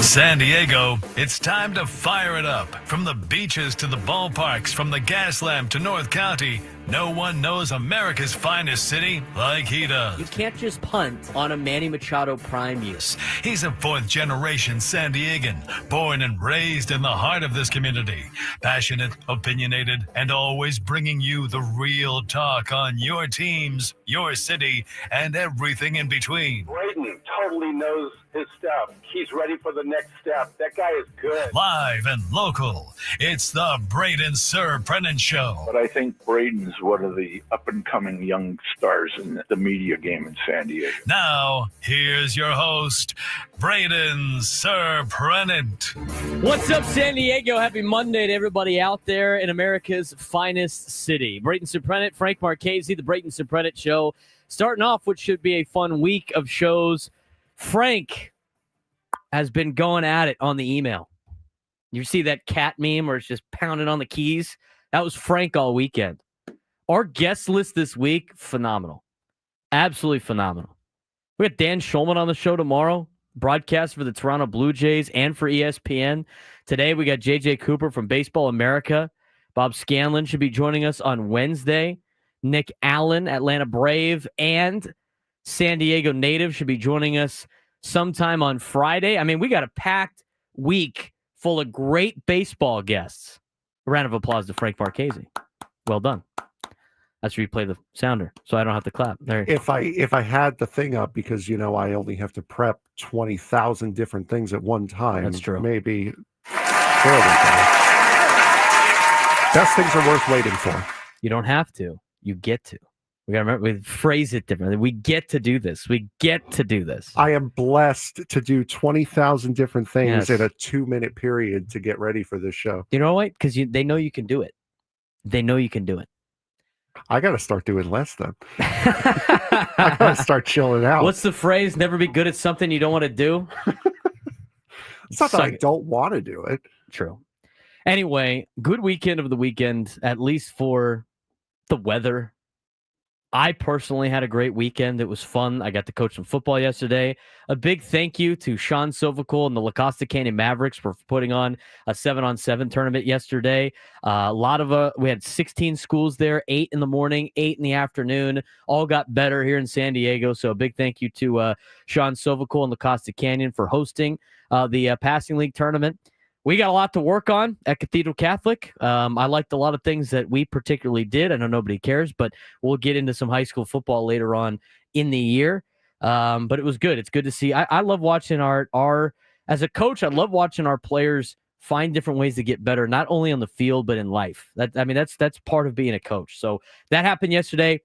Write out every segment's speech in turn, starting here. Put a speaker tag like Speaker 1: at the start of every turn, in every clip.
Speaker 1: San Diego, it's time to fire it up. From the beaches to the ballparks, from the Gaslamp to North County, no one knows America's finest city like he does.
Speaker 2: You can't just punt on a Manny Machado prime use.
Speaker 1: He's a fourth-generation San Diegan, born and raised in the heart of this community. Passionate, opinionated, and always bringing you the real talk on your teams, your city, and everything in between.
Speaker 3: Braden totally knows his stuff. He's ready for the next step. That guy is good.
Speaker 1: Live and local, it's the Braden Surprenant Show.
Speaker 4: But I think Braden's one of the up-and-coming young stars in the media game in San Diego.
Speaker 1: Now, here's your host, Braden Surprenant.
Speaker 2: What's up, San Diego? Happy Monday to everybody out there in America's finest city. Braden Surprenant, Frank Marchese, the Braden Surprenant Show. Starting off, which should be a fun week of shows. Frank has been going at it on the email. You see that cat meme where it's just pounding on the keys? That was Frank all weekend. Our guest list this week, phenomenal. Absolutely phenomenal. We got Dan Schulman on the show tomorrow, broadcast for the Toronto Blue Jays and for ESPN. Today we got J.J. Cooper from Baseball America. Bob Scanlon should be joining us on Wednesday. Nick Allen, Atlanta Brave, and San Diego native should be joining us sometime on Friday. I mean, we got a packed week full of great baseball guests. A round of applause to Frank Marchese. Well done. That's where you play the sounder, so I don't have to clap. There.
Speaker 5: If I had the thing up, because I only have to prep 20,000 different things at one time.
Speaker 2: That's true.
Speaker 5: Maybe. There we go. Best things are worth waiting for.
Speaker 2: You don't have to. You get to. We got to remember, we phrase it differently. We get to do this. We get to do this.
Speaker 5: I am blessed to do 20,000 different things
Speaker 2: Yes.
Speaker 5: in a 2-minute period to get ready for this show.
Speaker 2: You know what? Because they know you can do it. They know you can do it.
Speaker 5: I got to start doing less then. I got to start chilling out.
Speaker 2: What's the phrase? Never be good at something you don't want to do.
Speaker 5: It's not that I don't want to do it.
Speaker 2: True. Anyway, good weekend of the weekend, at least for the weather. I personally had a great weekend. It was fun. I got to coach some football yesterday. A big thank you to Sean Sovicol and the La Costa Canyon Mavericks for putting on a 7-on-7 tournament yesterday. We had 16 schools there, 8 in the morning, 8 in the afternoon. All got better here in San Diego. So a big thank you to Sean Sovicol and La Costa Canyon for hosting the Passing League tournament. We got a lot to work on at Cathedral Catholic. I liked a lot of things that we particularly did. I know nobody cares, but we'll get into some high school football later on in the year. But it was good. It's good to see. I love watching our as a coach, I love watching our players find different ways to get better, not only on the field, but in life. That's part of being a coach. So that happened yesterday.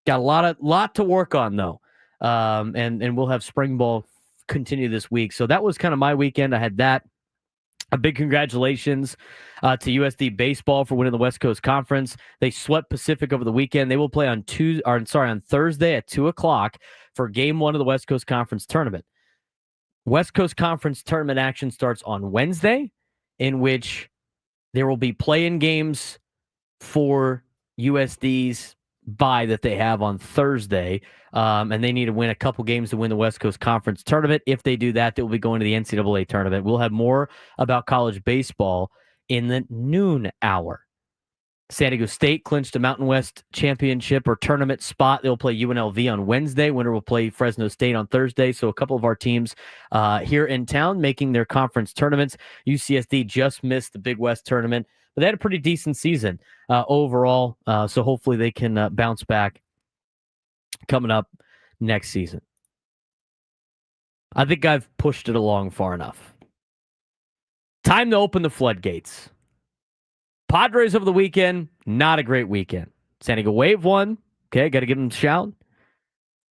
Speaker 2: Got a lot to work on, though. And we'll have spring ball continue this week. So that was kind of my weekend. I had that. A big congratulations to USD Baseball for winning the West Coast Conference. They swept Pacific over the weekend. They will play on Thursday at 2:00 for Game 1 of the West Coast Conference Tournament. West Coast Conference Tournament action starts on Wednesday, in which there will be play-in games for USD's bye that they have on Thursday, and they need to win a couple games to win the West Coast Conference Tournament. If they do that, they will be going to the NCAA tournament. We'll have more about college baseball in the noon hour. San Diego State clinched a Mountain West championship or tournament spot. They'll play UNLV on Wednesday. Winner will play Fresno State on Thursday. So a couple of our teams here in town making their conference tournaments. UCSD just missed the Big West tournament, but they had a pretty decent season overall. So hopefully they can bounce back coming up next season. I think I've pushed it along far enough. Time to open the floodgates. Padres over the weekend, not a great weekend. San Diego Wave won. Okay, got to give them a shout.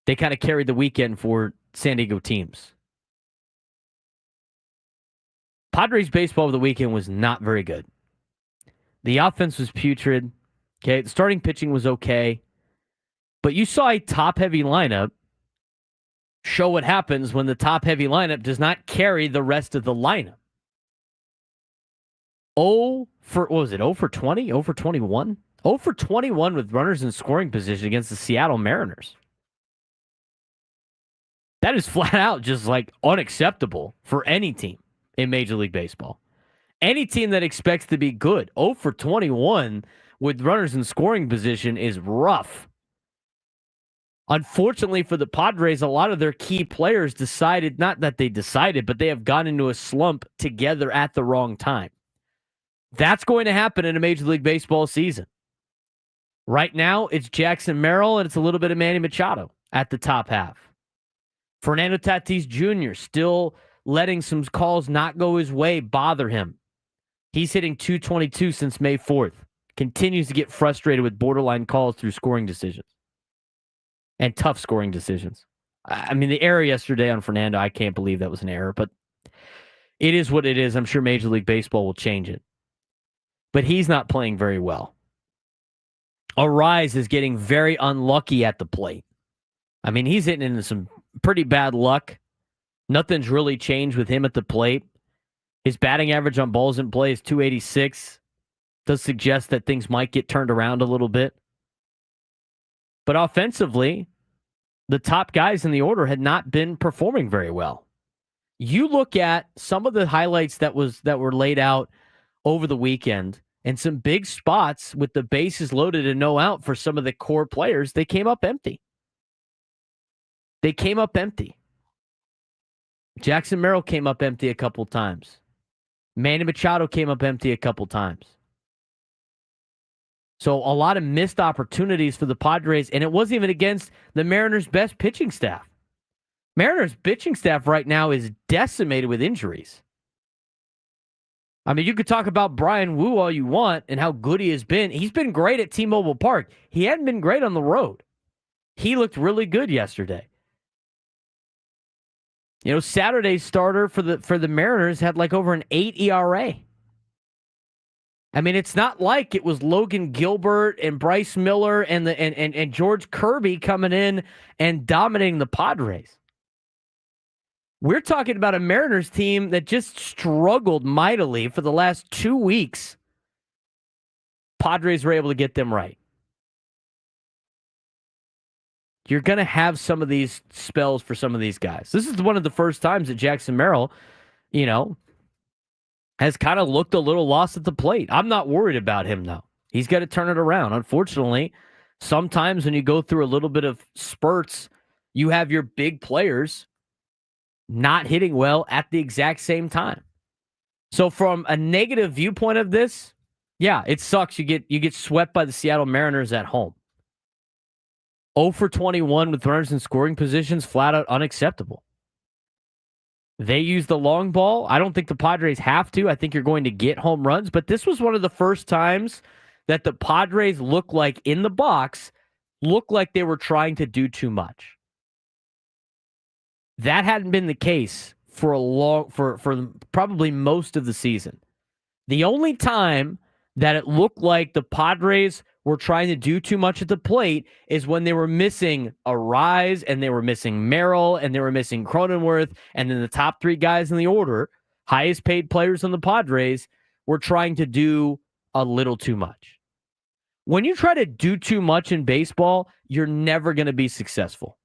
Speaker 2: They kind of carried the weekend for San Diego teams. Padres baseball over the weekend was not very good. The offense was putrid. Okay, the starting pitching was okay. But you saw a top-heavy lineup show what happens when the top-heavy lineup does not carry the rest of the lineup. 0 for 20? 0 for 21? 0 for 21 with runners in scoring position against the Seattle Mariners. That is flat out just like unacceptable for any team. in Major League Baseball. Any team that expects to be good, 0 for 21 with runners in scoring position is rough. Unfortunately for the Padres, a lot of their key players decided, not that they decided, but they have gone into a slump together at the wrong time. That's going to happen in a Major League Baseball season. Right now, it's Jackson Merrill and it's a little bit of Manny Machado at the top half. Fernando Tatis Jr. still letting some calls not go his way bother him. He's hitting .222 since May 4th. Continues to get frustrated with borderline calls through scoring decisions. And tough scoring decisions. I mean, the error yesterday on Fernando, I can't believe that was an error, but it is what it is. I'm sure Major League Baseball will change it. But he's not playing very well. Arise is getting very unlucky at the plate. I mean, he's hitting into some pretty bad luck. Nothing's really changed with him at the plate. His batting average on balls in play is .286. Does suggest that things might get turned around a little bit. But offensively, the top guys in the order had not been performing very well. You look at some of the highlights that were laid out over the weekend, and some big spots with the bases loaded and no out for some of the core players, they came up empty. Jackson Merrill came up empty a couple times. Manny Machado came up empty a couple times. So a lot of missed opportunities for the Padres, and it wasn't even against the Mariners' best pitching staff. Mariners' pitching staff right now is decimated with injuries. I mean, you could talk about Brian Wu all you want and how good he has been. He's been great at T-Mobile Park. He hadn't been great on the road. He looked really good yesterday. You know, Saturday's starter for the Mariners had like over an 8 ERA. I mean, it's not like it was Logan Gilbert and Bryce Miller and George Kirby coming in and dominating the Padres. We're talking about a Mariners team that just struggled mightily for the last 2 weeks. Padres were able to get them right. You're going to have some of these spells for some of these guys. This is one of the first times that Jackson Merrill, has kind of looked a little lost at the plate. I'm not worried about him, though. He's got to turn it around. Unfortunately, sometimes when you go through a little bit of spurts, you have your big players not hitting well at the exact same time. So from a negative viewpoint of this, yeah, it sucks. You get swept by the Seattle Mariners at home. 0 for 21 with runners in scoring positions, flat out unacceptable. They use the long ball. I don't think the Padres have to. I think you're going to get home runs, but this was one of the first times that the Padres looked like in the box, looked like they were trying to do too much. That hadn't been the case for probably most of the season. The only time that it looked like the Padres were trying to do too much at the plate is when they were missing Arise and they were missing Merrill and they were missing Cronenworth, and then the top three guys in the order, highest paid players on the Padres, were trying to do a little too much. When you try to do too much in baseball, you're never going to be successful.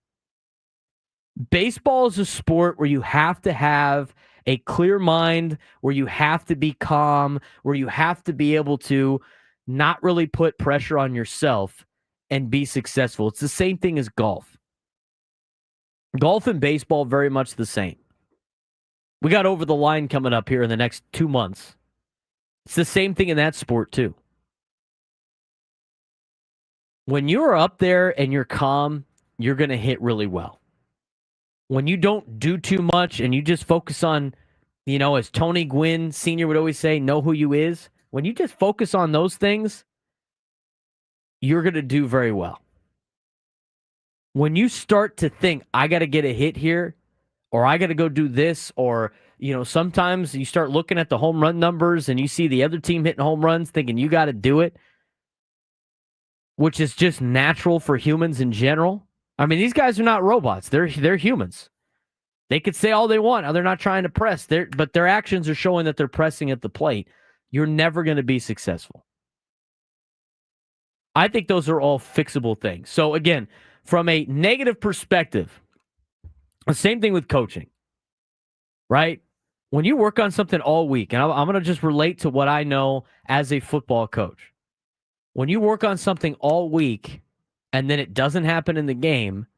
Speaker 2: Baseball is a sport where you have to have a clear mind, where you have to be calm, where you have to be able to not really put pressure on yourself and be successful. It's the same thing as golf. Golf and baseball, very much the same. We got Over the Line coming up here in the next 2 months. It's the same thing in that sport, too. When you're up there and you're calm, you're going to hit really well. When you don't do too much and you just focus on, as Tony Gwynn Sr. would always say, know who you is. When you just focus on those things, you're going to do very well. When you start to think, I got to get a hit here, or I got to go do this, or, sometimes you start looking at the home run numbers and you see the other team hitting home runs thinking you got to do it, which is just natural for humans in general. I mean, these guys are not robots. They're humans. They could say all they want. They're not trying to press, but their actions are showing that they're pressing at the plate. You're never going to be successful. I think those are all fixable things. So again, from a negative perspective, the same thing with coaching, right? when you work on something all week, and I'm going to just relate to what I know as a football coach. When you work on something all week and then it doesn't happen in the game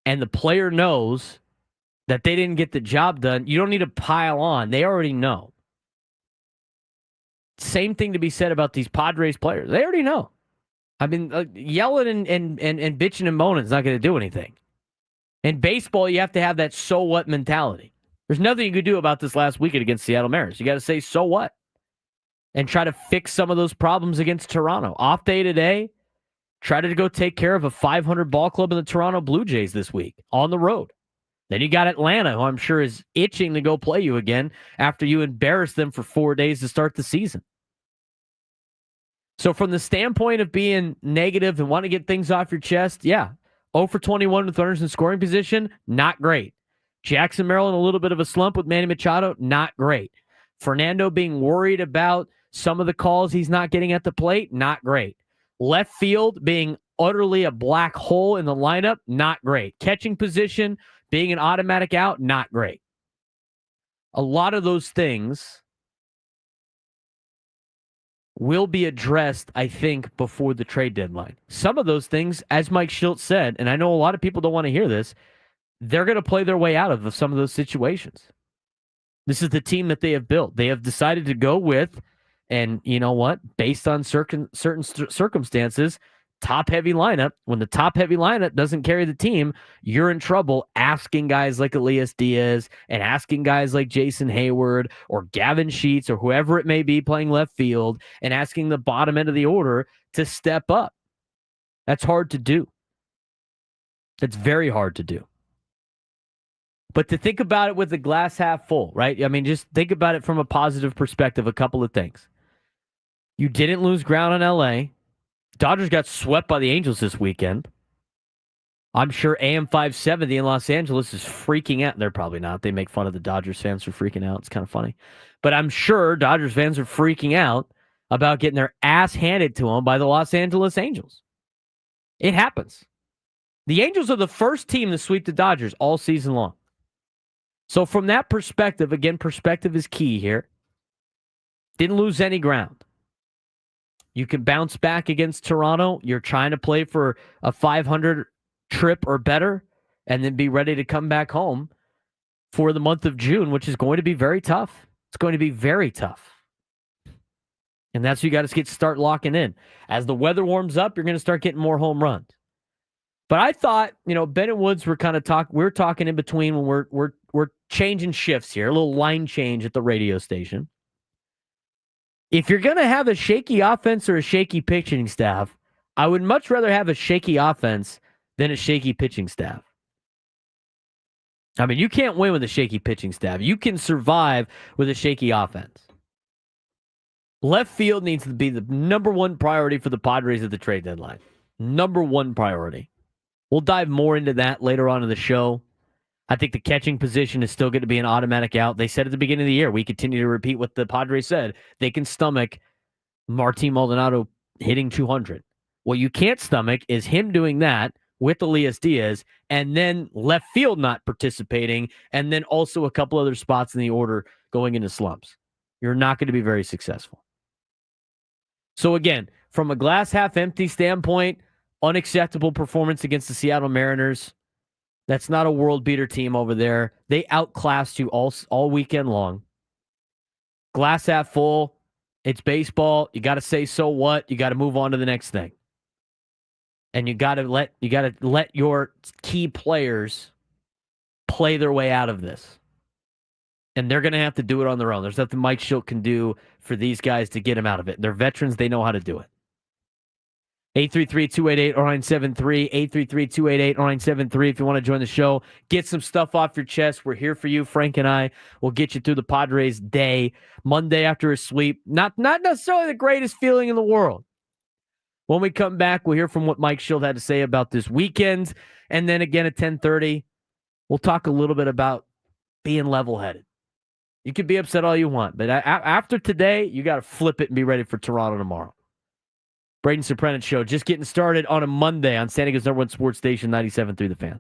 Speaker 2: and the player knows that they didn't get the job done, you don't need to pile on. They already know. Same thing to be said about these Padres players. They already know. I mean, yelling and bitching and moaning is not going to do anything. In baseball, you have to have that so what mentality. There's nothing you could do about this last weekend against Seattle Mariners. You got to say, so what? And try to fix some of those problems against Toronto. Off day today, try to go take care of a 500 ball club in the Toronto Blue Jays this week on the road. Then you got Atlanta, who I'm sure is itching to go play you again after you embarrassed them for 4 days to start the season. So from the standpoint of being negative and want to get things off your chest, yeah. 0 for 21 with runners in scoring position, not great. Jackson, Maryland, a little bit of a slump with Manny Machado, not great. Fernando being worried about some of the calls he's not getting at the plate, not great. Left field being utterly a black hole in the lineup, not great. Catching position being an automatic out, not great. A lot of those things will be addressed, I think, before the trade deadline. Some of those things, as Mike Shildt said, and I know a lot of people don't want to hear this, they're going to play their way out of some of those situations. This is the team that they have built. They have decided to go with, and you know what? Based on certain circumstances, top-heavy lineup. When the top-heavy lineup doesn't carry the team, you're in trouble asking guys like Elias Diaz and asking guys like Jason Hayward or Gavin Sheets or whoever it may be playing left field and asking the bottom end of the order to step up. That's hard to do. That's very hard to do. But to think about it with the glass half full, right? I mean, just think about it from a positive perspective, a couple of things. You didn't lose ground on LA. Dodgers got swept by the Angels this weekend. I'm sure AM 570 in Los Angeles is freaking out. They're probably not. They make fun of the Dodgers fans for freaking out. It's kind of funny. But I'm sure Dodgers fans are freaking out about getting their ass handed to them by the Los Angeles Angels. It happens. The Angels are the first team to sweep the Dodgers all season long. So from that perspective, again, perspective is key here. Didn't lose any ground. You can bounce back against Toronto. You're trying to play for a 500 trip or better and then be ready to come back home for the month of June, which is going to be very tough. It's going to be very tough. And that's what you got to start locking in. As the weather warms up, you're going to start getting more home runs. But I thought, Ben and Woods were kind of we're talking in between when we're changing shifts here, a little line change at the radio station. If you're going to have a shaky offense or a shaky pitching staff, I would much rather have a shaky offense than a shaky pitching staff. I mean, you can't win with a shaky pitching staff. You can survive with a shaky offense. Left field needs to be the number one priority for the Padres at the trade deadline. Number one priority. We'll dive more into that later on in the show. I think the catching position is still going to be an automatic out. They said at the beginning of the year, we continue to repeat what the Padres said. They can stomach Martin Maldonado hitting 200. What you can't stomach is him doing that with Elias Diaz and then left field not participating and then also a couple other spots in the order going into slumps. You're not going to be very successful. So again, from a glass half empty standpoint, unacceptable performance against the Seattle Mariners. That's not a world beater team over there. They outclassed you all weekend long. Glass half full. It's baseball. You got to say so what. You got to move on to the next thing. And you got to let your key players play their way out of this. And they're going to have to do it on their own. There's nothing Mike Shildt can do for these guys to get them out of it. They're veterans. They know how to do it. 833-288-0973, 833-288-0973 if you want to join the show. Get some stuff off your chest. We're here for you. Frank and I will get you through the Padres day, Monday after a sweep. Not necessarily the greatest feeling in the world. When we come back, we'll hear from what Mike Shildt had to say about this weekend. And then again at 10:30, we'll talk a little bit about being level-headed. You can be upset all you want, but after today, you got to flip it and be ready for Toronto tomorrow. Braden Surprenant Show, just getting started on a Monday on San Diego's #1 sports station, 97.3 The Fan.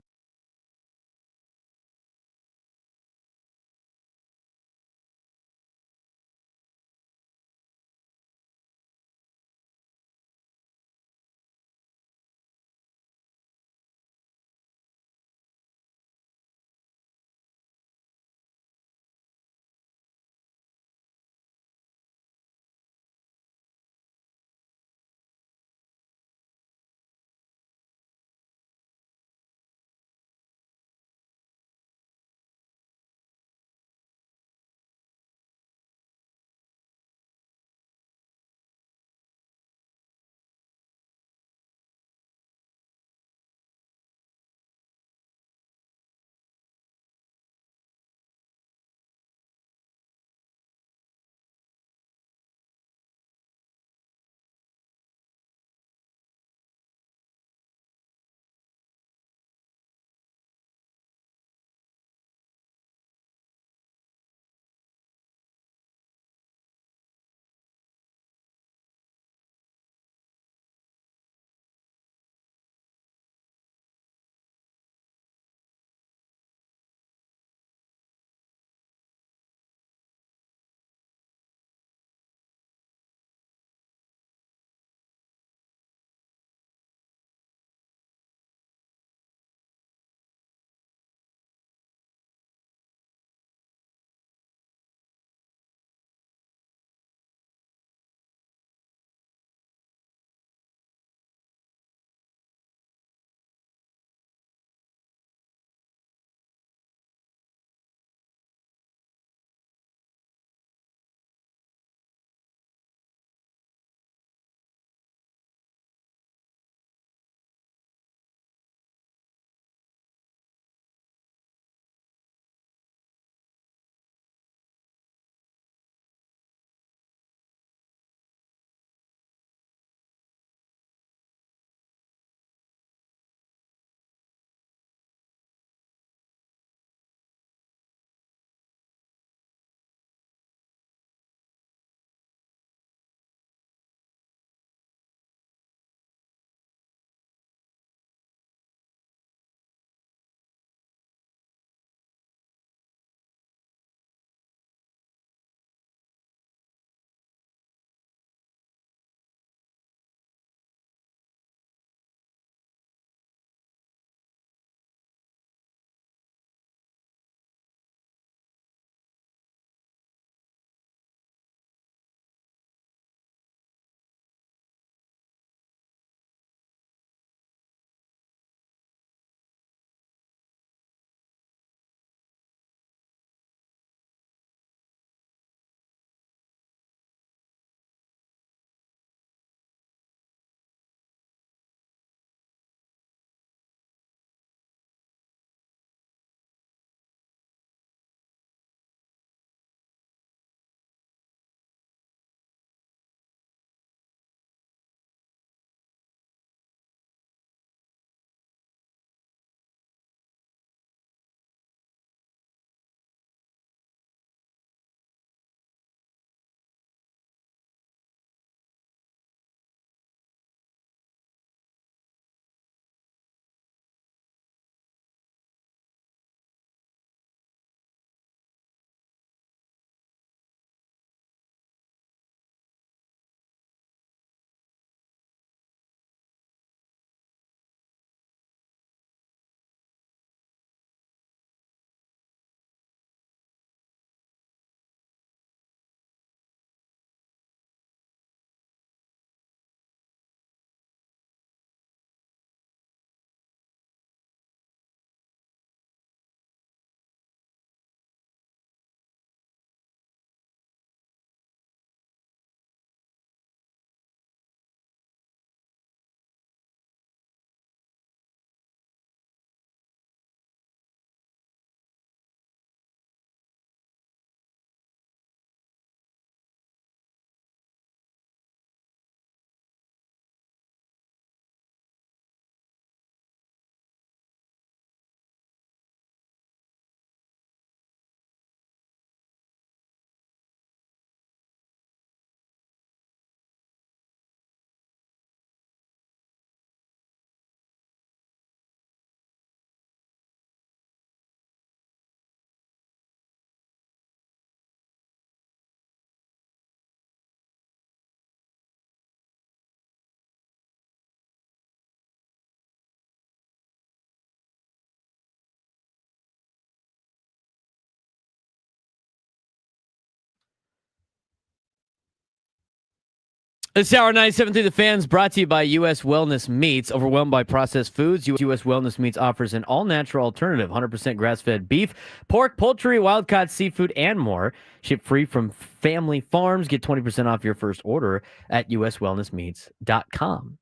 Speaker 2: This hour 97 through the fans brought to you by U.S. Wellness Meats. Overwhelmed by processed foods, U.S. Wellness Meats offers an all-natural alternative, 100% grass-fed beef, pork, poultry, wild-caught seafood, and more. Ship free from family farms. Get 20% off your first order at uswellnessmeats.com.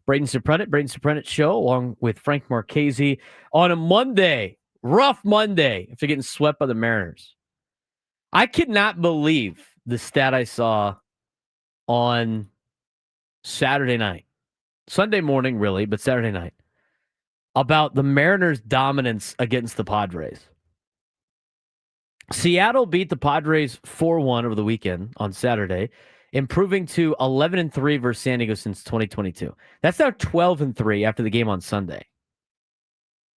Speaker 2: Braden Surprenant Show, along with Frank Marchese on a Monday, rough Monday, after getting swept by the Mariners. I could not believe the stat I saw on Saturday night, Sunday morning, really, but Saturday night, about the Mariners' dominance against the Padres. Seattle beat the Padres 4-1 over the weekend on Saturday, improving to 11-3 versus San Diego since 2022. That's now 12-3 after the game on Sunday.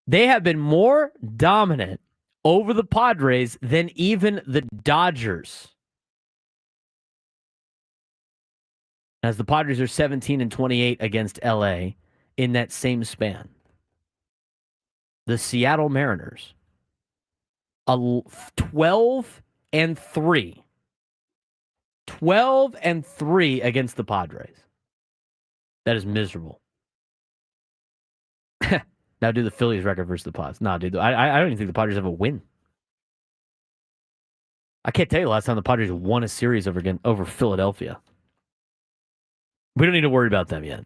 Speaker 2: They have been more dominant over the Padres than even the Dodgers, as the Padres are 17-28 against LA in that same span. The Seattle Mariners, 12-3. 12-3 against the Padres. That is miserable. Now do the Phillies record versus the Padres. Nah, dude, I don't even think the Padres have a win. I can't tell you the last time the Padres won a series over Philadelphia. We don't need to worry about them yet.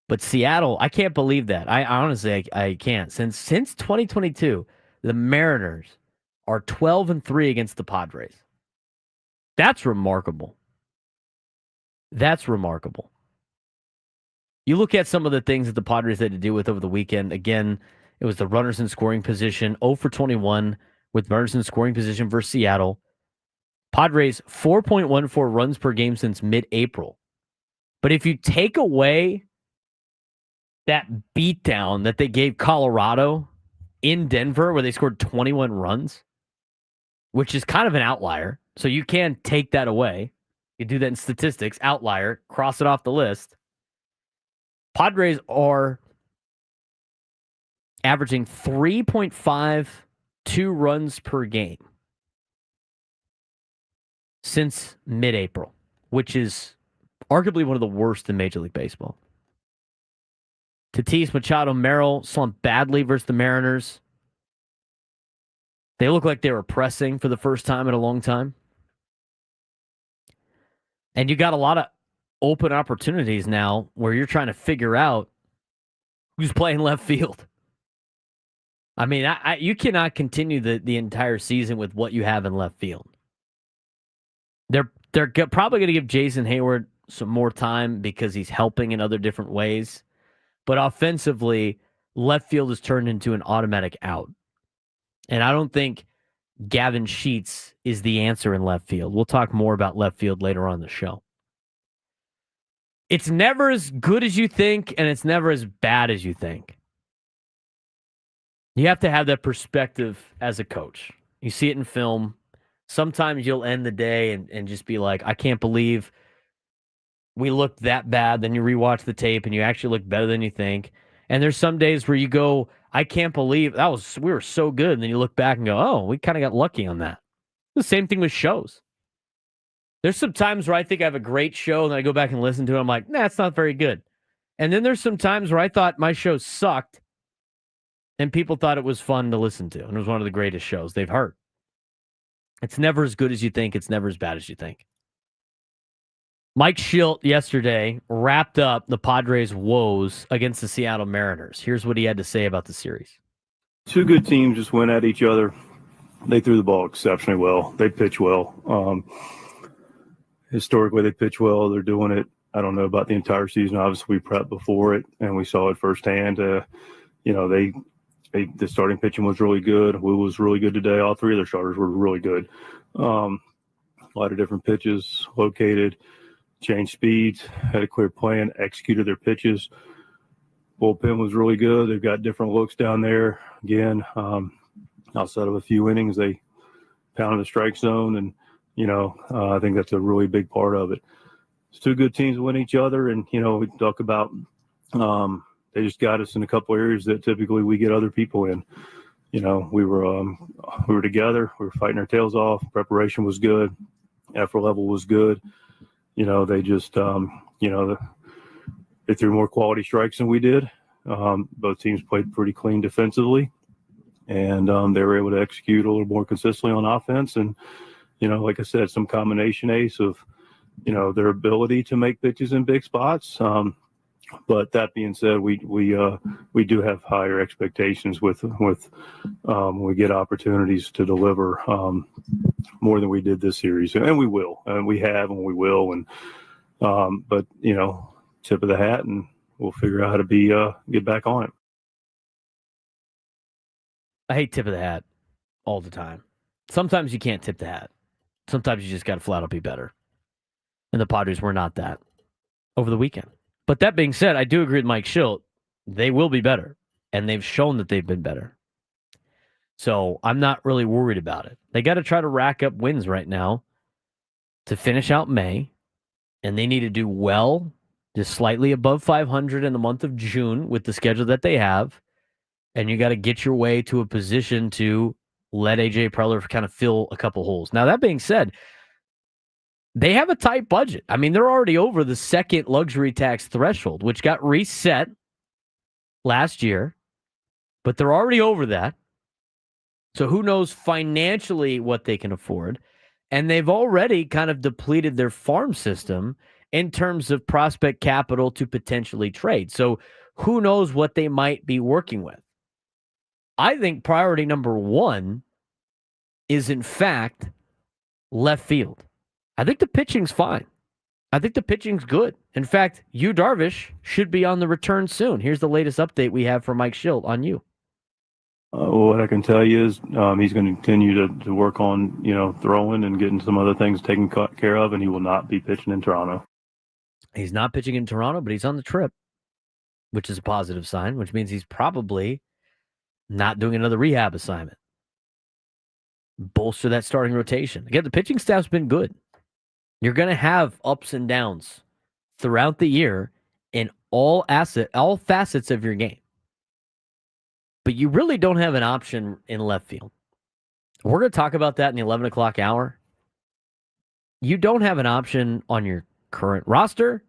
Speaker 2: But Seattle, I can't believe that. I honestly, I can't. Since 2022, the Mariners are 12-3 against the Padres. That's remarkable. That's remarkable. You look at some of the things that the Padres had to deal with over the weekend. Again, it was the runners in scoring position, 0 for 21 with runners in scoring position versus Seattle. Padres, 4.14 runs per game since mid-April. But if you take away that beatdown that they gave Colorado in Denver, where they scored 21 runs, which is kind of an outlier, so you can take that away. You do that in statistics, outlier, cross it off the list. Padres are averaging 3.52 runs per game since mid-April, which is arguably one of the worst in Major League Baseball. Tatis, Machado, Merrill slumped badly versus the Mariners. They look like they were pressing for the first time in a long time. And you got a lot of open opportunities now where you're trying to figure out who's playing left field. I mean, you cannot continue the entire season with what you have in left field. They're probably going to give Jason Hayward some more time because he's helping in other different ways. But offensively, left field has turned into an automatic out. And I don't think Gavin Sheets is the answer in left field. We'll talk more about left field later on in the show. It's never as good as you think, and it's never as bad as you think. You have to have that perspective as a coach. You see it in film. Sometimes you'll end the day and just be like, I can't believe we looked that bad. Then you rewatch the tape and you actually look better than you think. And there's some days where you go, I can't believe we were so good. And then you look back and go, oh, we kind of got lucky on that. The same thing with shows. There's some times where I think I have a great show and then I go back and listen to it. I'm like, nah, it's not very good. And then there's some times where I thought my show sucked and people thought it was fun to listen to. And it was one of the greatest shows they've heard. It's never as good as you think. It's never as bad as you think. Mike Shildt yesterday wrapped up the Padres' woes against the Seattle Mariners. Here's what he had to say about the series.
Speaker 6: Two good teams just went at each other. They threw the ball exceptionally well. They pitch well. Historically, they pitch well. They're doing it. I don't know about the entire season. Obviously, we prepped before it, and we saw it firsthand. The starting pitching was really good. Wu was really good today. All three of their starters were really good. A lot of different pitches located, changed speeds, had a clear plan, executed their pitches. Bullpen was really good. They've got different looks down there. Again, outside of a few innings, they pounded the strike zone, and I think that's a really big part of it. It's two good teams win each other, and we talk about they just got us in a couple areas that typically we get other people in. We were together. We were fighting our tails off. Preparation was good. Effort level was good. They just, they threw more quality strikes than we did. Both teams played pretty clean defensively, and they were able to execute a little more consistently on offense. And, like I said, some combination ace of, their ability to make pitches in big spots. But that being said, we do have higher expectations with when we get opportunities to deliver more than we did this series, and we will, and we have, and we will, and but tip of the hat, and we'll figure out how to get back on it.
Speaker 2: I hate tip of the hat all the time. Sometimes you can't tip the hat. Sometimes you just got to flat out be better. And the Padres were not that over the weekend. But that being said, I do agree with Mike Shildt. They will be better, and they've shown that they've been better. So I'm not really worried about it. They got to try to rack up wins right now to finish out May, and they need to do well, just slightly above 500 in the month of June with the schedule that they have, and you got to get your way to a position to let A.J. Preller kind of fill a couple holes. Now, that being said, they have a tight budget. I mean, they're already over the second luxury tax threshold, which got reset last year, but they're already over that. So who knows financially what they can afford. And they've already kind of depleted their farm system in terms of prospect capital to potentially trade. So who knows what they might be working with. I think priority number one is, in fact, left field. I think the pitching's fine. I think the pitching's good. In fact, Darvish should be on the return soon. Here's the latest update we have from Mike Shildt on you.
Speaker 6: What I can tell you is he's going to continue to work on, throwing and getting some other things taken care of, and he will not be pitching in Toronto.
Speaker 2: He's not pitching in Toronto, but he's on the trip, which is a positive sign, which means he's probably not doing another rehab assignment. Bolster that starting rotation. Again, the pitching staff's been good. You're going to have ups and downs throughout the year in all facets of your game. But you really don't have an option in left field. We're going to talk about that in the 11 o'clock hour. You don't have an option on your current roster.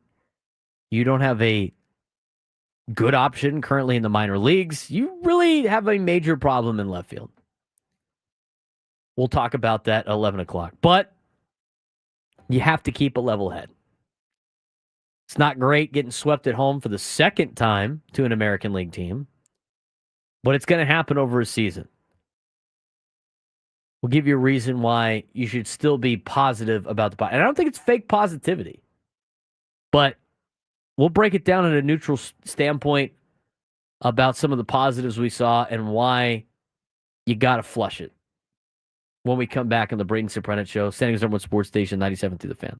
Speaker 2: You don't have a good option currently in the minor leagues. You really have a major problem in left field. We'll talk about that at 11 o'clock. But you have to keep a level head. It's not great getting swept at home for the second time to an American League team, but it's going to happen over a season. We'll give you a reason why you should still be positive about the... And I don't think it's fake positivity, but we'll break it down at a neutral standpoint about some of the positives we saw and why you got to flush it when we come back on the Braden Surprenant Show, Standings #1 Sports Station 97 through the Fan.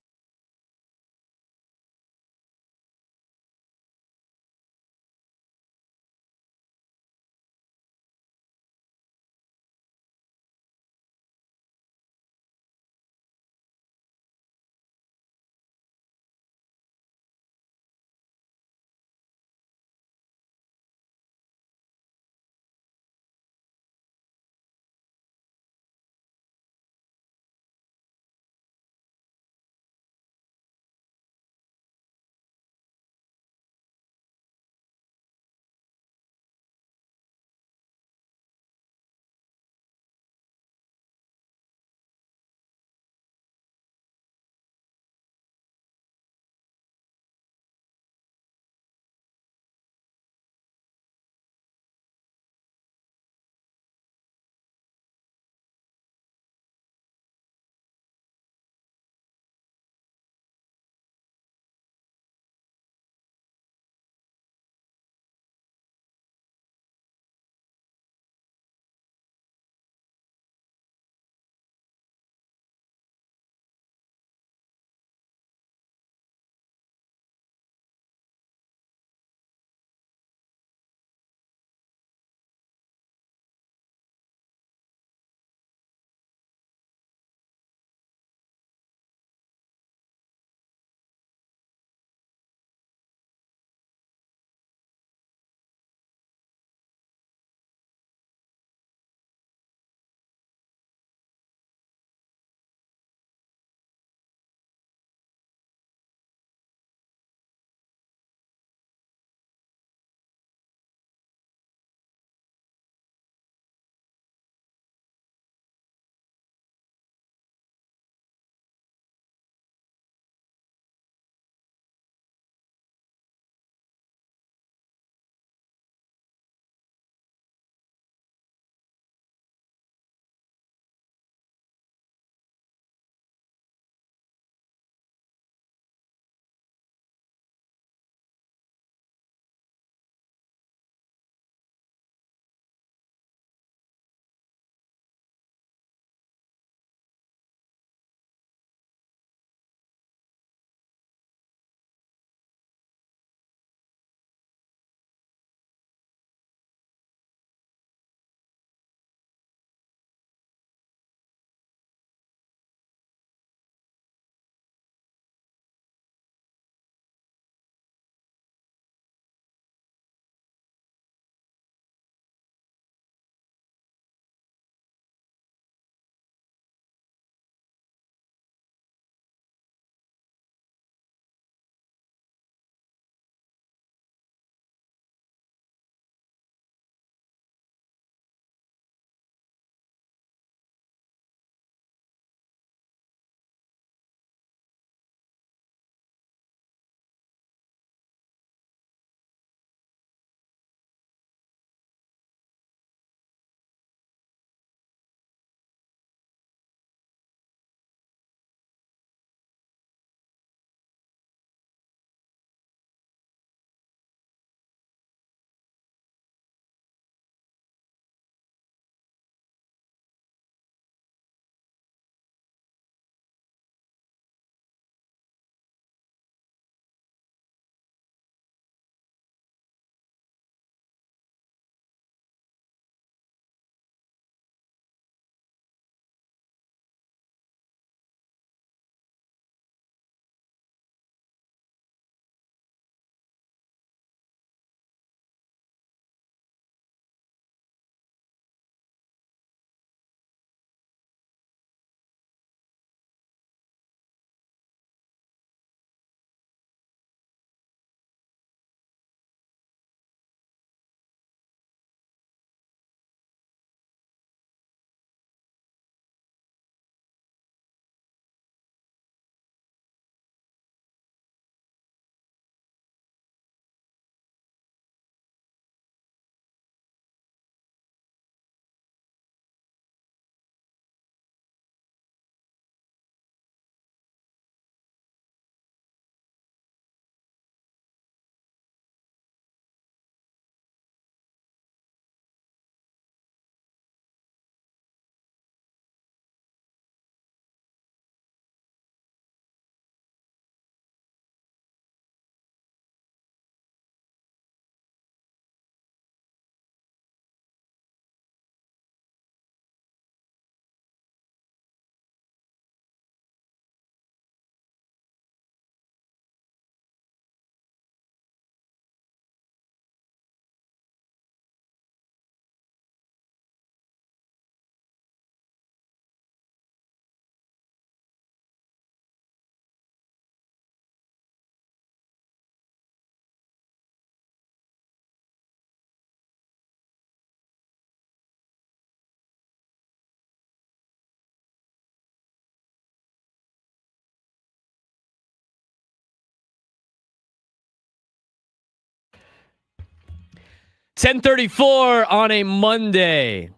Speaker 2: 10:34 on a Monday.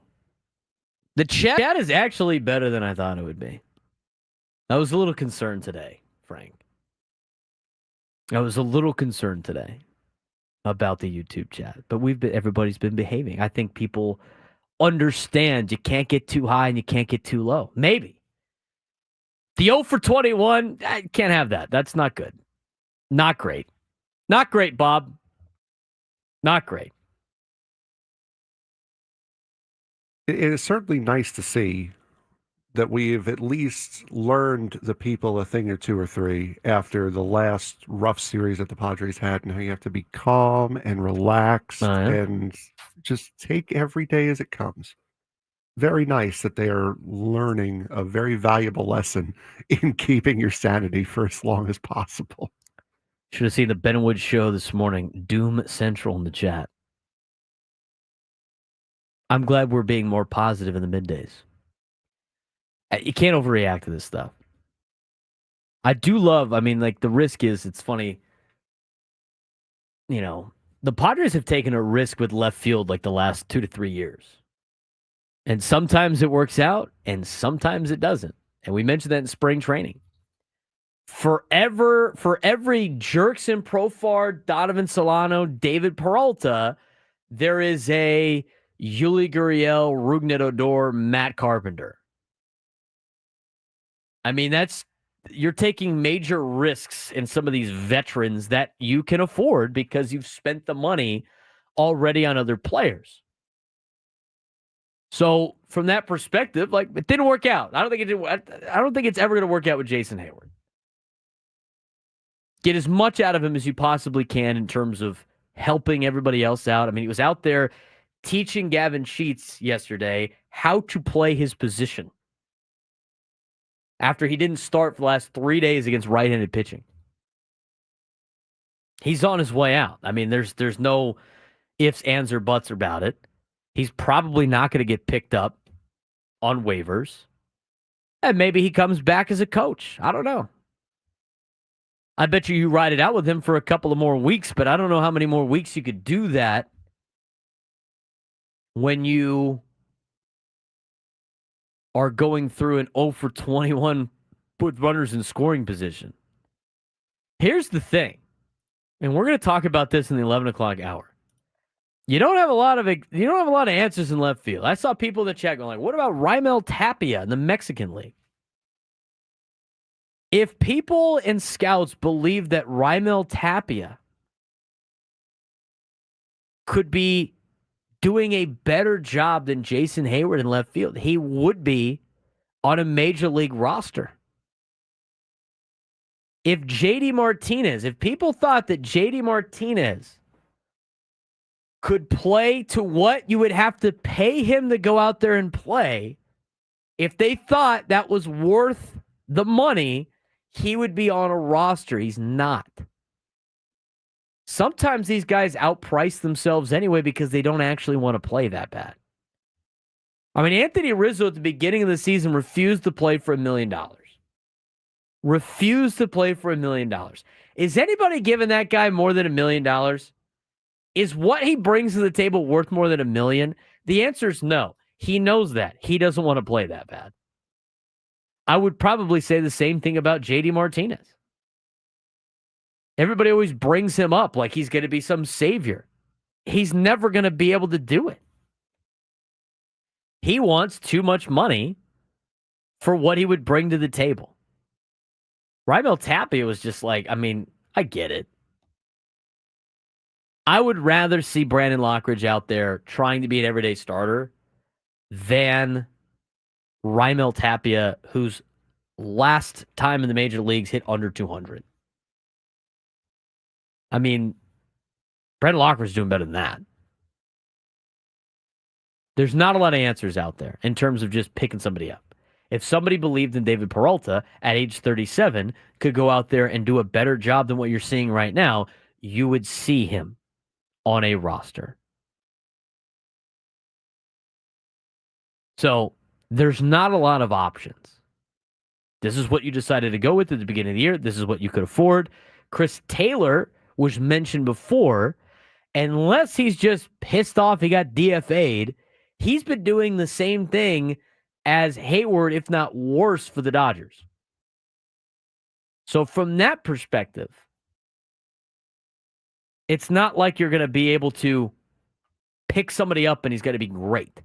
Speaker 2: The chat is actually better than I thought it would be. I was a little concerned today, Frank. I was a little concerned today about the YouTube chat, but everybody's been behaving. I think people understand you can't get too high and you can't get too low. Maybe. The 0 for 21, I can't have that. That's not good. Not great. Not great, Bob. Not great.
Speaker 5: It is certainly nice to see that we've at least learned the people a thing or two or three after the last rough series that the Padres had, and how you have to be calm and relaxed and just take every day as it comes. Very nice that they are learning a very valuable lesson in keeping your sanity for as long as possible.
Speaker 2: Should have seen the Benwood show this morning. Doom Central in the chat. I'm glad we're being more positive in the middays. You can't overreact to this stuff. I do love, the risk is, it's funny, the Padres have taken a risk with left field like the last 2 to 3 years. And sometimes it works out, and sometimes it doesn't. And we mentioned that in spring training. For every Jerkson Profar, Donovan Solano, David Peralta, there is a Yuli Gurriel, Rougned Odor, Matt Carpenter. You're taking major risks in some of these veterans that you can afford because you've spent the money already on other players. So from that perspective, it didn't work out. I don't think it's ever going to work out with Jason Hayward. Get as much out of him as you possibly can in terms of helping everybody else out. He was out there teaching Gavin Sheets yesterday how to play his position after he didn't start for the last 3 days against right-handed pitching. He's on his way out. There's no ifs, ands, or buts about it. He's probably not going to get picked up on waivers. And maybe he comes back as a coach. I don't know. I bet you ride it out with him for a couple of more weeks, but I don't know how many more weeks you could do that when you are going through an 0 for 21 with runners in scoring position. Here's the thing, and we're going to talk about this in the 11 o'clock hour. You don't have a lot of answers in left field. I saw people in the chat going what about Raimel Tapia in the Mexican League? If people and scouts believe that Raimel Tapia could be doing a better job than Jason Hayward in left field, he would be on a major league roster. If people thought that JD Martinez could play to what you would have to pay him to go out there and play, if they thought that was worth the money, he would be on a roster. He's not. Sometimes these guys outprice themselves anyway because they don't actually want to play that bad. Anthony Rizzo at the beginning of the season refused to play for $1 million. Refused to play for $1 million. Is anybody giving that guy more than $1 million? Is what he brings to the table worth more than $1 million? The answer is no. He knows that. He doesn't want to play that bad. I would probably say the same thing about JD Martinez. Everybody always brings him up like he's going to be some savior. He's never going to be able to do it. He wants too much money for what he would bring to the table. Raimel Tapia was just I get it. I would rather see Brandon Lockridge out there trying to be an everyday starter than Raimel Tapia, whose last time in the major leagues hit under 200. Brandon Lockridge's doing better than that. There's not a lot of answers out there in terms of just picking somebody up. If somebody believed in David Peralta at age 37 could go out there and do a better job than what you're seeing right now, you would see him on a roster. So there's not a lot of options. This is what you decided to go with at the beginning of the year. This is what you could afford. Chris Taylor was mentioned before Unless he's just pissed off he got DFA'd, he's been doing the same thing as Hayward, if not worse, for the Dodgers. So from that perspective, it's not like you're going to be able to pick somebody up and he's going to be great.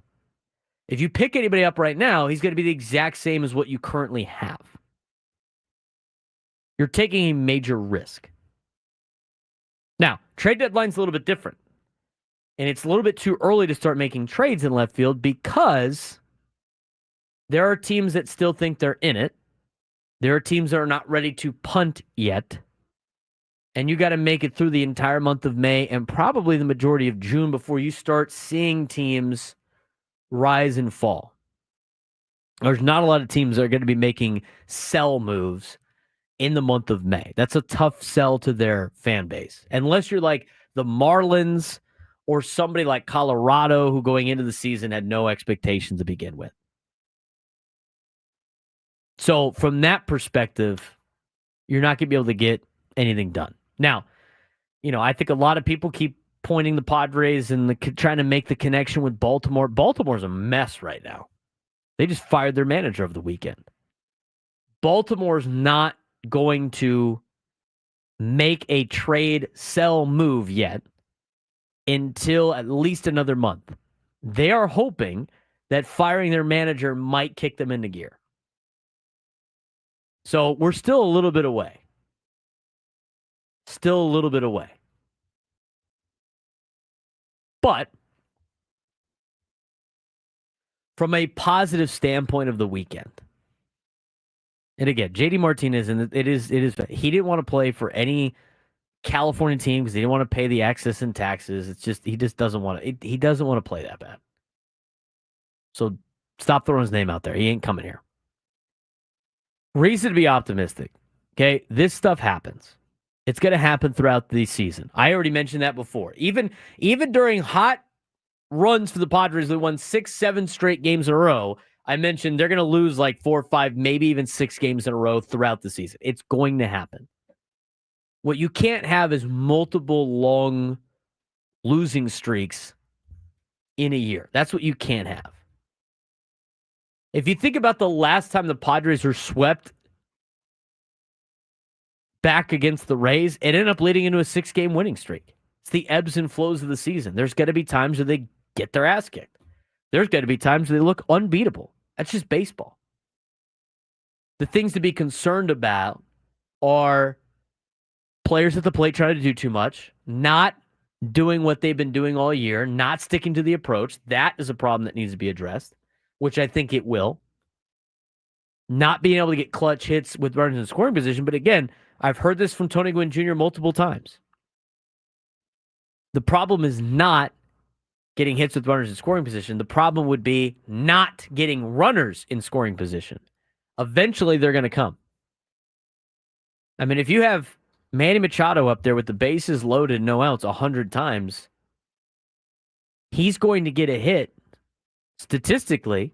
Speaker 2: If you pick anybody up right now, he's going to be the exact same as what you currently have. You're taking a major risk. Now, trade deadline's a little bit different. And it's a little bit too early to start making trades in left field because there are teams that still think they're in it. There are teams that are not ready to punt yet. And you got to make it through the entire month of May and probably the majority of June before you start seeing teams rise and fall. There's not a lot of teams that are going to be making sell moves in the month of May. That's a tough sell to their fan base. Unless you're like the Marlins or somebody like Colorado who going into the season had no expectations to begin with. So from that perspective, you're not going to be able to get anything done. Now, I think a lot of people keep pointing the Padres and trying to make the connection with Baltimore. Baltimore's a mess right now. They just fired their manager over the weekend. Baltimore's not going to make a trade sell move yet until at least another month. They are hoping that firing their manager might kick them into gear. So we're still a little bit away. Still a little bit away. But from a positive standpoint of the weekend, and again, JD Martinez, and it is he didn't want to play for any California team because he didn't want to pay the access and taxes. It's just he just doesn't want to. He doesn't want to play that bad. So stop throwing his name out there. He ain't coming here. Reason to be optimistic. Okay, this stuff happens. It's going to happen throughout the season. I already mentioned that before. Even during hot runs for the Padres, they won 6-7 straight games in a row. I mentioned they're going to lose like 4 or 5, maybe even 6 games in a row throughout the season. It's going to happen. What you can't have is multiple long losing streaks in a year. That's what you can't have. If you think about the last time the Padres were swept back against the Rays, it ended up leading into a 6-game winning streak. It's the ebbs and flows of the season. There's going to be times where they get their ass kicked. There's going to be times where they look unbeatable. That's just baseball. The things to be concerned about are players at the plate trying to do too much, not doing what they've been doing all year, not sticking to the approach. That is a problem that needs to be addressed, which I think it will. Not being able to get clutch hits with runners in scoring position. But again, I've heard this from Tony Gwynn Jr. multiple times. The problem is not getting hits with runners in scoring position. The problem would be not getting runners in scoring position. Eventually, they're going to come. I mean, if you have Manny Machado up there with the bases loaded, no outs 100 times, he's going to get a hit statistically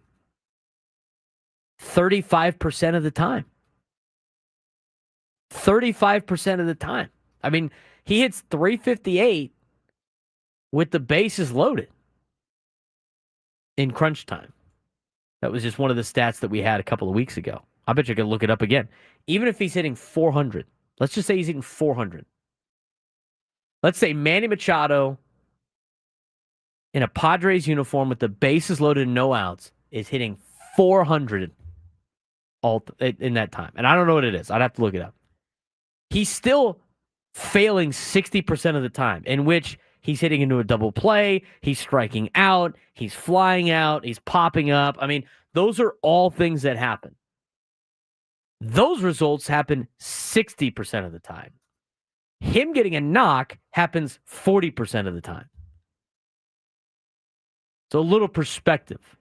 Speaker 2: 35% of the time. 35% of the time. I mean, he hits 358 with the bases loaded in crunch time. That was just one of the stats that we had a couple of weeks ago. I bet you can look it up again. Even if he's hitting 400, let's just say he's hitting 400. Let's say Manny Machado in a Padres uniform with the bases loaded and no outs is hitting 400 all in that time. And I don't know what it is. I'd have to look it up. He's still failing 60% of the time, in which he's hitting into a double play, he's striking out, he's flying out, he's popping up. I mean, those are all things that happen. Those results happen 60% of the time. Him getting a knock happens 40% of the time. So a little perspective.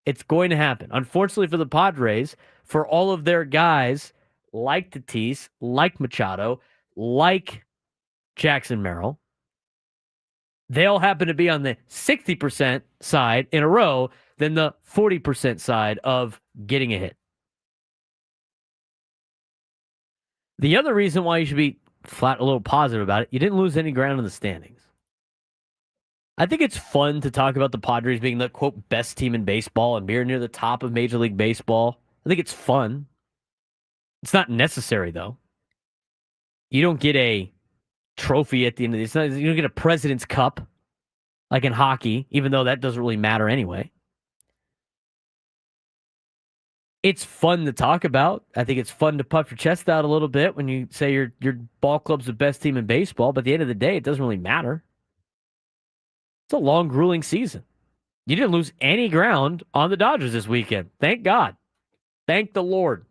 Speaker 2: It's going to happen. Unfortunately for the Padres, for all of their guys like Tatis, like Machado, like Jackson Merrill, they all happen to be on the 60% side in a row than the 40% side of getting a hit. The other reason why you should be flat a little positive about it, you didn't lose any ground in the standings. I think it's fun to talk about the Padres being the, quote, best team in baseball and being near the top of Major League Baseball. I think it's fun. It's not necessary, though. You don't get a trophy at the end of this. You don't get a President's Cup like in hockey, even though that doesn't really matter anyway. It's fun to talk about. I think it's fun to puff your chest out a little bit when you say your ball club's the best team in baseball, but at the end of the day, it doesn't really matter. It's a long, grueling season. You didn't lose any ground on the Dodgers this weekend. Thank God. Thank the Lord.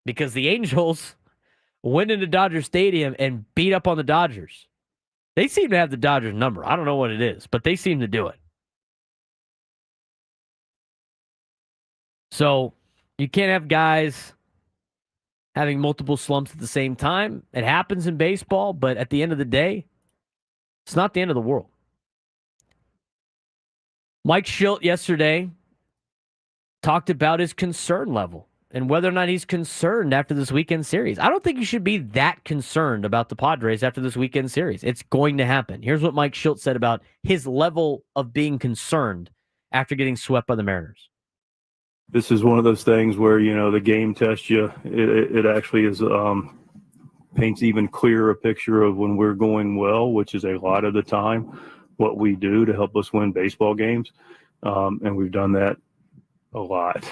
Speaker 2: Because the Angels went into Dodger Stadium and beat up on the Dodgers. They seem to have the Dodgers number. I don't know what it is, but they seem to do it. So you can't have guys having multiple slumps at the same time. It happens in baseball, but at the end of the day, it's not the end of the world. Mike Shildt yesterday talked about his concern level and whether or not he's concerned after this weekend series. I don't think you should be that concerned about the Padres after this weekend series. It's going to happen. Here's what Mike Shildt said about his level of being concerned after getting swept by the Mariners.
Speaker 6: This is one of those things where, the game tests you. It actually is paints even clearer a picture of when we're going well, which is a lot of the time what we do to help us win baseball games. And we've done that a lot.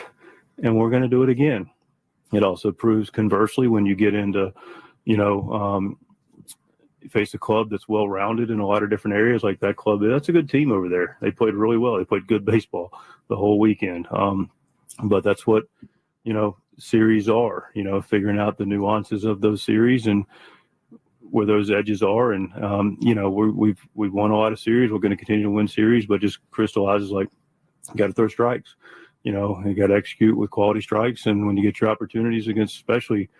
Speaker 6: And we're going to do it again. It also proves conversely when you get into, face a club that's well-rounded in a lot of different areas like that club. That's a good team over there. They played really well. They played good baseball the whole weekend. But that's what, series are, figuring out the nuances of those series and where those edges are. And, we've won a lot of series. We're going to continue to win series, but just crystallizes like, you got to throw strikes. You got to execute with quality strikes. And when you get your opportunities against especially,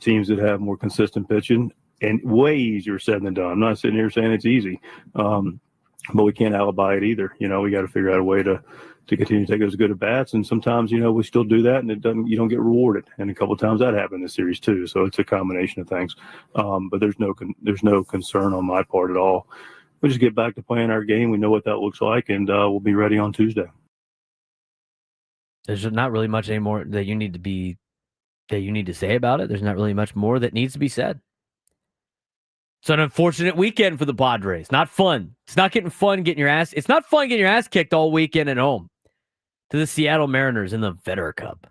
Speaker 6: teams that have more consistent pitching, and way easier said than done. I'm not sitting here saying it's easy, but we can't alibi it either. We got to figure out a way to continue to take those good at bats. And sometimes, we still do that and you don't get rewarded. And a couple of times that happened in this series too. So it's a combination of things. But there's no concern on my part at all. We just get back to playing our game. We know what that looks like, and we'll be ready on Tuesday.
Speaker 2: There's not really much anymore that you need to say about it. There's not really much more that needs to be said. It's an unfortunate weekend for the Padres. Not fun. It's not getting fun getting your ass. It's not fun getting your ass kicked all weekend at home to the Seattle Mariners in the Vedder Cup.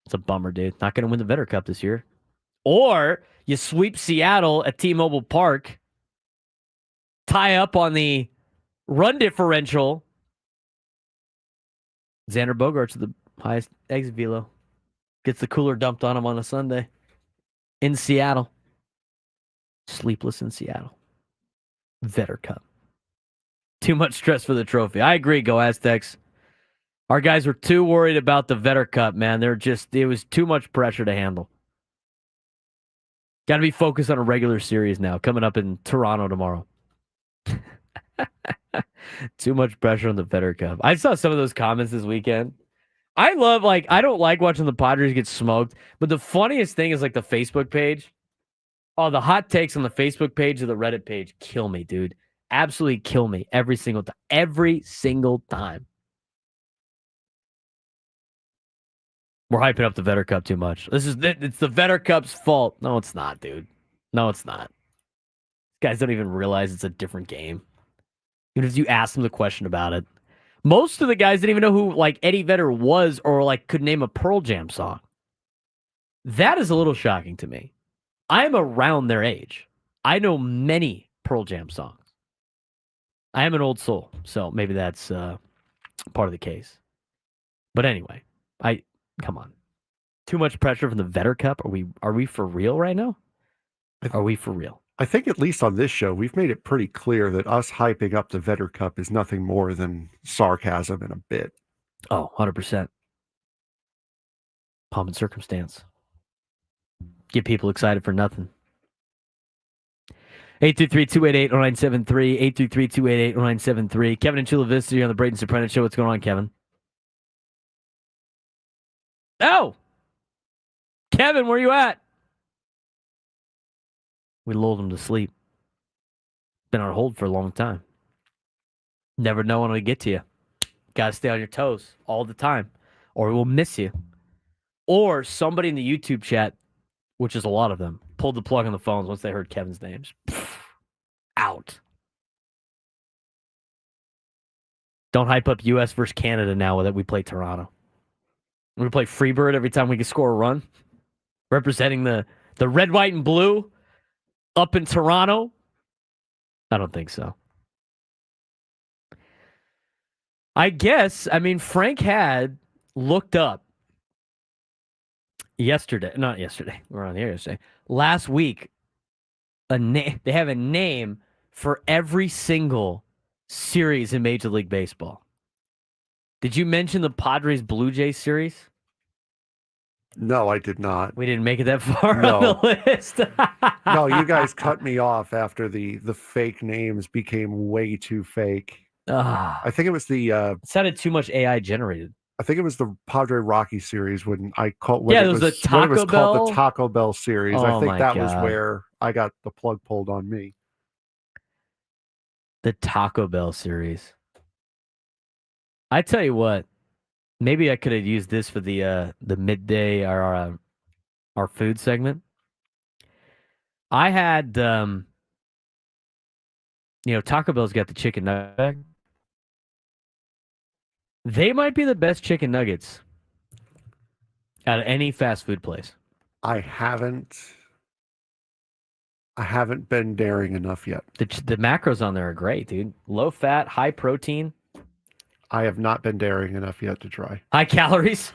Speaker 2: It's a bummer, dude. Not going to win the Vedder Cup this year. Or you sweep Seattle at T-Mobile Park, tie up on the run differential. Xander Bogaerts with the highest exit velo. Gets the cooler dumped on him on a Sunday in Seattle. Sleepless in Seattle. Vedder Cup. Too much stress for the trophy. I agree, go Aztecs. Our guys were too worried about the Vedder Cup, man. It was too much pressure to handle. Got to be focused on a regular series now, coming up in Toronto tomorrow. Too much pressure on the Vedder Cup. I saw some of those comments this weekend. I don't like watching the Padres get smoked, but the funniest thing is the Facebook page. Oh, the hot takes on the Facebook page or the Reddit page kill me, dude. Absolutely kill me every single time. Every single time. We're hyping up the Vedder Cup too much. It's the Vedder Cup's fault. No, it's not, dude. No, it's not. Guys don't even realize it's a different game. Even if you ask them the question about it. Most of the guys didn't even know who Eddie Vedder was or could name a Pearl Jam song. That is a little shocking to me. I'm around their age. I know many Pearl Jam songs. I am an old soul, so maybe that's part of the case. But anyway, come on. Too much pressure from the Vedder Cup. Are we for real right now? Are we for real?
Speaker 5: I think at least on this show, we've made it pretty clear that us hyping up the Vedder Cup is nothing more than sarcasm and a bit.
Speaker 2: Oh, 100%. Pomp and circumstance. Get people excited for nothing. 833-288-0973. 833-288-0973. Kevin and Chula Vista here on the Braden Surprenant Show. What's going on, Kevin? Oh! Kevin, where you at? We lulled him to sleep. Been on hold for a long time. Never know when it'll get to you. Got to stay on your toes all the time, or we'll miss you. Or somebody in the YouTube chat, which is a lot of them, pulled the plug on the phones once they heard Kevin's names. Out. Don't hype up U.S. versus Canada now that we play Toronto. We play Freebird every time we can score a run, representing the red, white, and blue up in Toronto. I don't think so. I guess, Frank had looked up not yesterday, we're on the air yesterday, last week, they have a name for every single series in Major League Baseball. Did you mention the Padres Blue Jays series?
Speaker 5: No, I did not.
Speaker 2: We didn't make it that far
Speaker 5: No.
Speaker 2: on the list.
Speaker 5: No, you guys cut me off after the fake names became way too fake. I think it was
Speaker 2: it sounded too much AI generated.
Speaker 5: I think it was the Padre Rocky series when it was called the Taco Bell series.
Speaker 2: Oh,
Speaker 5: I think that
Speaker 2: my
Speaker 5: was
Speaker 2: God.
Speaker 5: where I got the plug pulled on me.
Speaker 2: The Taco Bell series. I tell you what, maybe I could have used this for the midday our food segment. I had Taco Bell's got the chicken nugget. They might be the best chicken nuggets out of any fast food place.
Speaker 5: I haven't been daring enough yet.
Speaker 2: The macros on there are great, dude. Low fat, high protein.
Speaker 5: I have not been daring enough yet to try.
Speaker 2: High calories.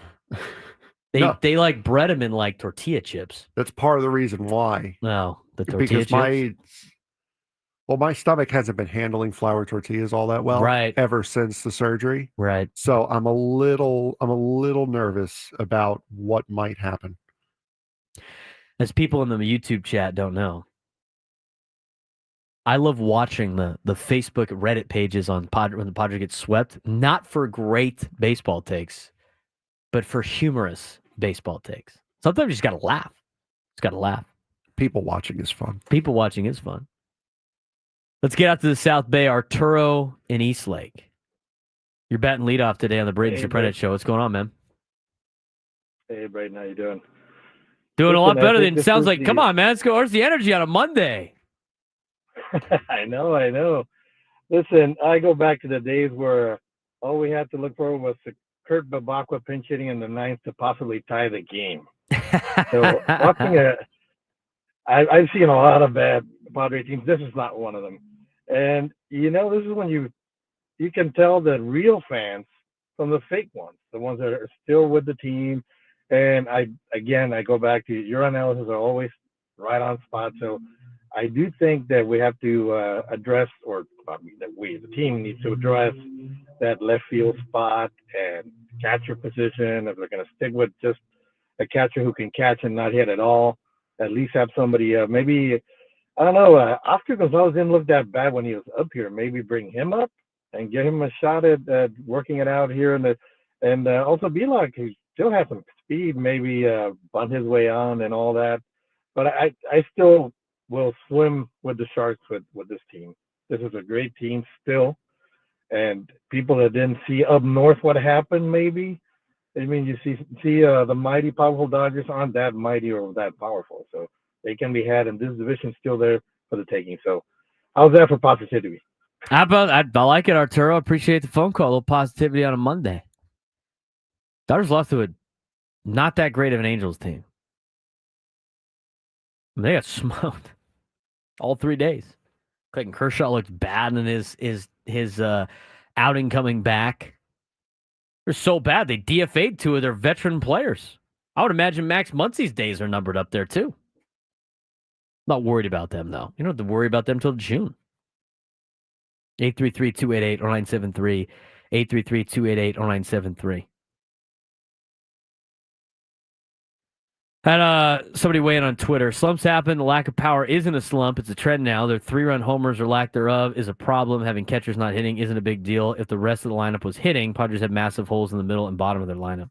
Speaker 5: No.
Speaker 2: They like bread them in like tortilla chips.
Speaker 5: That's part of the reason why.
Speaker 2: No, the tortilla
Speaker 5: Because
Speaker 2: chips.
Speaker 5: my stomach hasn't been handling flour tortillas all that well,
Speaker 2: Right.
Speaker 5: ever since the surgery.
Speaker 2: Right.
Speaker 5: So I'm a little nervous about what might happen.
Speaker 2: As people in the YouTube chat don't know, I love watching the Facebook Reddit pages on when the Padres get swept, not for great baseball takes, but for humorous baseball takes. Sometimes you just got to laugh. Just got to laugh.
Speaker 5: People watching is fun.
Speaker 2: People watching is fun. Let's get out to the South Bay. Arturo in Eastlake. You're batting leadoff today on the Braden Surprenant show. What's going on, man?
Speaker 7: Hey, Braden, how you doing?
Speaker 2: Doing a lot better than it
Speaker 7: this
Speaker 2: sounds
Speaker 7: is
Speaker 2: like.
Speaker 7: the-
Speaker 2: Come on, man. Let's go. Where's the energy on a Monday?
Speaker 7: I know. Listen, I go back to the days where all we had to look for was the Kurt Babakwa pinch hitting in the ninth to possibly tie the game. So I've seen a lot of bad Padre teams. This is not one of them. And this is when you can tell the real fans from the fake ones, the ones that are still with the team. And I go back to your analysis are always right on spot. So I do think that we have to address, or the team needs to address that left field spot and catcher position. If they're going to stick with just a catcher who can catch and not hit at all, at least have somebody, maybe, I don't know, Oscar Gonzalez didn't look that bad when he was up here. Maybe bring him up and give him a shot at working it out here. And also Belak, he still has some speed, maybe bunt his way on and all that. But I still will swim with the Sharks with this team. This is a great team still. And people that didn't see up north what happened, maybe. I mean, you see the mighty, powerful Dodgers aren't that mighty or that powerful. So they can be had, and this division's still there for the taking. So how's that for positivity?
Speaker 2: I like it, Arturo. Appreciate the phone call. A little positivity on a Monday. Dodgers lost to a not that great of an Angels team. They got smoked all 3 days. Clayton Kershaw looked bad in his outing coming back. They're so bad they DFA'd 2 of their veteran players. I would imagine Max Muncy's days are numbered up there too. Not worried about them though. You don't have to worry about them till June. 833-288-0973. 833-288-0973. Had somebody weigh in on Twitter. Slumps happen. The lack of power isn't a slump. It's a trend now. Their 3-run homers or lack thereof is a problem. Having catchers not hitting isn't a big deal. If the rest of the lineup was hitting, Padres have massive holes in the middle and bottom of their lineup.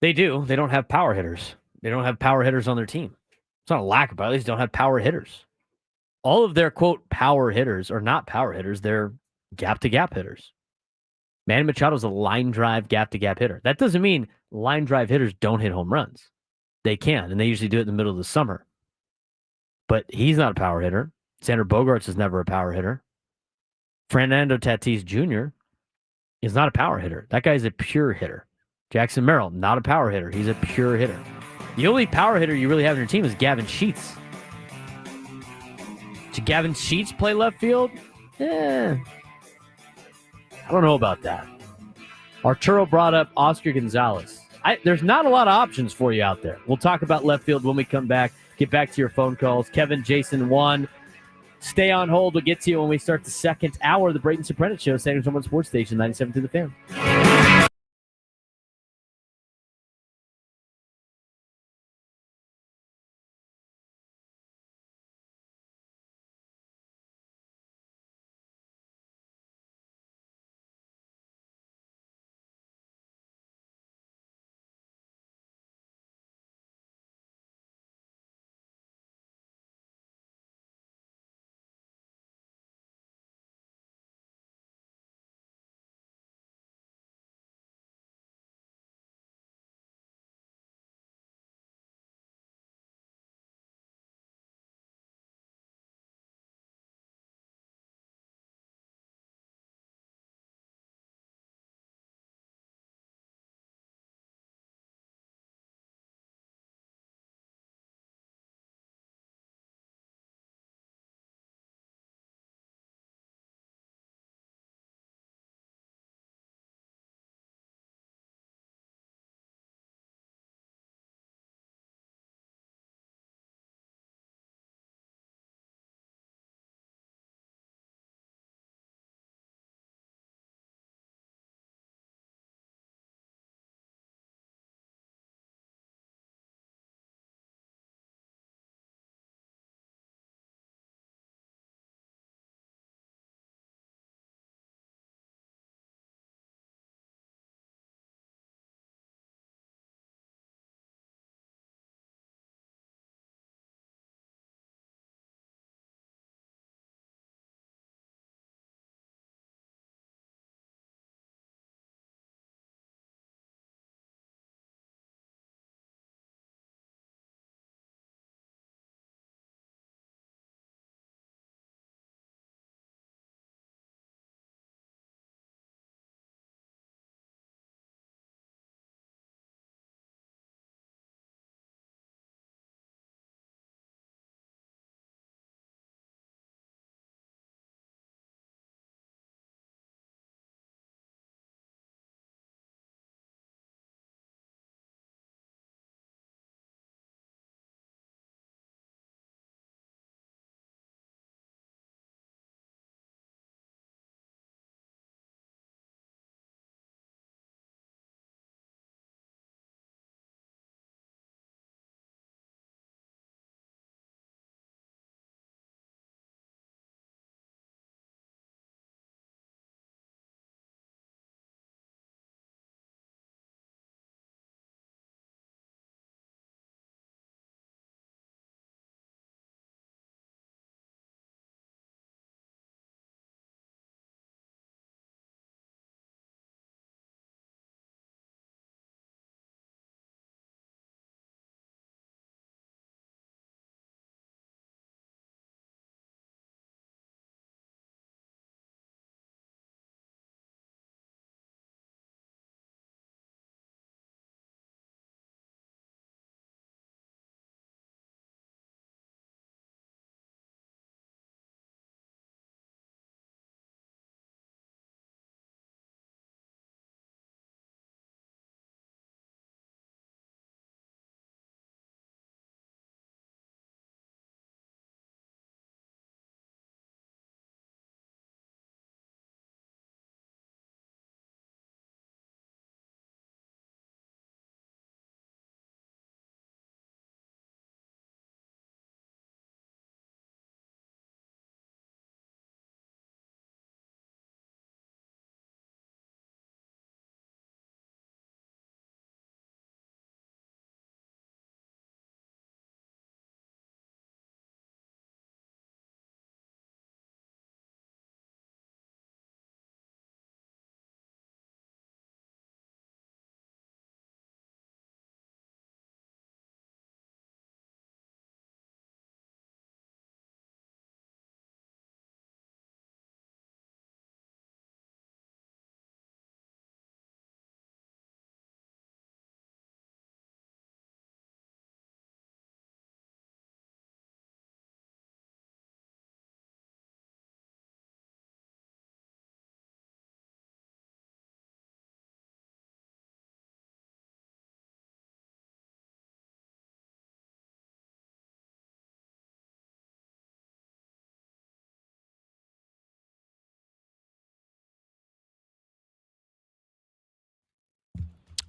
Speaker 2: They do. They don't have power hitters. They don't have power hitters on their team. It's not a lack of power. They just don't have power hitters. all of their, quote, power hitters are not power hitters. They're gap-to-gap hitters. Manny Machado's a line drive, gap-to-gap hitter. That doesn't mean line drive hitters don't hit home runs. They can, and they usually do it in the middle of the summer. But he's not a power hitter. Xander Bogaerts is never a power hitter. Fernando Tatis Jr. is not a power hitter. That guy's a pure hitter. Jackson Merrill, not a power hitter. He's a pure hitter. The only power hitter you really have on your team is Gavin Sheets. Should Gavin Sheets play left field? I don't know about that. Arturo brought up Oscar Gonzalez. There's not a lot of options for you out there. We'll talk about left field when we come back. Get back to your phone calls. Kevin, Jason, Juan. Stay on hold. We'll get to you when we start the second hour of the Braden Surprenant Show, San Antonio Sports Station 97 to the Fan.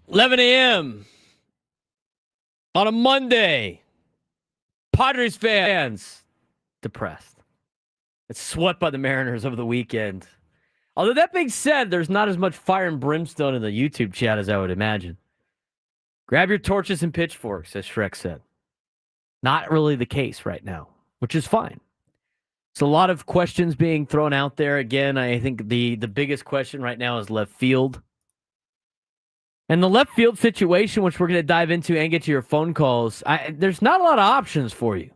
Speaker 2: 11 a.m. on a Monday. Padres fans depressed. It's swept by the Mariners over the weekend. Although that being said, there's not as much fire and brimstone in the YouTube chat as I would imagine. Grab your torches and pitchforks, as Shrek said. Not really the case right now, which is fine. So a lot of questions being thrown out there. Again, I think the biggest question right now is left field. And the left field situation, which we're going to dive into and get to your phone calls, there's not a lot of options for you.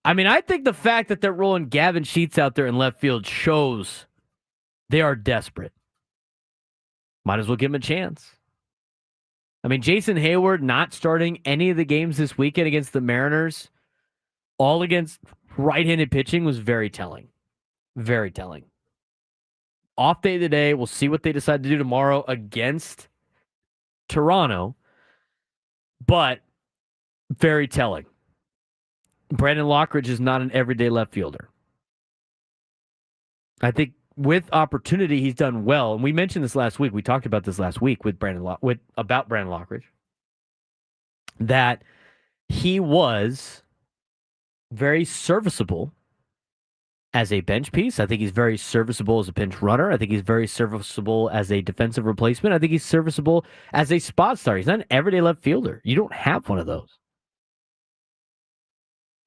Speaker 2: I mean, I think the fact that they're rolling Gavin Sheets out there in left field shows they are desperate. Might as well give him a chance. I mean, Jason Hayward not starting any of the games this weekend against the Mariners, all against right-handed pitching, was very telling. Very telling. Off day today. We'll see what they decide to do tomorrow against Toronto, but very telling. Brandon Lockridge is not an everyday left fielder. I think with opportunity, he's done well. And we mentioned this last week. We talked about this last week with about Brandon Lockridge. That he was very serviceable as a bench piece. I think he's very serviceable as a pinch runner. I think he's very serviceable as a defensive replacement. I think he's serviceable as a spot starter. He's not an everyday left fielder. You don't have one of those.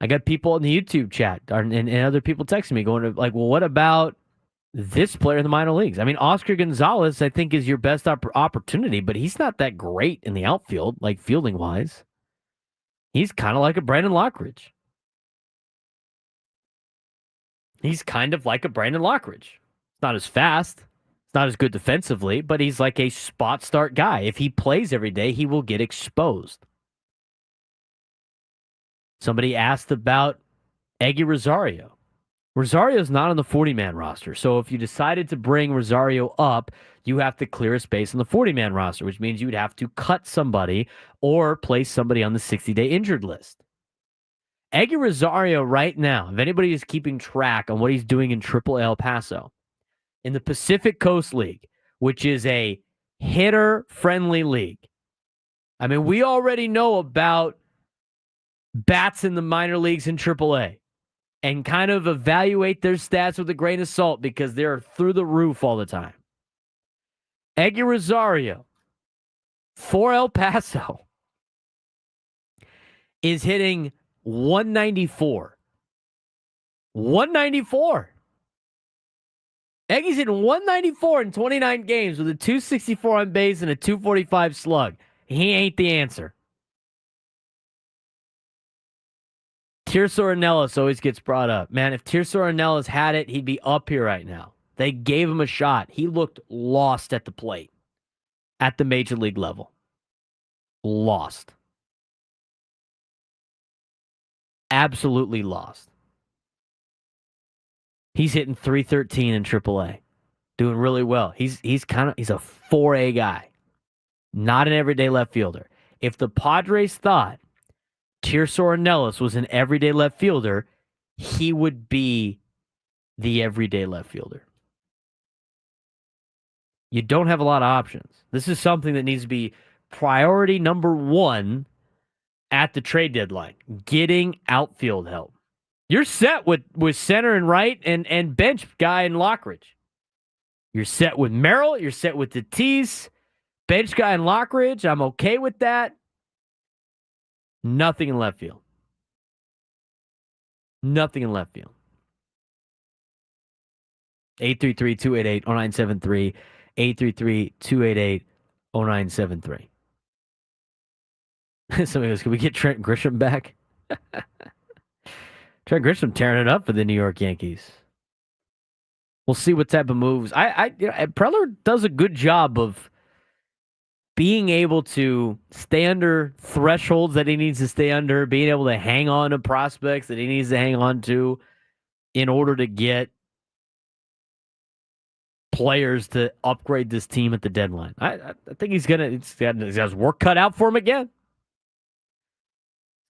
Speaker 2: I got people in the YouTube chat and other people texting me going like, well, what about this player in the minor leagues? I mean, Oscar Gonzalez, I think, is your best opportunity, but he's not that great in the outfield, like fielding-wise. He's kind of like a Brandon Lockridge. He's kind of like a Brandon Lockridge. It's not as fast. It's not as good defensively, but he's like a spot start guy. If he plays every day, he will get exposed. Somebody asked about Eggy Rosario. Rosario's not on the 40-man roster, so if you decided to bring Rosario up, you have to clear a space on the 40-man roster, which means you'd have to cut somebody or place somebody on the 60-day injured list. Eggy Rosario right now, if anybody is keeping track on what he's doing in AAA El Paso, in the Pacific Coast League, which is a hitter-friendly league. I mean, we already know about bats in the minor leagues in AAA and kind of evaluate their stats with a grain of salt because they're through the roof all the time. Eggy Rosario for El Paso is hitting 194. 194. Eggy's hitting 194 in 29 games with a 264 on base and a 245 slug. He ain't the answer. Tirso Ornelas always gets brought up. Man, if Tirso Ornelas had it, he'd be up here right now. They gave him a shot. He looked lost at the plate at the major league level. Lost. Absolutely lost. He's hitting 313 in AAA. Doing really well. He's a 4A guy. Not an everyday left fielder. If the Padres thought Tirso Ornelas was an everyday left fielder, he would be the everyday left fielder. You don't have a lot of options. This is something that needs to be priority number one at the trade deadline. Getting outfield help. You're set with center and right and bench guy in Lockridge. You're set with Merrill. You're set with Tatis. Bench guy in Lockridge. I'm okay with that. Nothing in left field. Nothing in left field. 833-288-0973. 833-288-0973. Somebody goes, can we get Trent Grisham back? Trent Grisham tearing it up for the New York Yankees. We'll see what type of moves. Preller does a good job of being able to stay under thresholds that he needs to stay under, being able to hang on to prospects that he needs to hang on to in order to get players to upgrade this team at the deadline. I think he's got his work cut out for him again.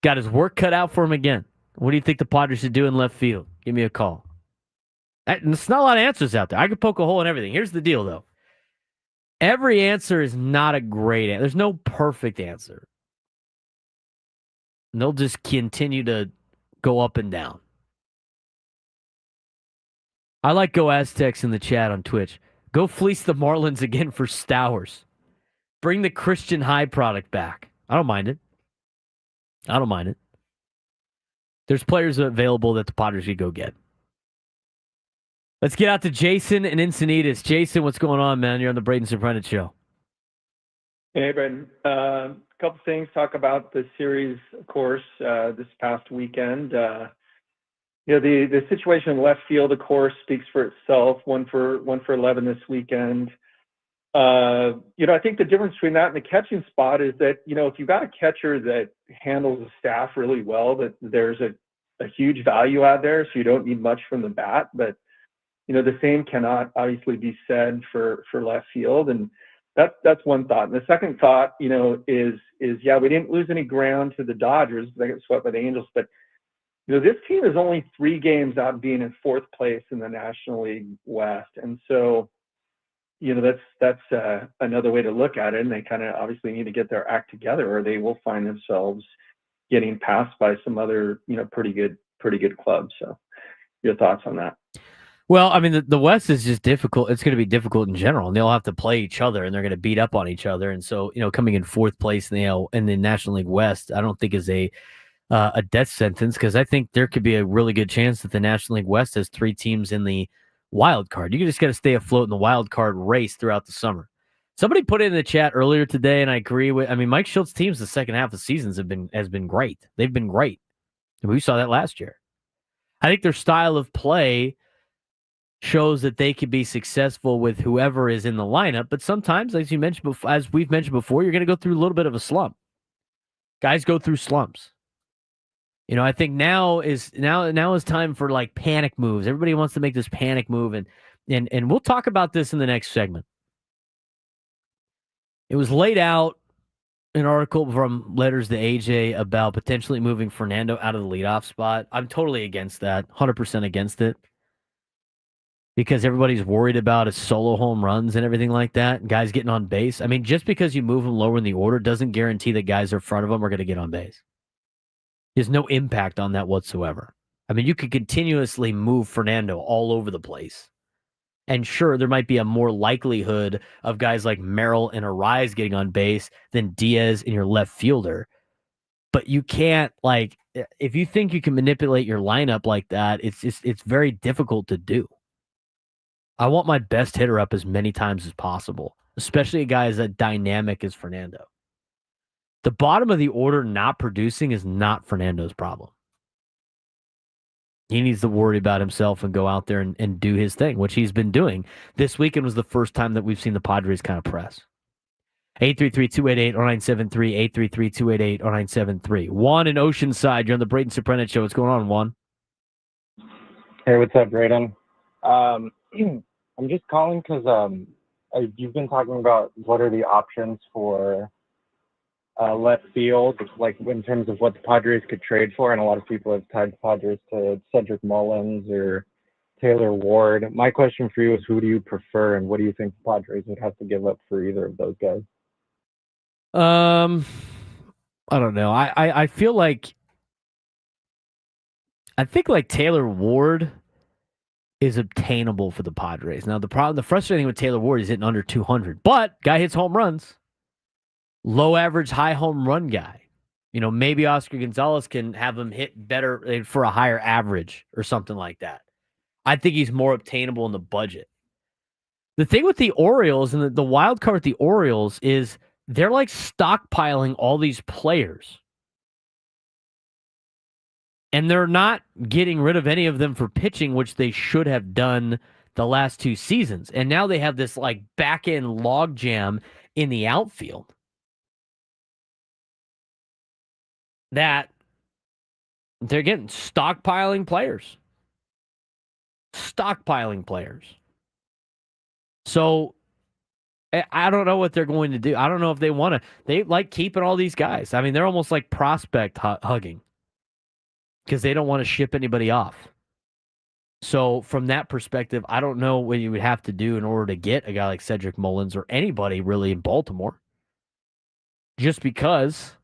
Speaker 2: Got his work cut out for him again. What do you think the Padres should do in left field? Give me a call. There's not a lot of answers out there. I could poke a hole in everything. Here's the deal, though. Every answer is not a great answer. There's no perfect answer. And they'll just continue to go up and down. I like Go Aztecs in the chat on Twitch. Go fleece the Marlins again for Stowers. Bring the Christian High product back. I don't mind it. There's players available that the Padres could go get. Let's get out to Jason and Encinitas. Jason, what's going on, man? You're on the Braden Surprenant show.
Speaker 8: Hey, Braden. A couple things. Talk about the series, of course, this past weekend. The situation in left field, of course, speaks for itself. One for 11 this weekend. I think the difference between that and the catching spot is that, if you've got a catcher that handles the staff really well, that there's a huge value out there, so you don't need much from the bat. But, the same cannot obviously be said for left field. And that's one thought. And the second thought, is we didn't lose any ground to the Dodgers. They got swept by the Angels. But, this team is only 3 games out of being in 4th place in the National League West. And so, that's another way to look at it. And they kind of obviously need to get their act together, or they will find themselves getting passed by some other, pretty good clubs. So your thoughts on that?
Speaker 2: Well, I mean, the West is just difficult. It's going to be difficult in general, and they'll have to play each other, and they're going to beat up on each other. And so, coming in 4th place in the National League West, I don't think is a death sentence, because I think there could be a really good chance that the National League West has 3 teams in the wild card. You just got to stay afloat in the wild card race throughout the summer. Somebody put it in the chat earlier today, and I agree with. I mean, Mike Shilt's teams the second half of the seasons has been great. They've been great, and we saw that last year. I think their style of play shows that they could be successful with whoever is in the lineup. But sometimes, as we've mentioned before, you're going to go through a little bit of a slump. Guys go through slumps. I think now is time for like panic moves. Everybody wants to make this panic move, and we'll talk about this in the next segment. It was laid out an article from Letters to AJ about potentially moving Fernando out of the leadoff spot. I'm totally against that, 100% against it, because everybody's worried about his solo home runs and everything like that, and guys getting on base. I mean, just because you move him lower in the order doesn't guarantee that guys in front of him are going to get on base. There's no impact on that whatsoever. I mean, you could continuously move Fernando all over the place. And sure, there might be a more likelihood of guys like Merrill and Arise getting on base than Diaz and your left fielder. But you can't, if you think you can manipulate your lineup like that, it's very difficult to do. I want my best hitter up as many times as possible, especially a guy as dynamic as Fernando. The bottom of the order not producing is not Fernando's problem. He needs to worry about himself and go out there and do his thing, which he's been doing. This weekend was the first time that we've seen the Padres kind of press. 833-288-0973, 833-288-0973. Juan in Oceanside, you're on the Braden Surprenant show. What's going on, Juan?
Speaker 9: Hey, what's up, Braden? I'm just calling because you've been talking about what are the options for left field, like in terms of what the Padres could trade for, and a lot of people have tied the Padres to Cedric Mullins or Taylor Ward. My question for you is, who do you prefer, and what do you think the Padres would have to give up for either of those guys?
Speaker 2: I don't know. I feel like Taylor Ward is obtainable for the Padres. Now the frustrating thing with Taylor Ward is hitting under 200, but guy hits home runs. Low average, high home run guy. Maybe Oscar Gonzalez can have him hit better for a higher average or something like that. I think he's more obtainable in the budget. The thing with the Orioles and the wild card with the Orioles is they're like stockpiling all these players. And they're not getting rid of any of them for pitching, which they should have done the last 2 seasons. And now they have this like back end logjam in the outfield that they're getting stockpiling players. So I don't know what they're going to do. I don't know if they want to. They like keeping all these guys. I mean, they're almost like prospect hugging because they don't want to ship anybody off. So from that perspective, I don't know what you would have to do in order to get a guy like Cedric Mullins or anybody really in Baltimore. Just because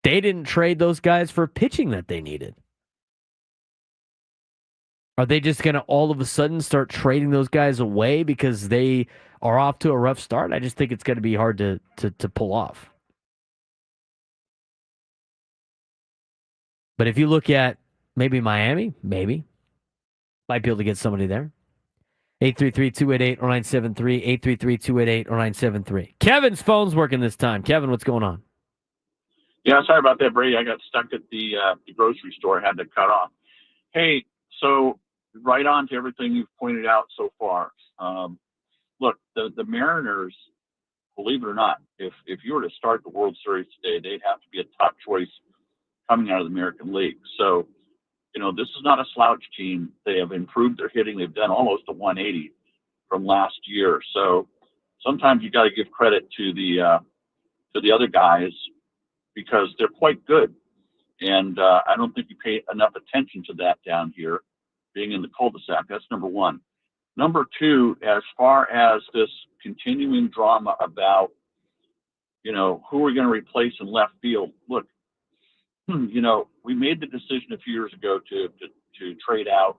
Speaker 2: they didn't trade those guys for pitching that they needed. Are they just going to all of a sudden start trading those guys away because they are off to a rough start? I just think it's going to be hard to pull off. But if you look at maybe Miami, maybe. Might be able to get somebody there. 833-288-0973, 833-288-0973. Kevin's phone's working this time. Kevin, what's going on?
Speaker 10: Yeah, sorry about that, Brady. I got stuck at the grocery store. I had to cut off. Hey, so right on to everything you've pointed out so far. Look, the Mariners, believe it or not, if you were to start the World Series today, they'd have to be a top choice coming out of the American League. So, this is not a slouch team. They have improved their hitting. They've done almost a 180 from last year. So sometimes you got to give credit to the other guys because they're quite good. And I don't think you pay enough attention to that down here, being in the cul-de-sac. That's number one. Number two, as far as this continuing drama about, who we're going to replace in left field. Look, we made the decision a few years ago to trade out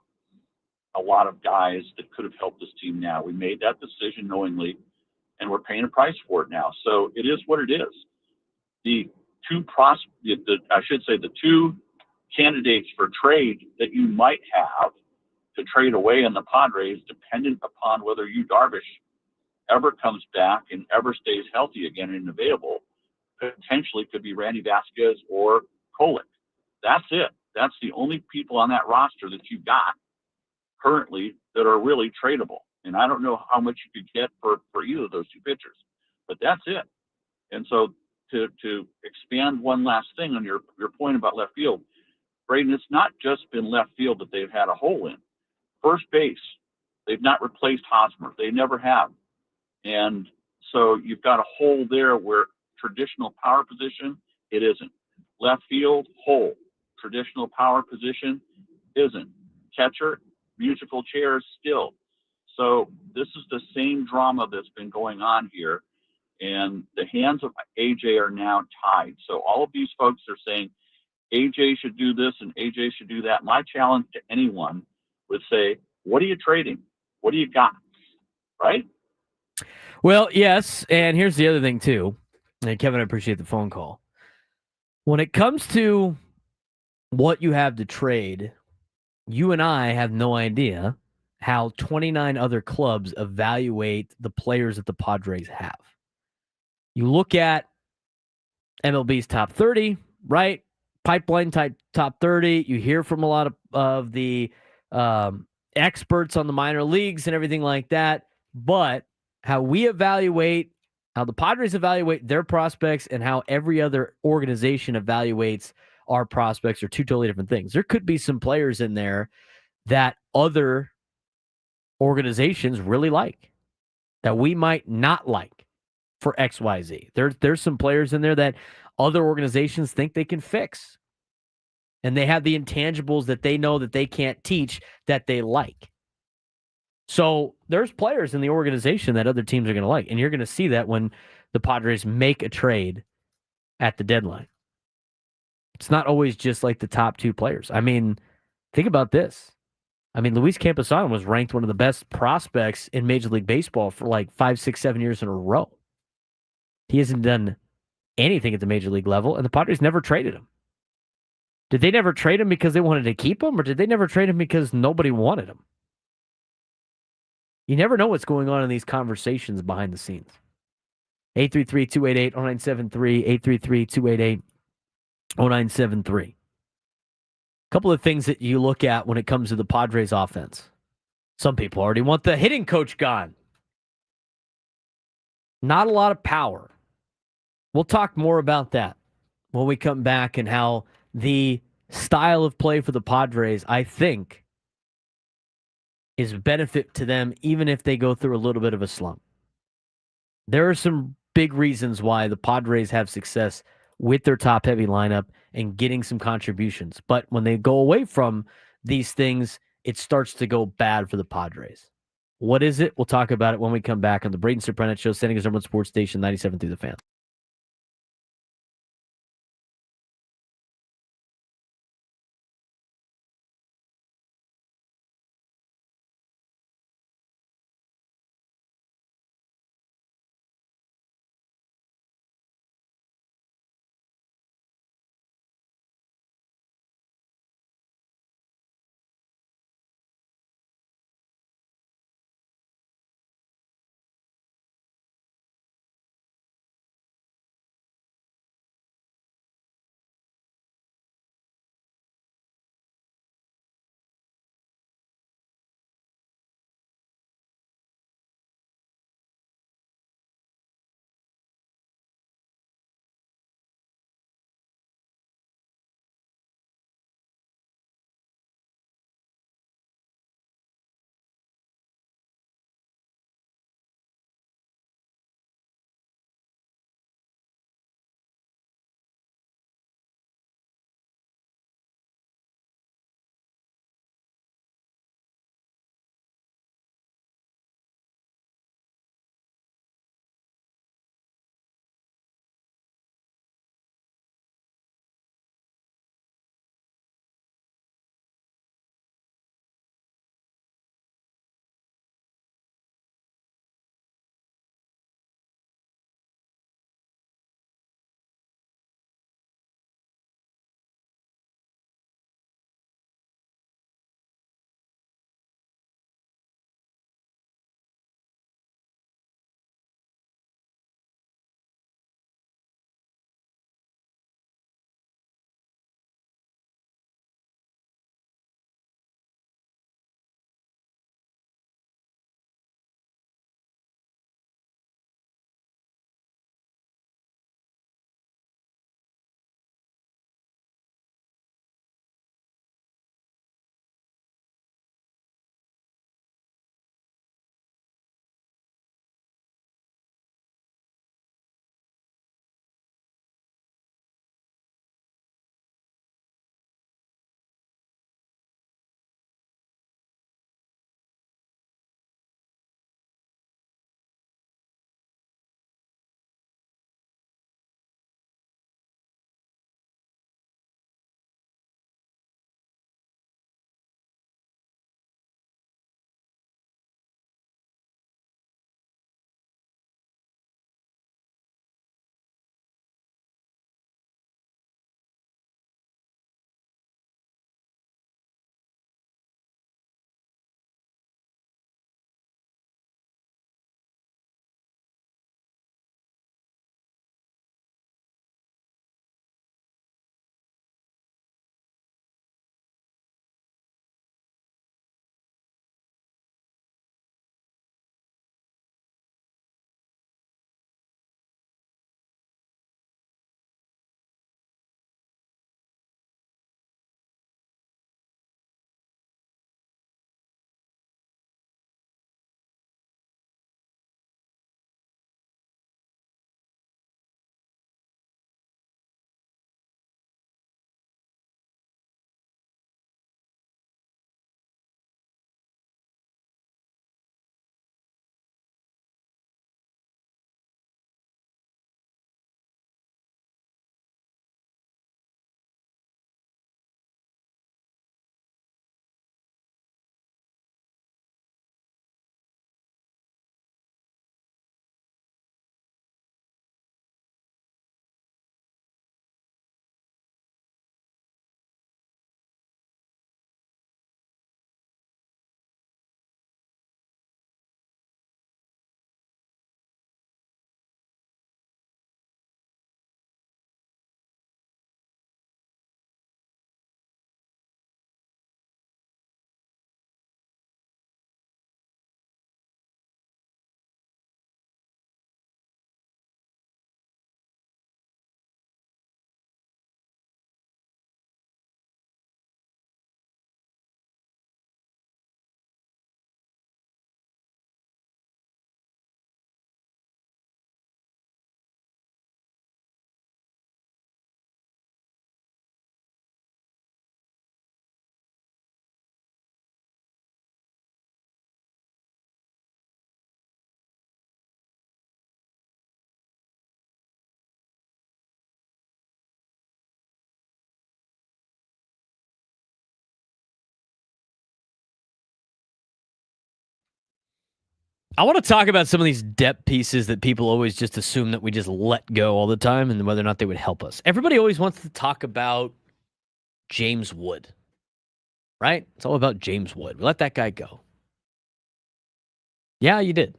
Speaker 10: a lot of guys that could have helped this team now. We made that decision knowingly, and we're paying a price for it now. So it is what it is. The two candidates for trade that you might have to trade away in the Padres, dependent upon whether Darvish ever comes back and ever stays healthy again and available, potentially could be Randy Vasquez or Kolek. That's it. That's the only people on that roster that you've got currently that are really tradable. And I don't know how much you could get for either of those two pitchers, but that's it. And so to expand one last thing on your point about left field, Braden, it's not just been left field that they've had a hole in. First base, they've not replaced Hosmer. They never have. And so you've got a hole there where traditional power position, it isn't. Left field, hole. Traditional power position, isn't. Catcher, musical chairs, still. So this is the same drama that's been going on here. And the hands of AJ are now tied. So all of these folks are saying AJ should do this and AJ should do that. My challenge to anyone would say, what are you trading? What do you got? Right?
Speaker 2: Well, yes. And here's the other thing, too. And Kevin, I appreciate the phone call. When it comes to what you have to trade, you and I have no idea how 29 other clubs evaluate the players that the Padres have. You look at MLB's top 30, right? Pipeline type top 30. You hear from a lot of the experts on the minor leagues and everything like that. But how we evaluate, how the Padres evaluate their prospects and how every other organization evaluates our prospects are two totally different things. There could be some players in there that other organizations really like that we might not like for XYZ. There's some players in there that other organizations think they can fix. And they have the intangibles that they know that they can't teach that they like. So there's players in the organization that other teams are going to like. And you're going to see that when the Padres make a trade at the deadline. It's not always just like the top two players. I mean, think about this. I mean, Luis Campusano was ranked one of the best prospects in Major League Baseball for like 5, 6, 7 years in a row. He hasn't done anything at the Major League level, and the Padres never traded him. Did they never trade him because they wanted to keep him, or did they never trade him because nobody wanted him? You never know what's going on in these conversations behind the scenes. 833-288-0973, 833-288-0973. A couple of things that you look at when it comes to the Padres offense. Some people already want the hitting coach gone. Not a lot of power. We'll talk more about that when we come back and how the style of play for the Padres, I think, is a benefit to them even if they go through a little bit of a slump. There are some big reasons why the Padres have success with their top-heavy lineup and getting some contributions. But when they go away from these things, it starts to go bad for the Padres. What is it? We'll talk about it when we come back on the Braden Surprenant Show, San Diego's number one sports station, 97 through the Fan. I want to talk about some of these depth pieces that people always just assume that we just let go all the time and whether or not they would help us. Everybody always wants to talk about James Wood, right? It's all about James Wood. We let that guy go. Yeah, you did.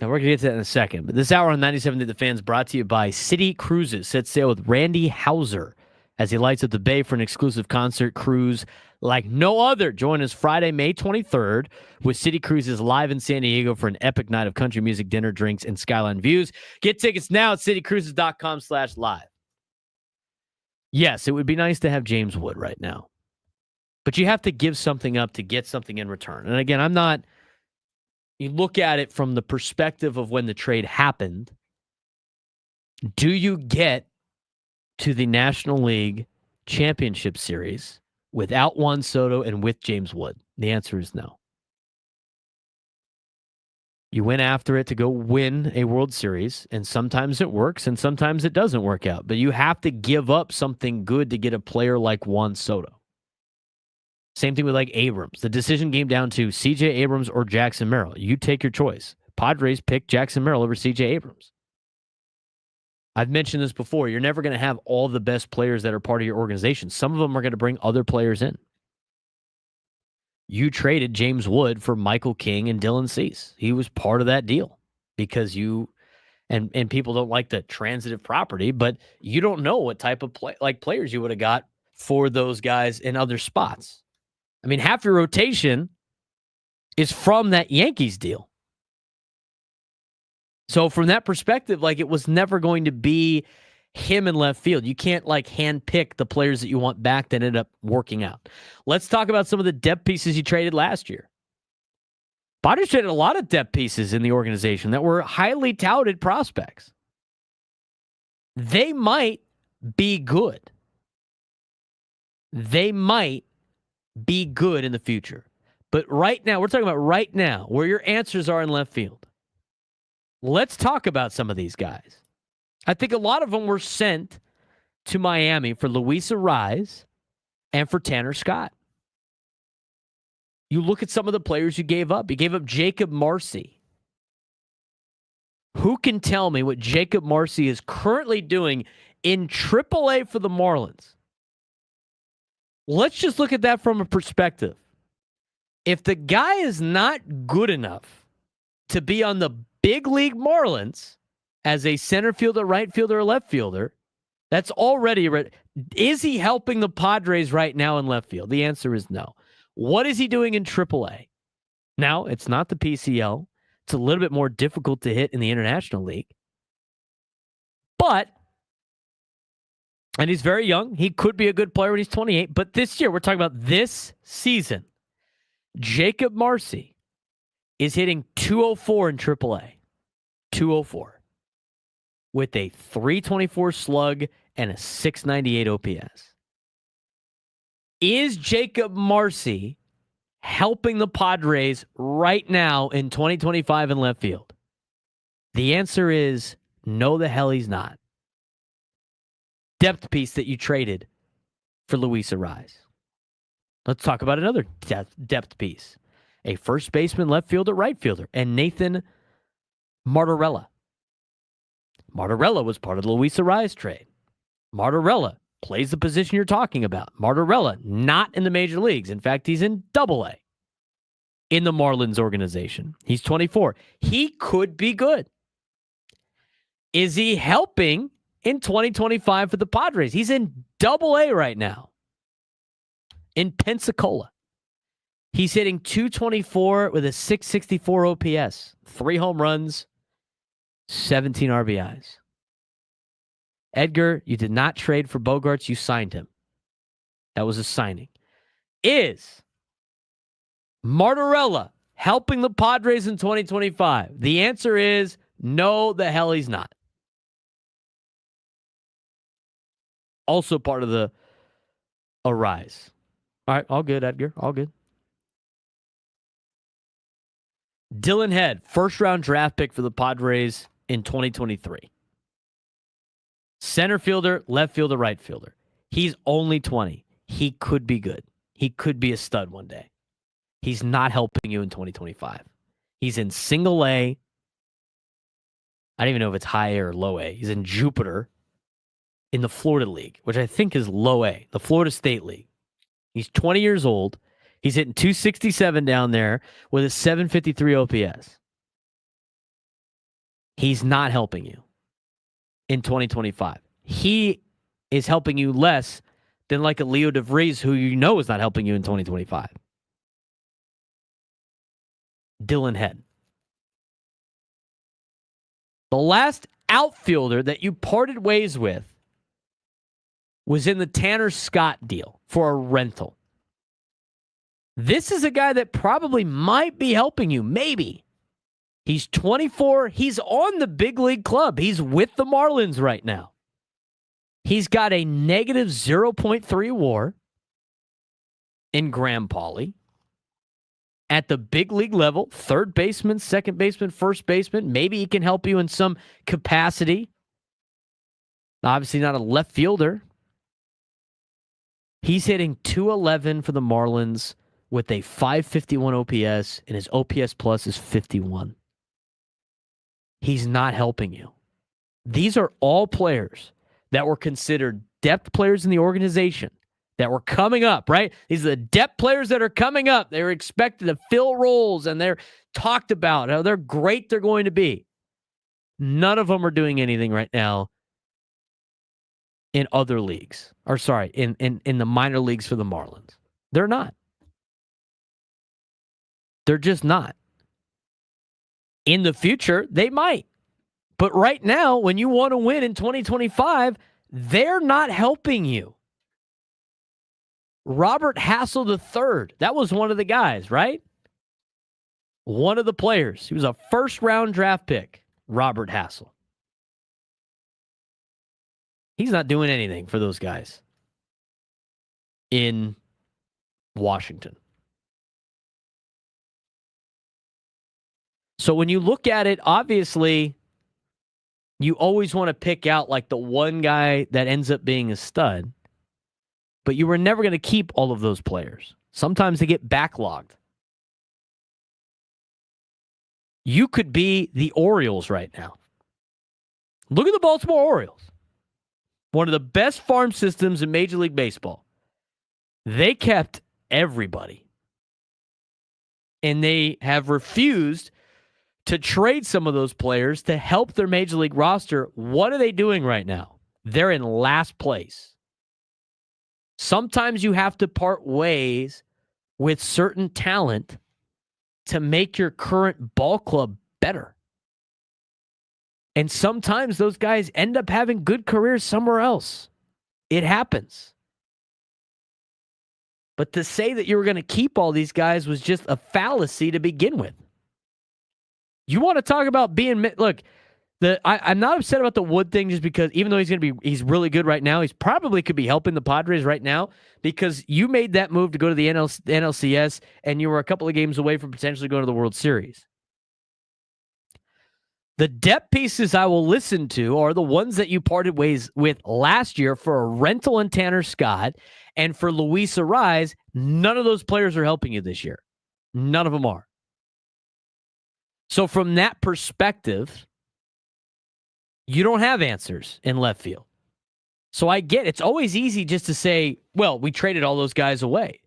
Speaker 2: Now, we're going to get to that in a second. But this hour on 97 to the Fans brought to you by City Cruises. Set sail with Randy Hauser as he lights up the bay for an exclusive concert cruise like no other. Join us Friday, May 23rd with City Cruises live in San Diego for an epic night of country music, dinner, drinks, and skyline views. Get tickets now at citycruises.com/live. Yes, it would be nice to have James Wood right now. But you have to give something up to get something in return. And again, you look at it from the perspective of when the trade happened. Do you get to the National League Championship Series without Juan Soto and with James Wood? The answer is no. You went after it to go win a World Series, and sometimes it works and sometimes it doesn't work out. But you have to give up something good to get a player like Juan Soto. Same thing with like Abrams. The decision came down to C.J. Abrams or Jackson Merrill. You take your choice. Padres picked Jackson Merrill over C.J. Abrams. I've mentioned this before. You're never going to have all the best players that are part of your organization. Some of them are going to bring other players in. You traded James Wood for Michael King and Dylan Cease. He was part of that deal because you and people don't like the transitive property, but you don't know what type of players you would have got for those guys in other spots. I mean, half your rotation is from that Yankees deal. So from that perspective, it was never going to be him in left field. You can't hand pick the players that you want back that ended up working out. Let's talk about some of the depth pieces you traded last year. Padres traded a lot of depth pieces in the organization that were highly touted prospects. They might be good. They might be good in the future. But right now, we're talking about right now, where your answers are in left field. Let's talk about some of these guys. I think a lot of them were sent to Miami for Luis Arraez and for Tanner Scott. You look at some of the players you gave up. You gave up Jacob Marcy. Who can tell me what Jacob Marcy is currently doing in AAA for the Marlins? Let's just look at that from a perspective. If the guy is not good enough to be on the big league Marlins as a center fielder, right fielder, or left fielder, that's already... Is he helping the Padres right now in left field? The answer is no. What is he doing in AAA? Now, it's not the PCL. It's a little bit more difficult to hit in the International League. But, and he's very young. He could be a good player when he's 28. But this year, we're talking about this season. Jacob Marcy is hitting 204 in AAA. 204. With a 324 slug and a 698 OPS. Is Jacob Marcy helping the Padres right now in 2025 in left field? The answer is no, the hell he's not. Depth piece that you traded for Luis Arraez. Let's talk about another depth piece. A first baseman, left fielder, right fielder, and Nathan Martorella. Martorella was part of the Luis Arraez trade. Martorella plays the position you're talking about. Martorella, not in the major leagues. In fact, he's in AA in the Marlins organization. He's 24. He could be good. Is he helping in 2025 for the Padres? He's in AA right now in Pensacola. He's hitting 224 with a 664 OPS, 3 home runs, 17 RBIs. Edgar, you did not trade for Bogarts. You signed him. That was a signing. Is Martorella helping the Padres in 2025? The answer is no, the hell he's not. Also part of the Arraez. All right, all good, Edgar. All good. Dylan Head, first-round draft pick for the Padres in 2023. Center fielder, left fielder, right fielder. He's only 20. He could be good. He could be a stud one day. He's not helping you in 2025. He's in single A. I don't even know if it's high A or low A. He's in Jupiter in the Florida League, which I think is low A, the Florida State League. He's 20 years old. He's hitting 267 down there with a 753 OPS. He's not helping you in 2025. He is helping you less than like a Leo DeVries, who you know is not helping you in 2025. Dylan Head. The last outfielder that you parted ways with was in the Tanner Scott deal for a rental. This is a guy that probably might be helping you, maybe. He's 24. He's on the big league club. He's with the Marlins right now. He's got a negative 0.3 WAR in Graham Pauley. At the big league level, third baseman, second baseman, first baseman. Maybe he can help you in some capacity. Obviously not a left fielder. He's hitting 211 for the Marlins with a 551 OPS, and his OPS plus is 51. He's not helping you. These are all players that were considered depth players in the organization that were coming up, right? These are the depth players that are coming up. They were expected to fill roles, and they're talked about how they're great they're going to be. None of them are doing anything right now in other leagues. Or sorry, in the minor leagues for the Marlins. They're not. They're just not. In the future, they might. But right now, when you want to win in 2025, they're not helping you. Robert Hassel III, that was one of the guys, right? One of the players. He was a first-round draft pick, Robert Hassel. He's not doing anything for those guys in Washington. So when you look at it, obviously, you always want to pick out like the one guy that ends up being a stud, but you were never going to keep all of those players. Sometimes they get backlogged. You could be the Orioles right now. Look at the Baltimore Orioles. One of the best farm systems in Major League Baseball. They kept everybody. And they have refused to trade some of those players to help their Major League roster. What are they doing right now? They're in last place. Sometimes you have to part ways with certain talent to make your current ball club better. And sometimes those guys end up having good careers somewhere else. It happens. But to say that you were going to keep all these guys was just a fallacy to begin with. You want to talk about being... Look, I'm not upset about the Wood thing just because even though he's really good right now, he's probably could be helping the Padres right now because you made that move to go to the NLCS and you were a couple of games away from potentially going to the World Series. The depth pieces I will listen to are the ones that you parted ways with last year for a rental and Tanner Scott and for Luis Arise. None of those players are helping you this year. None of them are. So from that perspective, you don't have answers in left field. So I get it's always easy just to say, well, we traded all those guys away.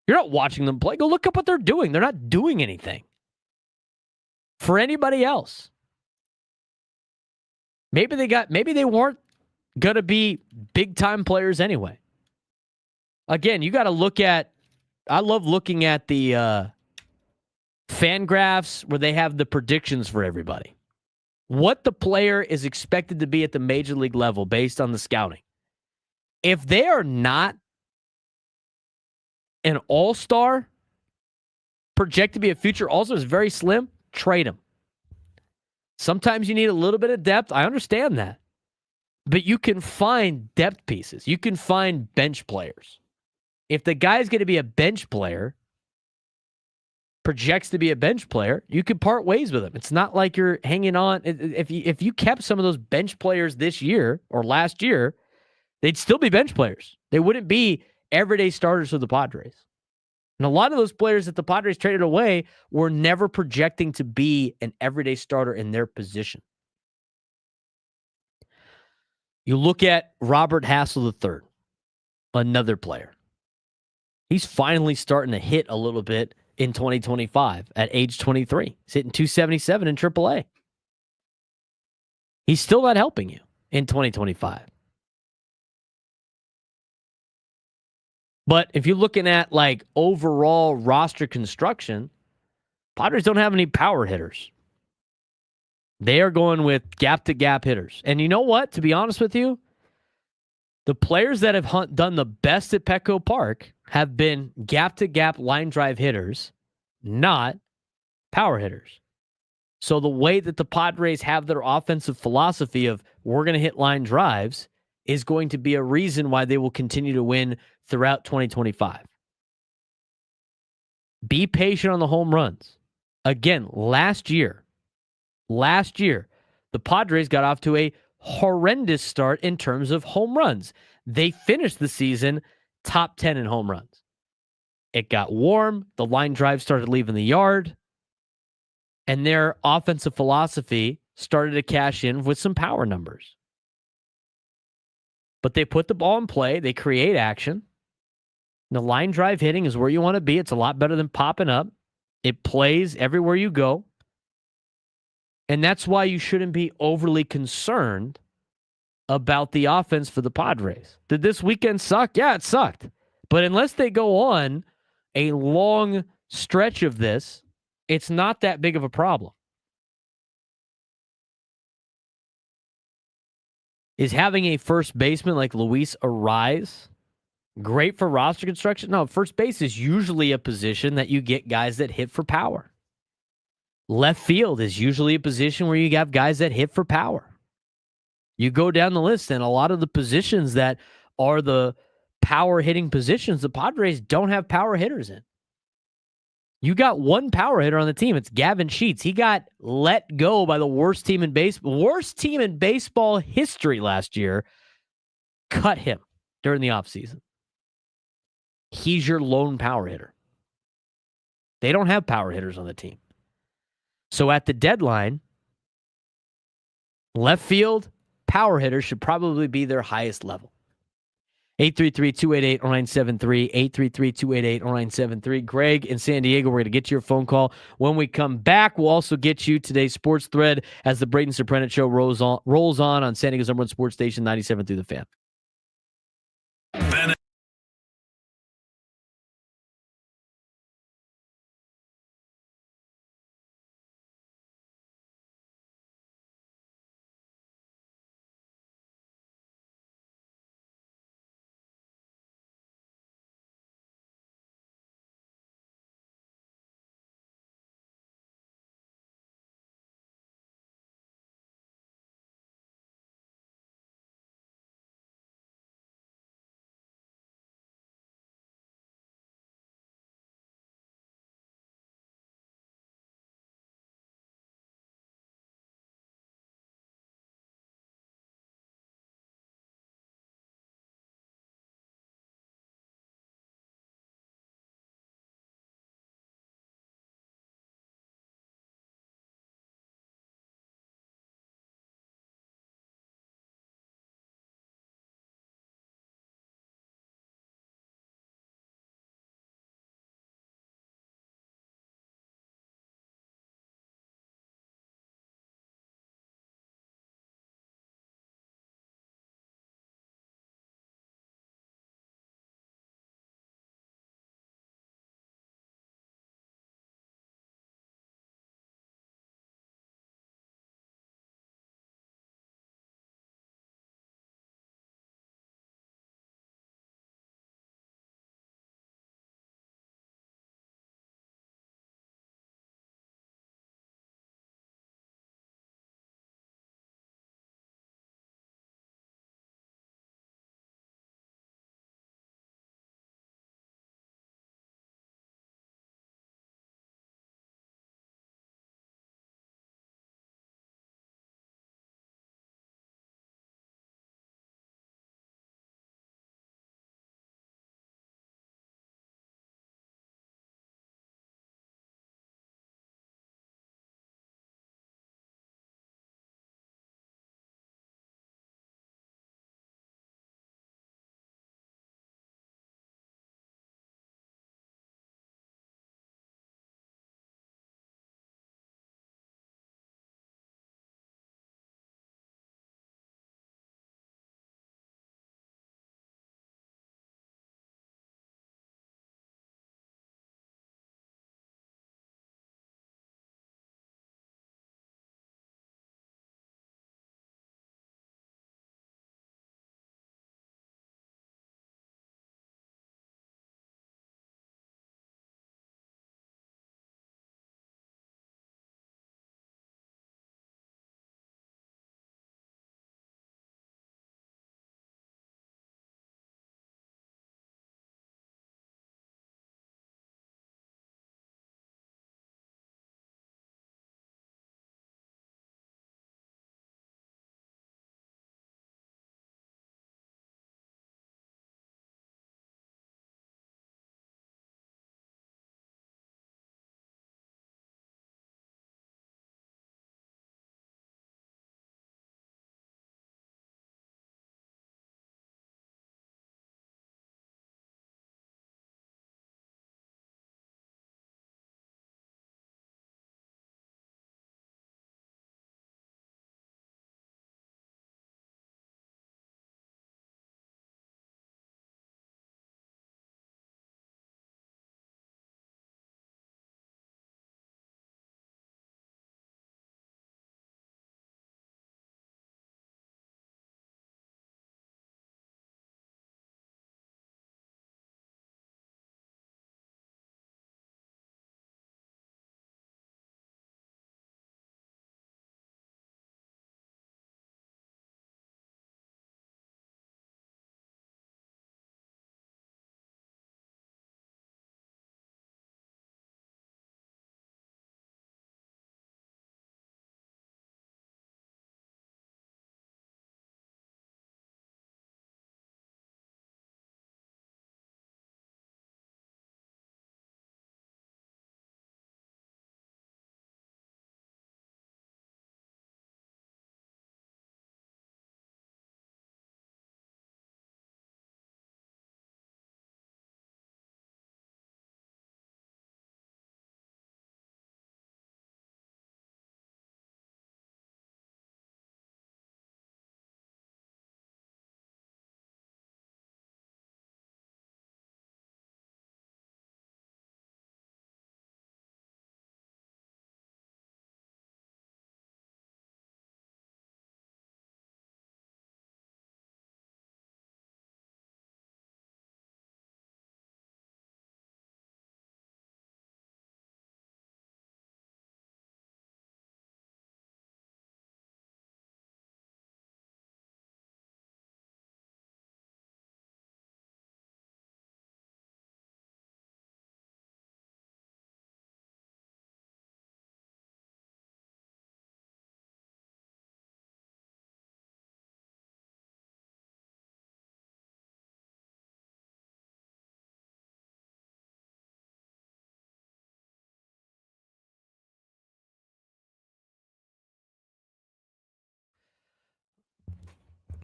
Speaker 2: You're not watching them play. Go look up what they're doing. They're not doing anything for anybody else. Maybe they weren't going to be big-time players anyway. Again, you got to look at, I love looking at the fan graphs where they have the predictions for everybody. What the player is expected to be at the major league level based on the scouting. If they are not an all-star, projected to be a future all-star is very slim, trade them. Sometimes you need a little bit of depth. I understand that. But you can find depth pieces. You can find bench players. If the guy's going to be a bench player, projects to be a bench player, you could part ways with him. It's not like you're hanging on. If you kept some of those bench players this year or last year, they'd still be bench players. They wouldn't be everyday starters for the Padres. And a lot of those players that the Padres traded away were never projecting to be an everyday starter in their position. You look at Robert Hassel III, another player. He's finally starting to hit a little bit in 2025 at age 23. He's hitting 277 in AAA. He's still not helping you in 2025. But if you're looking at like overall roster construction, Padres don't have any power hitters. They are going with gap-to-gap hitters. And you know what? To be honest with you, the players that have done the best at Petco Park have been gap-to-gap line drive hitters, not power hitters. So the way that the Padres have their offensive philosophy of we're going to hit line drives is going to be a reason why they will continue to win throughout 2025. Be patient on the home runs. Again, last year, the Padres got off to a horrendous start in terms of home runs. They finished the season top 10 in home runs. It got warm. The line drive started leaving the yard. And their offensive philosophy started to cash in with some power numbers. But they put the ball in play. They create action. The line drive hitting is where you want to be. It's a lot better than popping up. It plays everywhere you go. And that's why you shouldn't be overly concerned about the offense for the Padres. Did this weekend suck? Yeah, it sucked. But unless they go on a long stretch of this, it's not that big of a problem. Is having a first baseman like Luis Arise great for roster construction? No, first base is usually a position that you get guys that hit for power. Left field is usually a position where you have guys that hit for power. You go down the list, and a lot of the positions that are the power hitting positions, the Padres don't have power hitters in. You got one power hitter on the team. It's Gavin Sheets. He got let go by the worst team in baseball history last year. Cut him during the offseason. He's your lone power hitter. They don't have power hitters on the team. So at the deadline, left field power hitters should probably be their highest level. 833-288-0973, 833-288-0973. Greg in San Diego, we're going to get your phone call. When we come back, we'll also get you today's sports thread as the Braden Surprenant Show rolls on San Diego's #1 sports station, 97 through the Fan.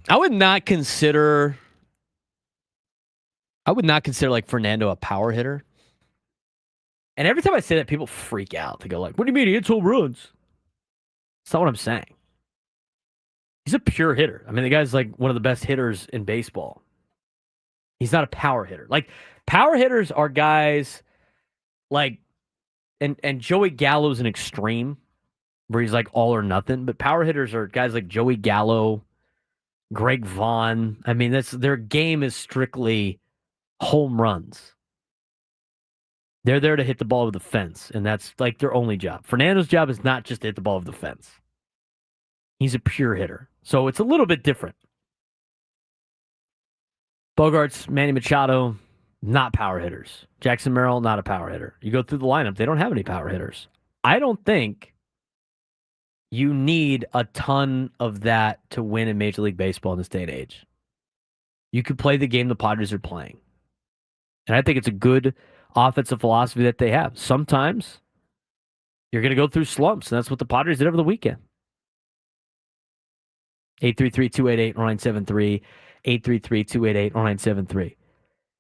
Speaker 2: I would not consider like Fernando a power hitter. And every time I say that, people freak out. They go like, what do you mean he hits home runs? That's not what I'm saying. He's a pure hitter. I mean, the guy's like one of the best hitters in baseball. He's not a power hitter. Like, power hitters are guys like, and Joey Gallo's an extreme where he's like all or nothing. But power hitters are guys like Joey Gallo, Greg Vaughn. I mean, their game is strictly home runs. They're there to hit the ball over the fence, and that's like their only job. Fernando's job is not just to hit the ball over the fence. He's a pure hitter. So it's a little bit different. Bogarts, Manny Machado, not power hitters. Jackson Merrill, not a power hitter. You go through the lineup, they don't have any power hitters. I don't think you need a ton of that to win in Major League Baseball in this day and age. You could play the game the Padres are playing. And I think it's a good offensive philosophy that they have. Sometimes you're going to go through slumps, and that's what the Padres did over the weekend. 833-288-0973. 833-288-0973.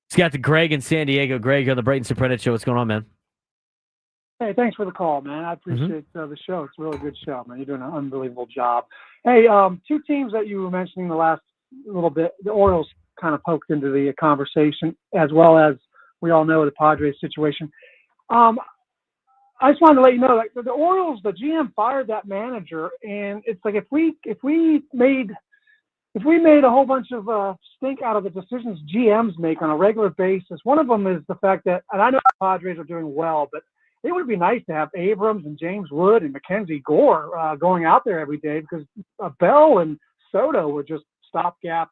Speaker 2: It's got to Greg in San Diego. Greg, you're on the Braden Surprenant Show. What's going on, man?
Speaker 11: Hey, thanks for the call, man. I appreciate the show. It's a really good show, man. You're doing an unbelievable job. Hey, two teams that you were mentioning the last little bit, the Orioles kind of poked into the conversation, as well as we all know the Padres situation. I just wanted to let you know, like the Orioles, the GM fired that manager, and it's like if we made a whole bunch of stink out of the decisions GMs make on a regular basis, one of them is the fact that, and I know the Padres are doing well, but it would be nice to have Abrams and James Wood and Mackenzie Gore going out there every day, because Bell and Soto were just stopgap,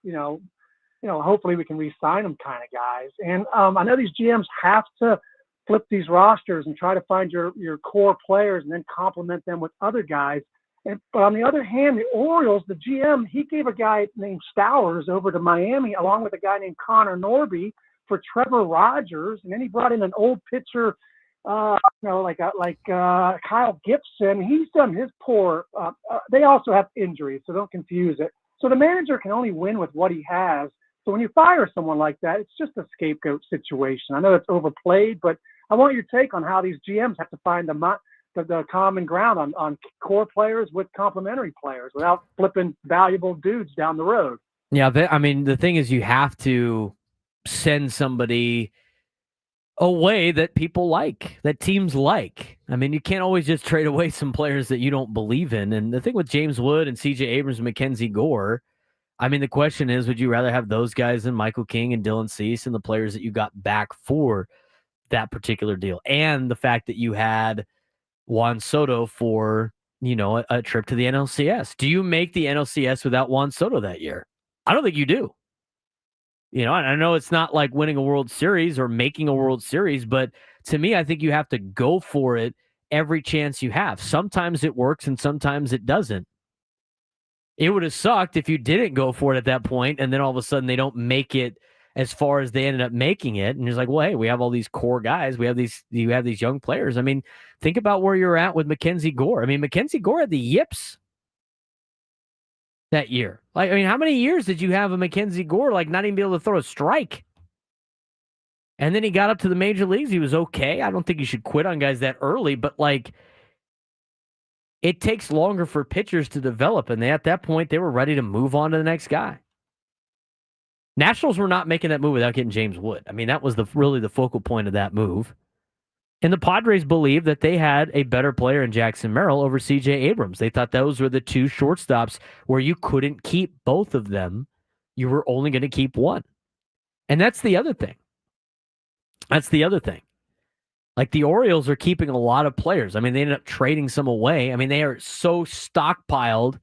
Speaker 11: hopefully we can re-sign them kind of guys. And I know these GMs have to flip these rosters and try to find your core players and then complement them with other guys. But on the other hand, the Orioles, the GM, he gave a guy named Stowers over to Miami along with a guy named Connor Norby for Trevor Rogers. And then he brought in an old pitcher, like Kyle Gibson. He's done his poor. They also have injuries, so don't confuse it. So the manager can only win with what he has. So when you fire someone like that, it's just a scapegoat situation. I know it's overplayed, but I want your take on how these GMs have to find the common ground on core players with complementary players without flipping valuable dudes down the road.
Speaker 2: Yeah, the thing is you have to send somebody away that people like, that teams like. I mean, you can't always just trade away some players that you don't believe in. And the thing with James Wood and CJ Abrams and Mackenzie Gore, I mean, the question is, would you rather have those guys than Michael King and Dylan Cease and the players that you got back for that particular deal? And the fact that you had Juan Soto for, a trip to the NLCS. Do you make the NLCS without Juan Soto that year? I don't think you do. I know it's not like winning a World Series or making a World Series, but to me, I think you have to go for it every chance you have. Sometimes it works and sometimes it doesn't. It would have sucked if you didn't go for it at that point, and then all of a sudden they don't make it as far as they ended up making it. And it's like, well, hey, we have all these core guys. You have these young players. I mean, think about where you're at with Mackenzie Gore. I mean, Mackenzie Gore had the yips that year. How many years did you have a Mackenzie Gore not even be able to throw a strike? And then he got up to the major leagues. He was okay. I don't think you should quit on guys that early, but it takes longer for pitchers to develop. And at that point, they were ready to move on to the next guy. Nationals were not making that move without getting James Wood. I mean, that was really the focal point of that move. And the Padres believed that they had a better player in Jackson Merrill over CJ Abrams. They thought those were the two shortstops where you couldn't keep both of them. You were only going to keep one. And that's the other thing. Like the Orioles are keeping a lot of players. I mean, they ended up trading some away. I mean, they are so stockpiled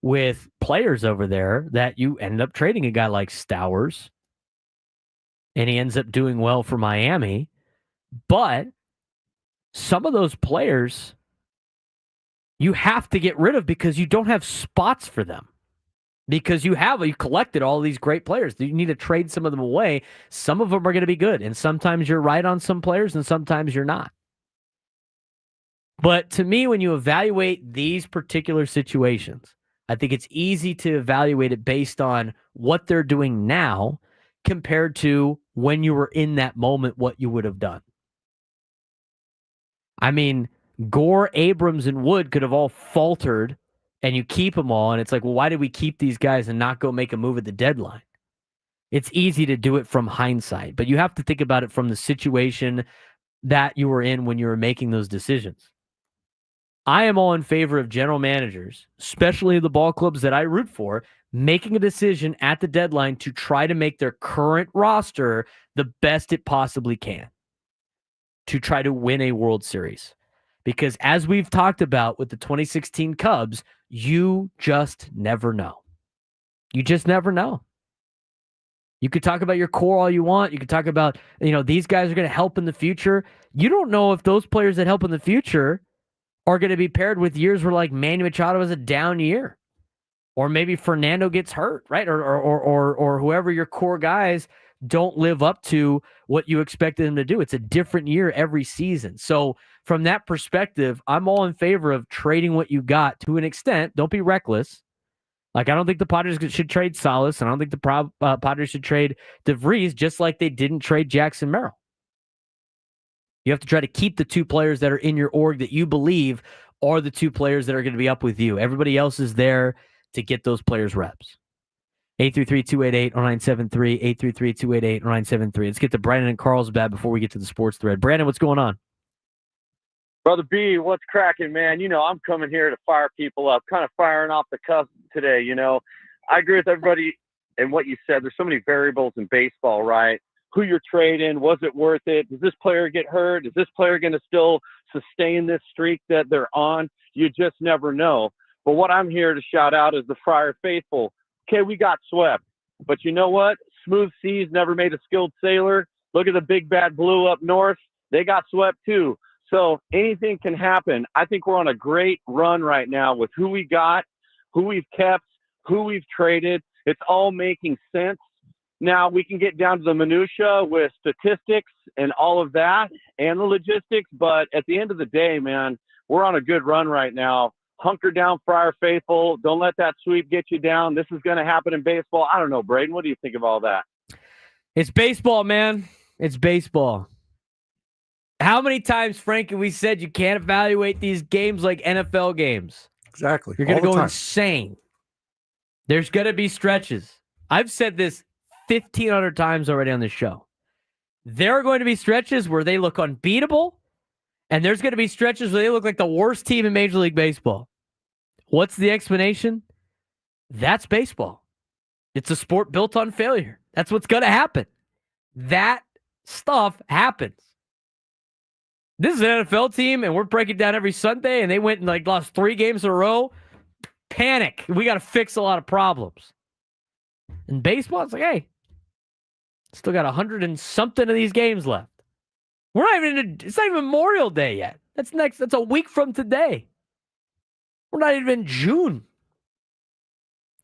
Speaker 2: with players over there that you end up trading a guy like Stowers, and he ends up doing well for Miami. But some of those players you have to get rid of because you don't have spots for them. Because you collected all these great players. You need to trade some of them away. Some of them are going to be good, and sometimes you're right on some players, and sometimes you're not. But to me, when you evaluate these particular situations, I think it's easy to evaluate it based on what they're doing now compared to when you were in that moment, what you would have done. I mean, Gore, Abrams, and Wood could have all faltered, and you keep them all, and it's like, well, why did we keep these guys and not go make a move at the deadline? It's easy to do it from hindsight, but you have to think about it from the situation that you were in when you were making those decisions. I am all in favor of general managers, especially the ball clubs that I root for, making a decision at the deadline to try to make their current roster the best it possibly can to try to win a World Series. Because as we've talked about with the 2016 Cubs, you just never know. You just never know. You could talk about your core all you want. You could talk about, these guys are going to help in the future. You don't know if those players that help in the future are going to be paired with years where like Manny Machado has a down year, or maybe Fernando gets hurt, right? Or whoever your core guys don't live up to what you expected them to do. It's a different year every season. So from that perspective, I'm all in favor of trading what you got to an extent. Don't be reckless. Like, I don't think the Padres should trade Salas, and I don't think the Padres should trade DeVries, just like they didn't trade Jackson Merrill. You have to try to keep the two players that are in your org that you believe are the two players that are going to be up with you. Everybody else is there to get those players reps. 833-288-0973, 833-288-0973. Let's get to Brandon and Carlsbad before we get to the sports thread. Brandon, what's going on?
Speaker 12: Brother B, what's cracking, man? I'm coming here to fire people up, kind of firing off the cuff today, I agree with everybody and what you said. There's so many variables in baseball, right? Who you're trading, was it worth it? Does this player get hurt? Is this player going to still sustain this streak that they're on? You just never know. But what I'm here to shout out is the Friar Faithful. Okay, we got swept. But you know what? Smooth seas never made a skilled sailor. Look at the big bad blue up north. They got swept too. So anything can happen. I think we're on a great run right now with who we got, who we've kept, who we've traded. It's all making sense. Now we can get down to the minutia with statistics and all of that and the logistics. But at the end of the day, man, we're on a good run right now. Hunker down, Friar Faithful. Don't let that sweep get you down. This is going to happen in baseball. I don't know, Braden. What do you think of all that?
Speaker 2: It's baseball, man. It's baseball. How many times, Frank, have we said you can't evaluate these games like NFL games?
Speaker 5: Exactly.
Speaker 2: You're going to go insane. There's going to be stretches. I've said this 1,500 times already on this show. There are going to be stretches where they look unbeatable, and there's going to be stretches where they look like the worst team in Major League Baseball. What's the explanation? That's baseball. It's a sport built on failure. That's what's going to happen. That stuff happens. This is an NFL team, and we're breaking down every Sunday, and they went and lost 3 games in a row. Panic. We got to fix a lot of problems. In baseball, it's like, hey, still got 100 and something of these games left. We're not even it's not even Memorial Day yet. That's a week from today. We're not even in June.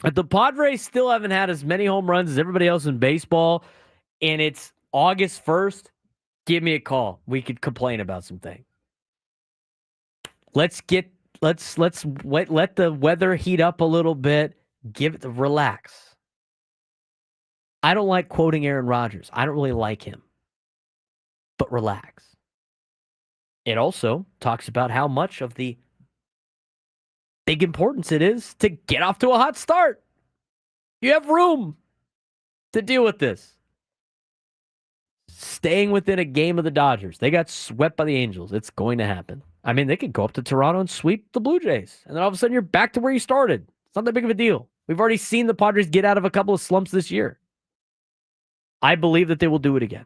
Speaker 2: But the Padres still haven't had as many home runs as everybody else in baseball, and it's August 1st. Give me a call. We could complain about some things. Let's let the weather heat up a little bit. Relax. I don't like quoting Aaron Rodgers. I don't really like him. But relax. It also talks about how much of the big importance it is to get off to a hot start. You have room to deal with this. Staying within a game of the Dodgers. They got swept by the Angels. It's going to happen. I mean, they could go up to Toronto and sweep the Blue Jays. And then all of a sudden, you're back to where you started. It's not that big of a deal. We've already seen the Padres get out of a couple of slumps this year. I believe that they will do it again.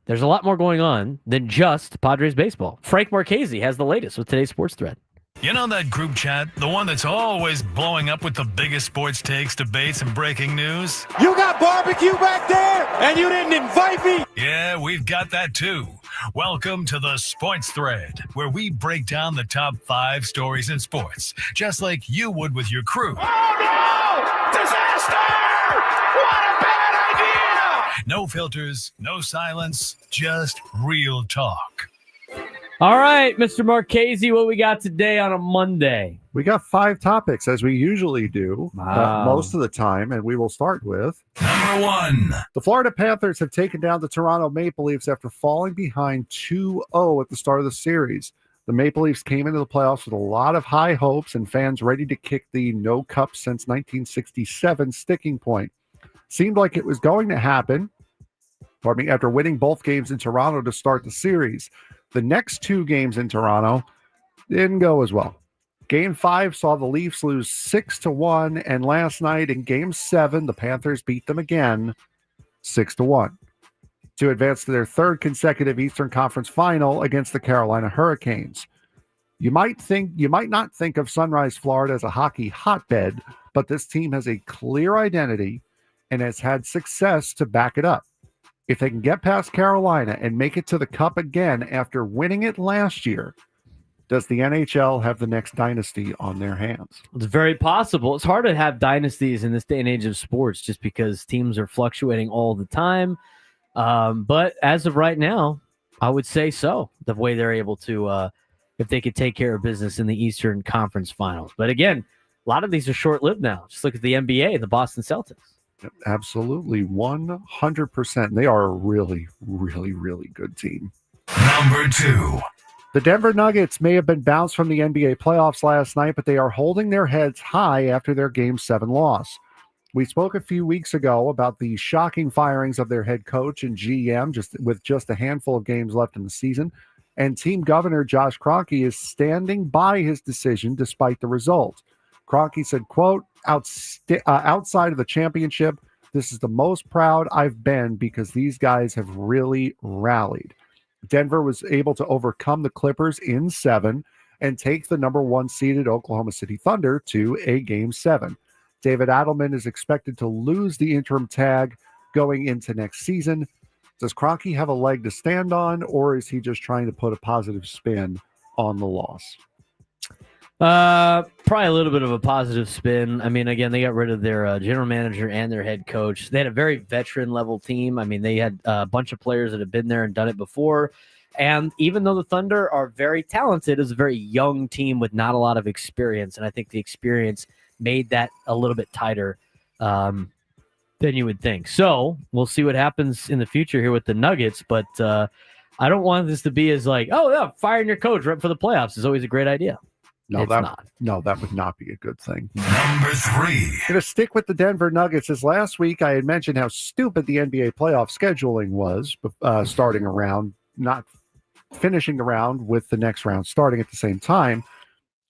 Speaker 2: There's a lot more going on than just Padres baseball. Frank Marchese has the latest with today's sports thread.
Speaker 1: You know that group chat? The one that's always blowing up with the biggest sports takes, debates, and breaking news?
Speaker 13: You got barbecue back there, and you didn't invite me?
Speaker 1: Yeah, we've got that too. Welcome to the Sports Thread, where we break down the top 5 stories in sports, just like you would with your crew.
Speaker 13: Oh, no! Disaster! What a bad idea!
Speaker 1: No filters, no silence, just real talk.
Speaker 2: All right, Mr. Marchese, what we got today on a Monday?
Speaker 5: We got 5 topics, as we usually do
Speaker 2: Wow.
Speaker 5: most of the time, and we will start with...
Speaker 1: Number 1.
Speaker 5: The Florida Panthers have taken down the Toronto Maple Leafs after falling behind 2-0 at the start of the series. The Maple Leafs came into the playoffs with a lot of high hopes and fans ready to kick the no cup since 1967 sticking point. Seemed like it was going to happen, after winning both games in Toronto to start the series. The next 2 games in Toronto didn't go as well. Game 5 saw the Leafs lose 6-1, and last night in Game 7, the Panthers beat them again 6-1 to advance to their 3rd consecutive Eastern Conference Final against the Carolina Hurricanes. You might not think of Sunrise, Florida as a hockey hotbed, but this team has a clear identity and has had success to back it up. If they can get past Carolina and make it to the Cup again after winning it last year, does the NHL have the next dynasty on their hands?
Speaker 2: It's very possible. It's hard to have dynasties in this day and age of sports just because teams are fluctuating all the time. But as of right now, I would say so, the way they're able to, if they could take care of business in the Eastern Conference Finals. But again, a lot of these are short-lived now. Just look at the NBA, the Boston Celtics.
Speaker 5: Absolutely, 100%. They are a really, really, really good team.
Speaker 1: Number 2.
Speaker 5: The Denver Nuggets may have been bounced from the NBA playoffs last night, but they are holding their heads high after their Game 7 loss. We spoke a few weeks ago about the shocking firings of their head coach and GM with just a handful of games left in the season, and team governor Josh Kroenke is standing by his decision despite the result. Kroenke said, quote, outside of the championship, this is the most proud I've been because these guys have really rallied. Denver was able to overcome the Clippers in 7 and take the number 1 seeded Oklahoma City Thunder to a Game 7. David Adelman is expected to lose the interim tag going into next season. Does Kroenke have a leg to stand on, or is he just trying to put a positive spin on the loss?
Speaker 2: Probably a little bit of a positive spin. I mean, again, they got rid of their general manager and their head coach. They had a very veteran level team. I mean, they had a bunch of players that have been there and done it before. And even though the Thunder are very talented, it's a very young team with not a lot of experience. And I think the experience made that a little bit tighter than you would think. So we'll see what happens in the future here with the Nuggets. But I don't want this to be as like, oh, yeah, firing your coach right for the playoffs is always a great idea.
Speaker 5: No, that would not be a good thing.
Speaker 1: Number 3.
Speaker 5: Going to stick with the Denver Nuggets. As last week I had mentioned how stupid the NBA playoff scheduling was, starting a round, not finishing the round with the next round starting at the same time.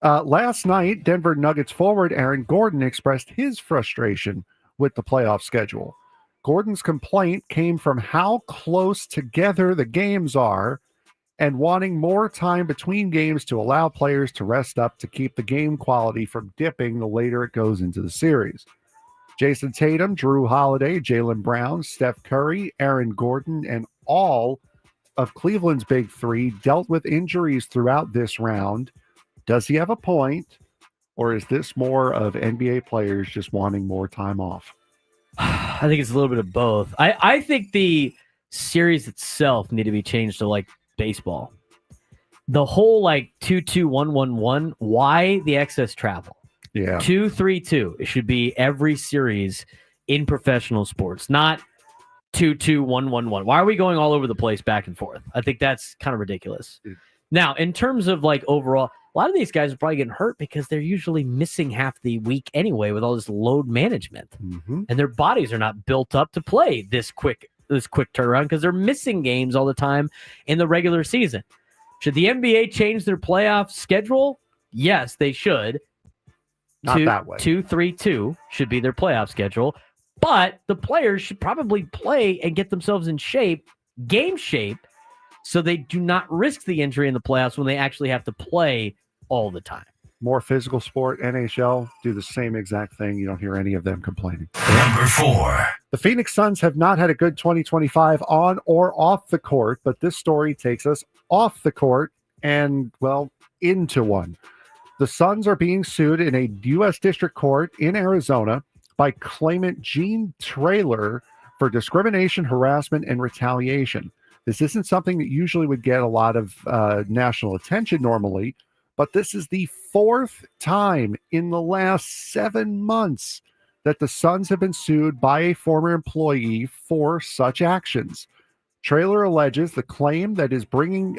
Speaker 5: Last night, Denver Nuggets forward Aaron Gordon expressed his frustration with the playoff schedule. Gordon's complaint came from how close together the games are and wanting more time between games to allow players to rest up to keep the game quality from dipping the later it goes into the series. Jason Tatum, Drew Holiday, Jaylen Brown, Steph Curry, Aaron Gordon, and all of Cleveland's big 3 dealt with injuries throughout this round. Does he have a point, or is this more of NBA players just wanting more time off?
Speaker 2: I think it's a little bit of both. I think the series itself need to be changed to like baseball. The whole like 2-2-1-1-1, why the excess travel?
Speaker 5: Yeah.
Speaker 2: 2-3-2. It should be every series in professional sports, not 2-2-1-1-1. Why are we going all over the place back and forth? I think that's kind of ridiculous. Now, in terms of like overall, a lot of these guys are probably getting hurt because they're usually missing half the week anyway with all this load management.
Speaker 5: Mm-hmm.
Speaker 2: And their bodies are not built up to play this quick turnaround because they're missing games all the time in the regular season. Should the NBA change their playoff schedule? Yes, they should.
Speaker 5: Not that way.
Speaker 2: 2-3-2 should be their playoff schedule. But the players should probably play and get themselves in game shape, so they do not risk the injury in the playoffs when they actually have to play all the time.
Speaker 5: More physical sport, NHL, do the same exact thing. You don't hear any of them complaining.
Speaker 1: Number 4.
Speaker 5: The Phoenix Suns have not had a good 2025 on or off the court, but this story takes us off the court and, well, into one. The Suns are being sued in a U.S. District Court in Arizona by claimant Gene Traylor for discrimination, harassment, and retaliation. This isn't something that usually would get a lot of national attention normally, but this is the fourth time in the last 7 months that the Suns have been sued by a former employee for such actions. Trailer alleges the claim that is bringing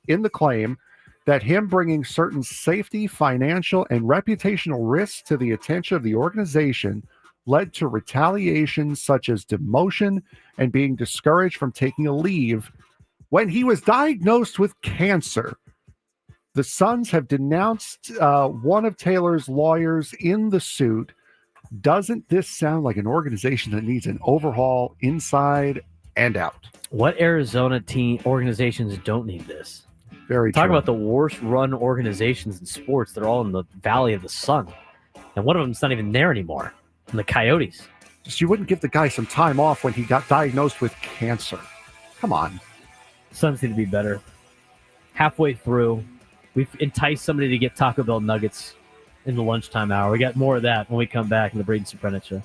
Speaker 5: in the claim that him bringing certain safety, financial, and reputational risks to the attention of the organization led to retaliation such as demotion and being discouraged from taking a leave when he was diagnosed with cancer. The Suns have denounced one of Taylor's lawyers in the suit. Doesn't this sound like an organization that needs an overhaul inside and out?
Speaker 2: What Arizona team organizations don't need this?
Speaker 5: Very
Speaker 2: Talk
Speaker 5: true.
Speaker 2: about the worst run organizations in sports. They're all in the Valley of the Sun. And one of them's not even there anymore. And the Coyotes.
Speaker 5: Just you wouldn't give the guy some time off when he got diagnosed with cancer. Come on.
Speaker 2: Suns need to be better. Halfway through, we've enticed somebody to get Taco Bell nuggets in the lunchtime hour. We got more of that when we come back in the Braden Surprenant Show.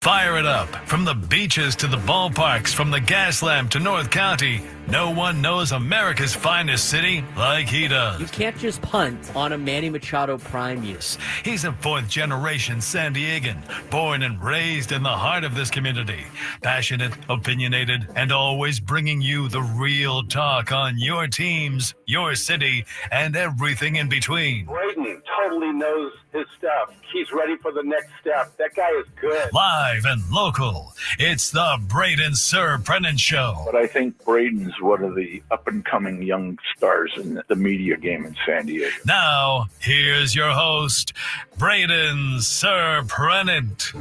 Speaker 1: Fire it up. From the beaches to the ballparks, from the Gaslamp to North County, no one knows America's finest city like he does.
Speaker 2: You can't just punt on a Manny Machado prime use.
Speaker 1: He's a fourth-generation San Diegan, born and raised in the heart of this community. Passionate, opinionated, and always bringing you the real talk on your teams, your city, and everything in between.
Speaker 3: Braden totally knows his stuff. He's ready for the next step. That guy is good.
Speaker 1: Live and local, it's the Braden Surprenant Show.
Speaker 4: But I think Braden's one of the up-and-coming young stars in the media game in San Diego.
Speaker 1: Now, here's your host, Braden Surprenant.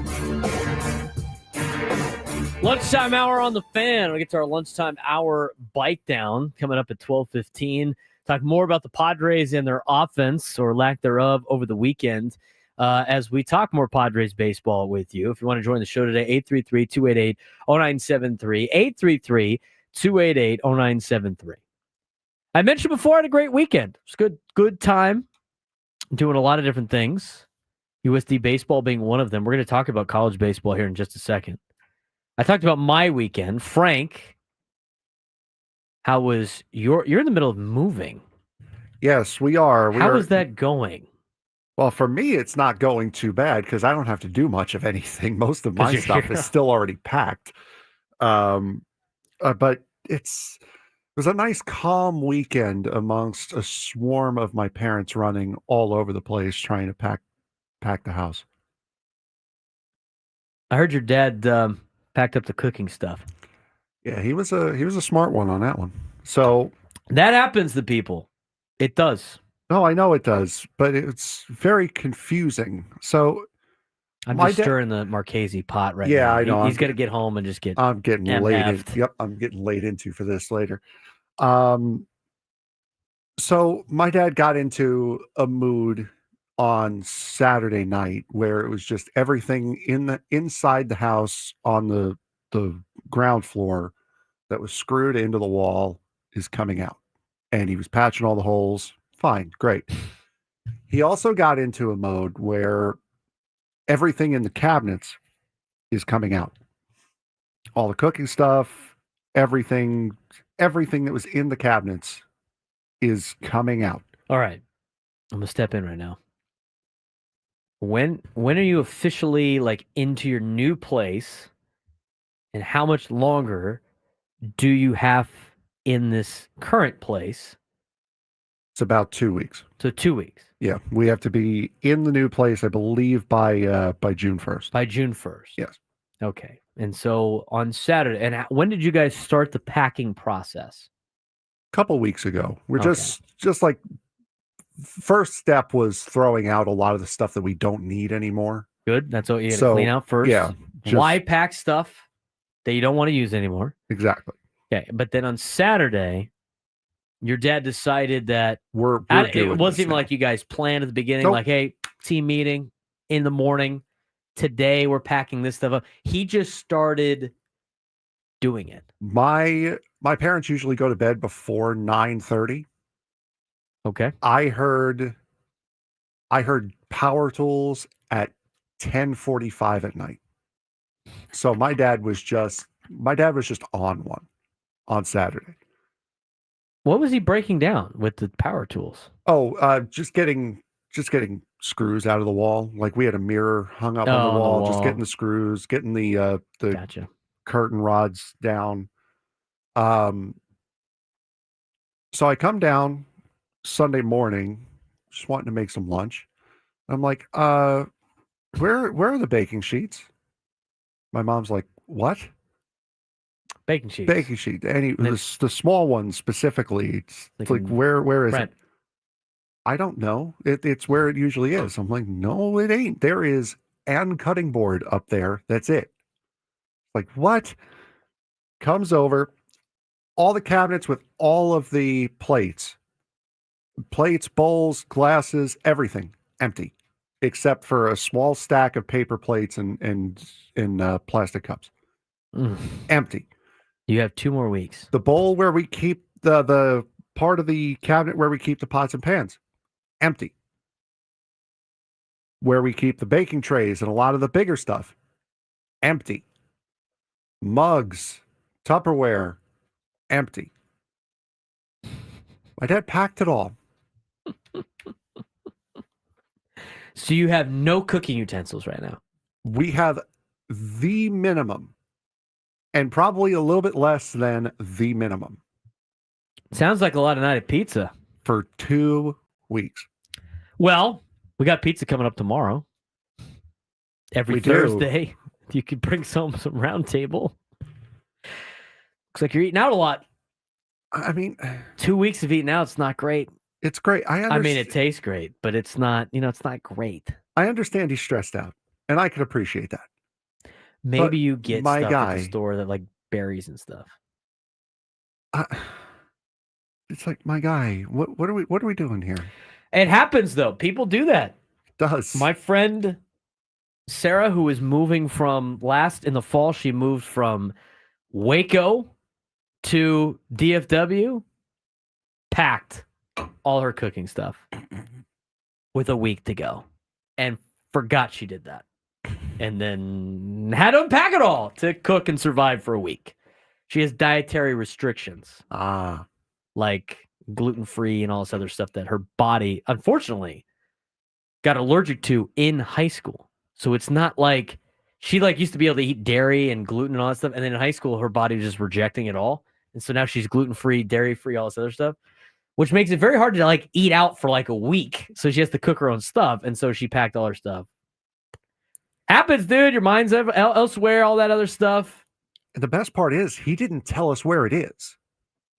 Speaker 2: Lunchtime hour on the Fan. We get to our lunchtime hour bite down coming up at 12:15. Talk more about the Padres and their offense or lack thereof over the weekend as we talk more Padres baseball with you. If you want to join the show today, 833-288-0973, 833-288-0973. I mentioned before I had a great weekend. It was good time doing a lot of different things. USD baseball being one of them. We're going to talk about college baseball here in just a second. I talked about my weekend. Frank, how was you're in the middle of moving.
Speaker 5: Yes, we are.
Speaker 2: How is that going?
Speaker 5: Well, for me, it's not going too bad because I don't have to do much of anything. Most of my stuff is still already packed. But it was a nice, calm weekend amongst a swarm of my parents running all over the place trying to pack the house.
Speaker 2: I heard your dad packed up the cooking stuff.
Speaker 5: Yeah, he was a smart one on that one. So
Speaker 2: that happens to people. It does.
Speaker 5: No, I know it does, but it's very confusing. So
Speaker 2: I'm just stirring the Marchese pot right now.
Speaker 5: Yeah, I know.
Speaker 2: He's got to get home and just get.
Speaker 5: I'm getting
Speaker 2: MF'd.
Speaker 5: late. I'm getting late into for this later. So my dad got into a mood on Saturday night where it was just everything inside the house on the ground floor that was screwed into the wall is coming out, and he was patching all the holes. Fine, great. He also got into a mode where everything in the cabinets is coming out. All the cooking stuff, everything that was in the cabinets is coming out.
Speaker 2: All right. I'm going to step in right now. When are you officially into your new place, and how much longer do you have in this current place?
Speaker 5: It's about 2 weeks.
Speaker 2: So 2 weeks.
Speaker 5: Yeah, we have to be in the new place, I believe, by June 1st.
Speaker 2: By June 1st.
Speaker 5: Yes.
Speaker 2: Okay. And so on Saturday, and when did you guys start the packing process?
Speaker 5: A couple weeks ago. We're just like, first step was throwing out a lot of the stuff that we don't need anymore.
Speaker 2: Good. That's what you got to clean out first.
Speaker 5: Yeah.
Speaker 2: Why pack stuff that you don't want to use anymore?
Speaker 5: Exactly.
Speaker 2: Okay. But then on Saturday, your dad decided that
Speaker 5: it
Speaker 2: wasn't even like you guys planned at the beginning,
Speaker 5: Nope.
Speaker 2: like, hey, team meeting in the morning. Today we're packing this stuff up. He just started doing it.
Speaker 5: My parents usually go to bed before 9:30.
Speaker 2: Okay.
Speaker 5: I heard power tools at 10:45 at night. So my dad was just on one on Saturday.
Speaker 2: What was he breaking down with the power tools?
Speaker 5: Oh, just getting screws out of the wall. Like we had a mirror hung up on the wall, just getting the screws, getting the
Speaker 2: Gotcha.
Speaker 5: curtain rods down. So I come down Sunday morning, just wanting to make some lunch. I'm like, where are the baking sheets? My mom's like, what?
Speaker 2: Baking sheets.
Speaker 5: Baking sheet. The small ones specifically. It's like where is it? I don't know. It's where it usually is. I'm like, no, it ain't. There is an cutting board up there. That's it. Like, what? Comes over, all the cabinets with all of the plates, bowls, glasses, everything empty, except for a small stack of paper plates and plastic cups. Empty.
Speaker 2: You have 2 more weeks.
Speaker 5: The bowl where we keep the part of the cabinet where we keep the pots and pans, empty. Where we keep the baking trays and a lot of the bigger stuff, empty. Mugs, Tupperware, empty. My dad packed it all.
Speaker 2: So you have no cooking utensils right now?
Speaker 5: We have the minimum, and probably a little bit less than the minimum.
Speaker 2: Sounds like a lot of night of pizza.
Speaker 5: For 2 weeks.
Speaker 2: Well, we got pizza coming up tomorrow. Every Thursday. You could bring some round table. Looks like you're eating out a lot.
Speaker 5: I mean,
Speaker 2: 2 weeks of eating out, it's not great.
Speaker 5: It's great.
Speaker 2: I mean, it tastes great, but it's not, it's not great.
Speaker 5: I understand he's stressed out, and I can appreciate that.
Speaker 2: Maybe
Speaker 5: But
Speaker 2: you get
Speaker 5: my
Speaker 2: stuff
Speaker 5: guy,
Speaker 2: at the store that like berries and stuff.
Speaker 5: It's like, my guy, what are we doing here?
Speaker 2: It happens though. People do that.
Speaker 5: It does.
Speaker 2: My friend Sarah, who is moving in the fall, she moved from Waco to DFW, packed all her cooking stuff with a week to go and forgot she did that. And then had to unpack it all to cook and survive for a week. She has dietary restrictions. Like gluten-free and all this other stuff that her body, unfortunately, got allergic to in high school. So it's not like she used to be able to eat dairy and gluten and all that stuff. And then in high school, her body was just rejecting it all. And so now she's gluten-free, dairy-free, all this other stuff, which makes it very hard to eat out for a week. So she has to cook her own stuff. And so she packed all her stuff. Happens, dude. Your mind's elsewhere, all that other stuff.
Speaker 5: And the best part is he didn't tell us where it is.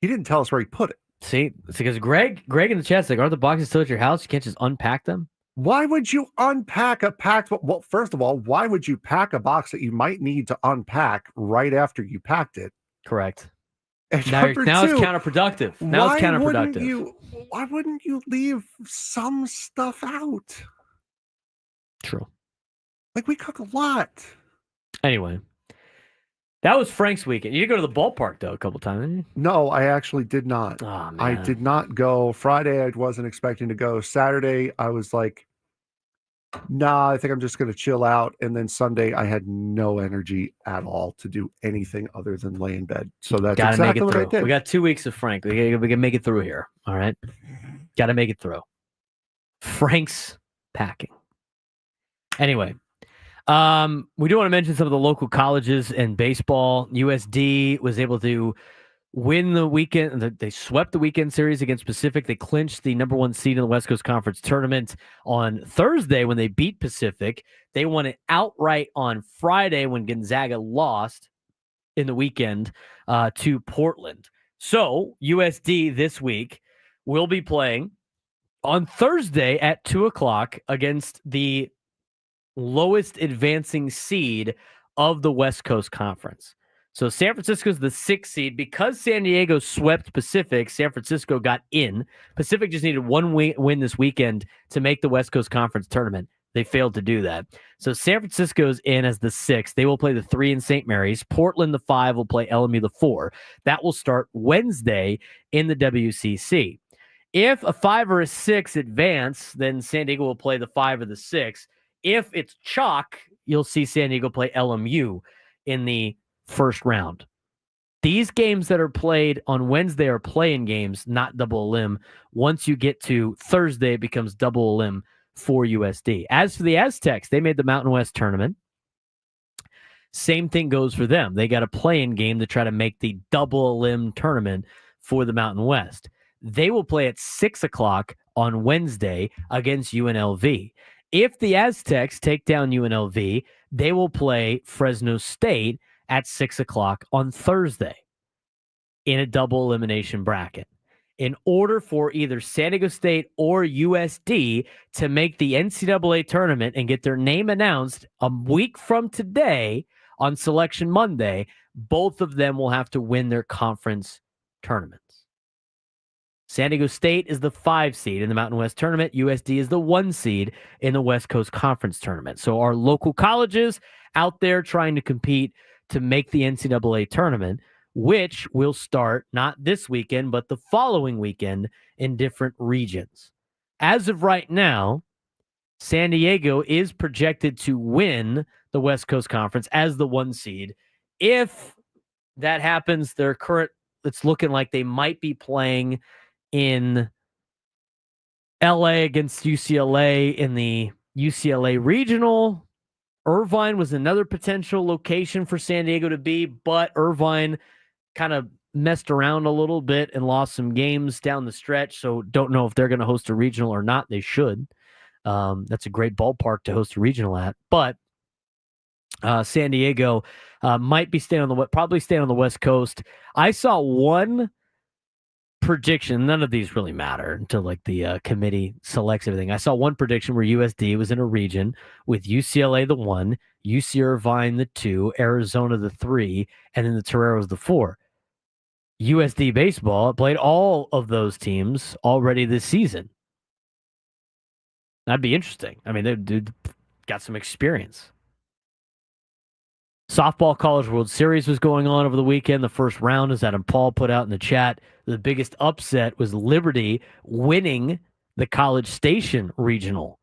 Speaker 5: He didn't tell us where he put it.
Speaker 2: See, it's because Greg in the chat's like, aren't the boxes still at your house? You can't just unpack them?
Speaker 5: Why would you unpack a packed? Well, first of all, why would you pack a box that you might need to unpack right after you packed it?
Speaker 2: Correct.
Speaker 5: And
Speaker 2: Now
Speaker 5: number
Speaker 2: it's
Speaker 5: two,
Speaker 2: counterproductive. Now it's counterproductive.
Speaker 5: Why wouldn't you leave some stuff out?
Speaker 2: True.
Speaker 5: We cook a lot.
Speaker 2: Anyway, that was Frank's weekend. You did go to the ballpark, though, a couple times, didn't you?
Speaker 5: No, I actually did not.
Speaker 2: Oh, man.
Speaker 5: I did not go. Friday, I wasn't expecting to go. Saturday, I was like, nah, I think I'm just going to chill out. And then Sunday, I had no energy at all to do anything other than lay in bed. So that's exactly what I did.
Speaker 2: We got 2 weeks of Frank. We can make it through here. All right. Got to make it through. Frank's packing. Anyway. We do want to mention some of the local colleges and baseball. USD was able to win the weekend. They swept the weekend series against Pacific. They clinched the number 1 seed in the West Coast Conference tournament on Thursday when they beat Pacific. They won it outright on Friday when Gonzaga lost in the weekend to Portland. So USD this week will be playing on Thursday at 2:00 against the lowest advancing seed of the West Coast Conference. So San Francisco's the 6th seed. Because San Diego swept Pacific, San Francisco got in. Pacific just needed one win this weekend to make the West Coast Conference tournament. They failed to do that. So San Francisco's in as the 6th. They will play the 3 in St. Mary's. Portland, the 5, will play LMU, the 4. That will start Wednesday in the WCC. If a 5 or a 6 advance, then San Diego will play the 5 or the 6. If it's chalk, you'll see San Diego play LMU in the first round. These games that are played on Wednesday are play-in games, not double elim. Once you get to Thursday, it becomes double elim for USD. As for the Aztecs, they made the Mountain West tournament. Same thing goes for them. They got a play-in game to try to make the double elim tournament for the Mountain West. They will play at 6:00 on Wednesday against UNLV. If the Aztecs take down UNLV, they will play Fresno State at 6:00 on Thursday in a double elimination bracket. In order for either San Diego State or USD to make the NCAA tournament and get their name announced a week from today on Selection Monday, both of them will have to win their conference tournaments. San Diego State is the 5 seed in the Mountain West tournament. USD is the 1 seed in the West Coast Conference tournament. So our local colleges out there trying to compete to make the NCAA tournament, which will start not this weekend, but the following weekend in different regions. As of right now, San Diego is projected to win the West Coast Conference as the 1 seed. If that happens, it's looking like they might be playing in LA against UCLA in the UCLA regional. Irvine was another potential location for San Diego to be, but Irvine kind of messed around a little bit and lost some games down the stretch, so don't know if they're going to host a regional or not. They should. That's a great ballpark to host a regional at, but San Diego might be probably staying on the West Coast. I saw one prediction. None of these really matter until like the committee selects everything. I saw one prediction where USD was in a region with UCLA the 1, UC Irvine the 2, Arizona the 3, and then the Toreros the 4. USD baseball played all of those teams already this season. That'd be interesting. I mean, they got some experience. Softball College World Series was going on over the weekend. The first round, as Adam Paul put out in the chat, the biggest upset was Liberty winning the College Station Regional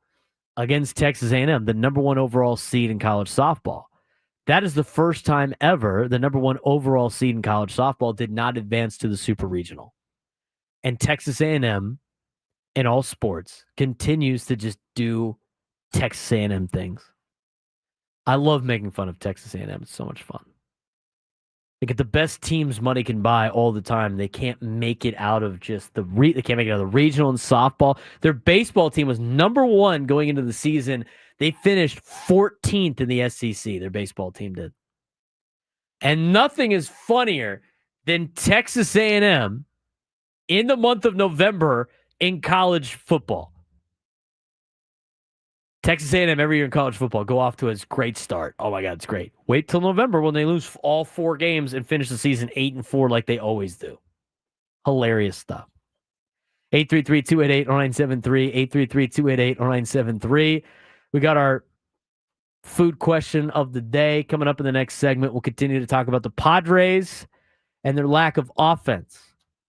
Speaker 2: against Texas A&M, the number 1 overall seed in college softball. That is the first time ever the number 1 overall seed in college softball did not advance to the Super Regional. And Texas A&M, in all sports, continues to just do Texas A&M things. I love making fun of Texas A&M. It's so much fun. They get the best teams money can buy all the time. They can't make it out of just they can't make it out of the regional and softball. Their baseball team was number 1 going into the season. They finished 14th in the SEC. Their baseball team did. And nothing is funnier than Texas A&M in the month of November in college football. Texas A&M every year in college football go off to a great start. Oh my God, it's great. Wait till November when they lose all 4 games and finish the season 8-4 like they always do. Hilarious stuff. 833-288-0973, 833-288-0973. We got our food question of the day coming up in the next segment. We'll continue to talk about the Padres and their lack of offense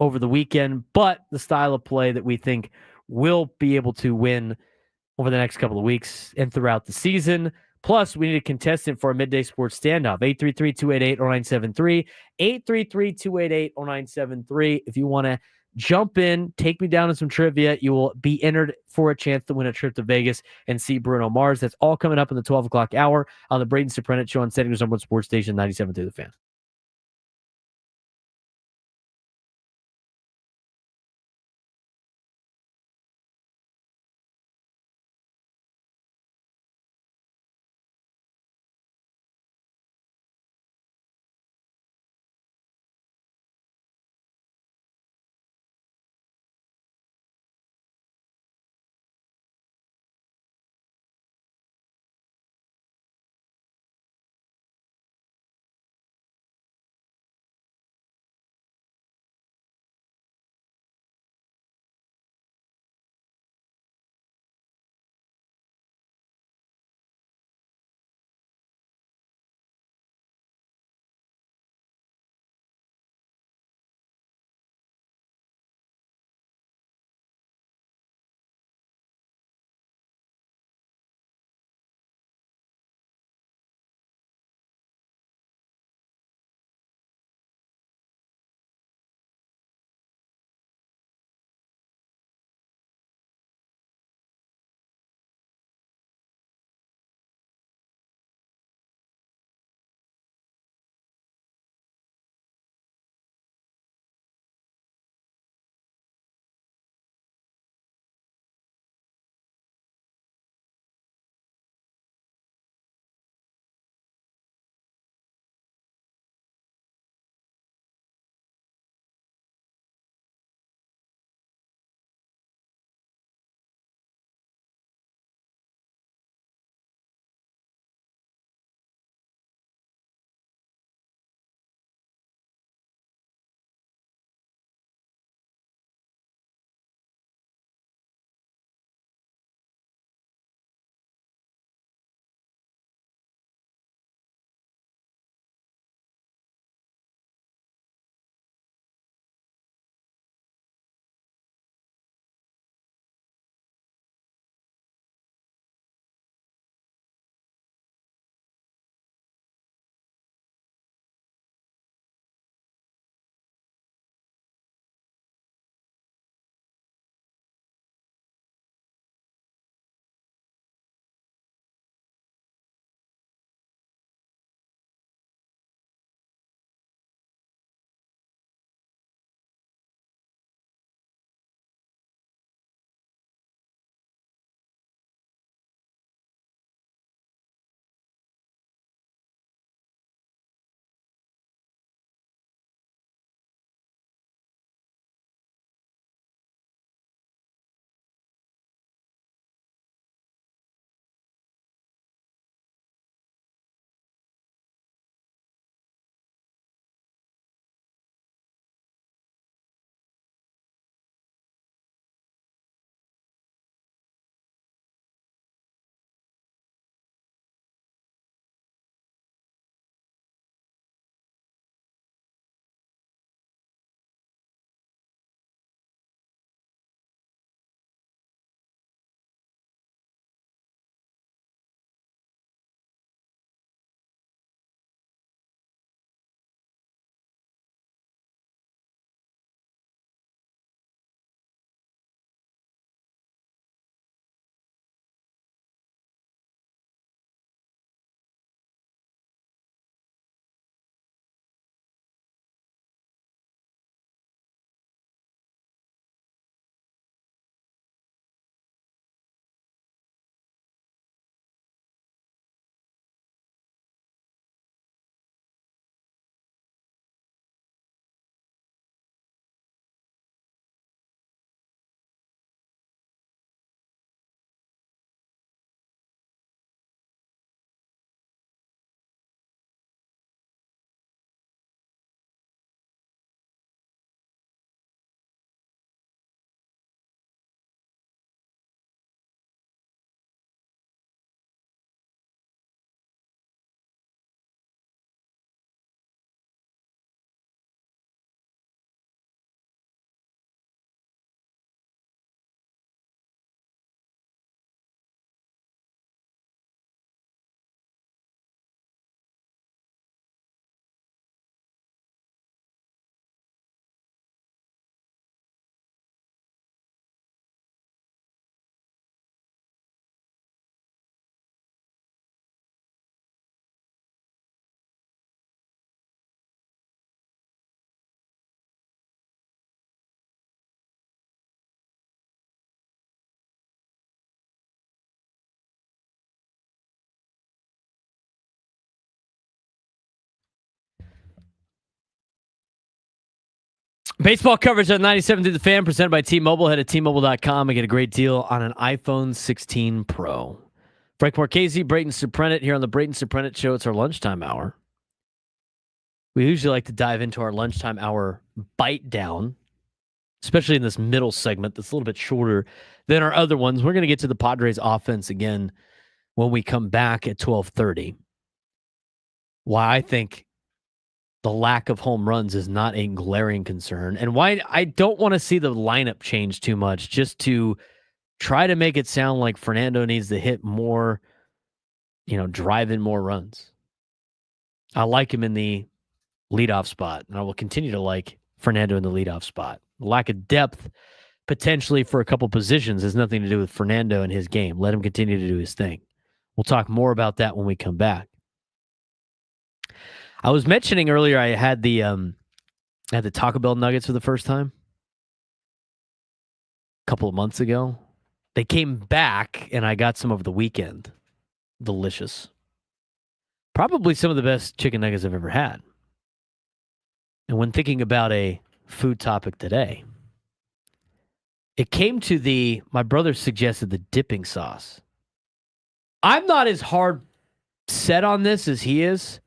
Speaker 2: over the weekend, but the style of play that we think will be able to win over the next couple of weeks and throughout the season. Plus, we need a contestant for a midday sports standoff. 833-288-0973, 833-288-0973. If you want to jump in, take me down in some trivia, you will be entered for a chance to win a trip to Vegas and see Bruno Mars. That's all coming up in the 12 o'clock hour on the Braden Surprenant Show on San Diego's #1 sports station, 97.3 The Fan. Baseball coverage on 97 through the Fan, presented by T-Mobile. Head to T-Mobile.com and get a great deal on an iPhone 16 Pro. Frank Marchese, Braden Surprenant here on the Braden Surprenant Show. It's our lunchtime hour. We usually like to dive into our lunchtime hour bite down, especially in this middle segment that's a little bit shorter than our other ones. We're going to get to the Padres offense again when we come back at 12:30. Why I think the lack of home runs is not a glaring concern, and why I don't want to see the lineup change too much, just to try to make it sound like Fernando needs to hit more, drive in more runs. I like him in the leadoff spot, and I will continue to like Fernando in the leadoff spot. Lack of depth potentially for a couple positions has nothing to do with Fernando and his game. Let him continue to do his thing. We'll talk more about that when we come back. I was mentioning earlier I had the Taco Bell nuggets for the first time a couple of months ago. They came back, and I got some over the weekend. Delicious. Probably some of the best chicken nuggets I've ever had. And when thinking about a food topic today, it came to my brother suggested the dipping sauce. I'm not as hard set on this as he is,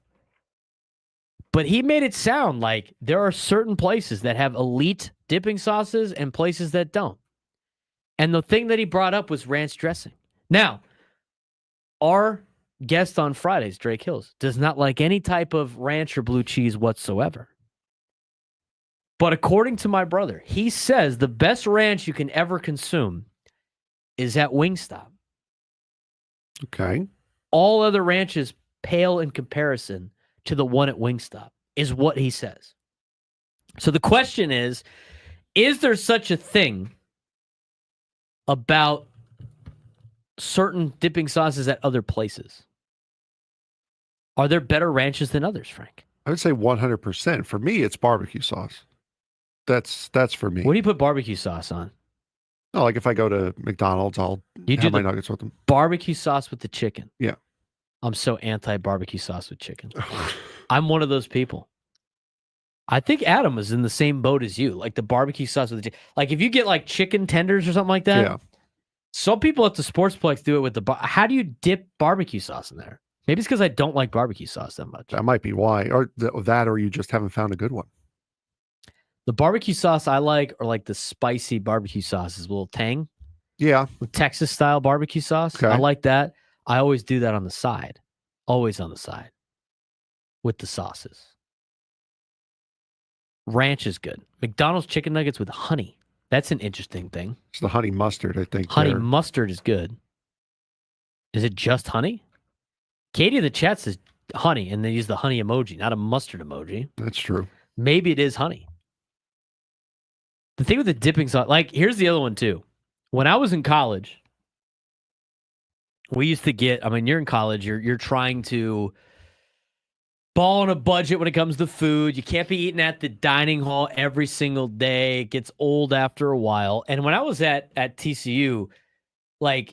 Speaker 2: but he made it sound like there are certain places that have elite dipping sauces and places that don't. And the thing that he brought up was ranch dressing. Now, our guest on Fridays, Drake Hills, does not like any type of ranch or blue cheese whatsoever. But according to my brother, he says the best ranch you can ever consume is at Wingstop.
Speaker 5: Okay.
Speaker 2: All other ranches pale in comparison to the one at Wingstop, is what he says. So the question is there such a thing about certain dipping sauces at other places? Are there better ranches than others, Frank?
Speaker 5: I would say 100%. For me, it's barbecue sauce. That's for me.
Speaker 2: What do you put barbecue sauce on?
Speaker 5: No, like if I go to McDonald's, I'll have my nuggets with them.
Speaker 2: Barbecue sauce with the chicken.
Speaker 5: Yeah.
Speaker 2: I'm so anti-barbecue sauce with chicken. I'm one of those people. I think Adam is in the same boat as you. Like the barbecue sauce with the chicken. Like if you get like chicken tenders or something like that.
Speaker 5: Yeah.
Speaker 2: Some people at the Sportsplex do it with how do you dip barbecue sauce in there? Maybe it's because I don't like barbecue sauce that much.
Speaker 5: That might be why. Or or you just haven't found a good one.
Speaker 2: The barbecue sauce I like are like the spicy barbecue sauces, a little tang.
Speaker 5: Yeah.
Speaker 2: With Texas style barbecue sauce.
Speaker 5: Okay.
Speaker 2: I like that. I always do that on the side. Always on the side. With the sauces. Ranch is good. McDonald's chicken nuggets with honey. That's an interesting thing.
Speaker 5: It's the honey mustard, I think.
Speaker 2: Honey mustard is good. Is it just honey? Katie in the chat says honey, and they use the honey emoji, not a mustard emoji.
Speaker 5: That's true.
Speaker 2: Maybe it is honey. The thing with the dipping sauce, like, here's the other one too. When I was in college, we used to get, you're in college, you're trying to ball on a budget when it comes to food. You can't be eating at the dining hall every single day. It gets old after a while. And when I was at TCU, like,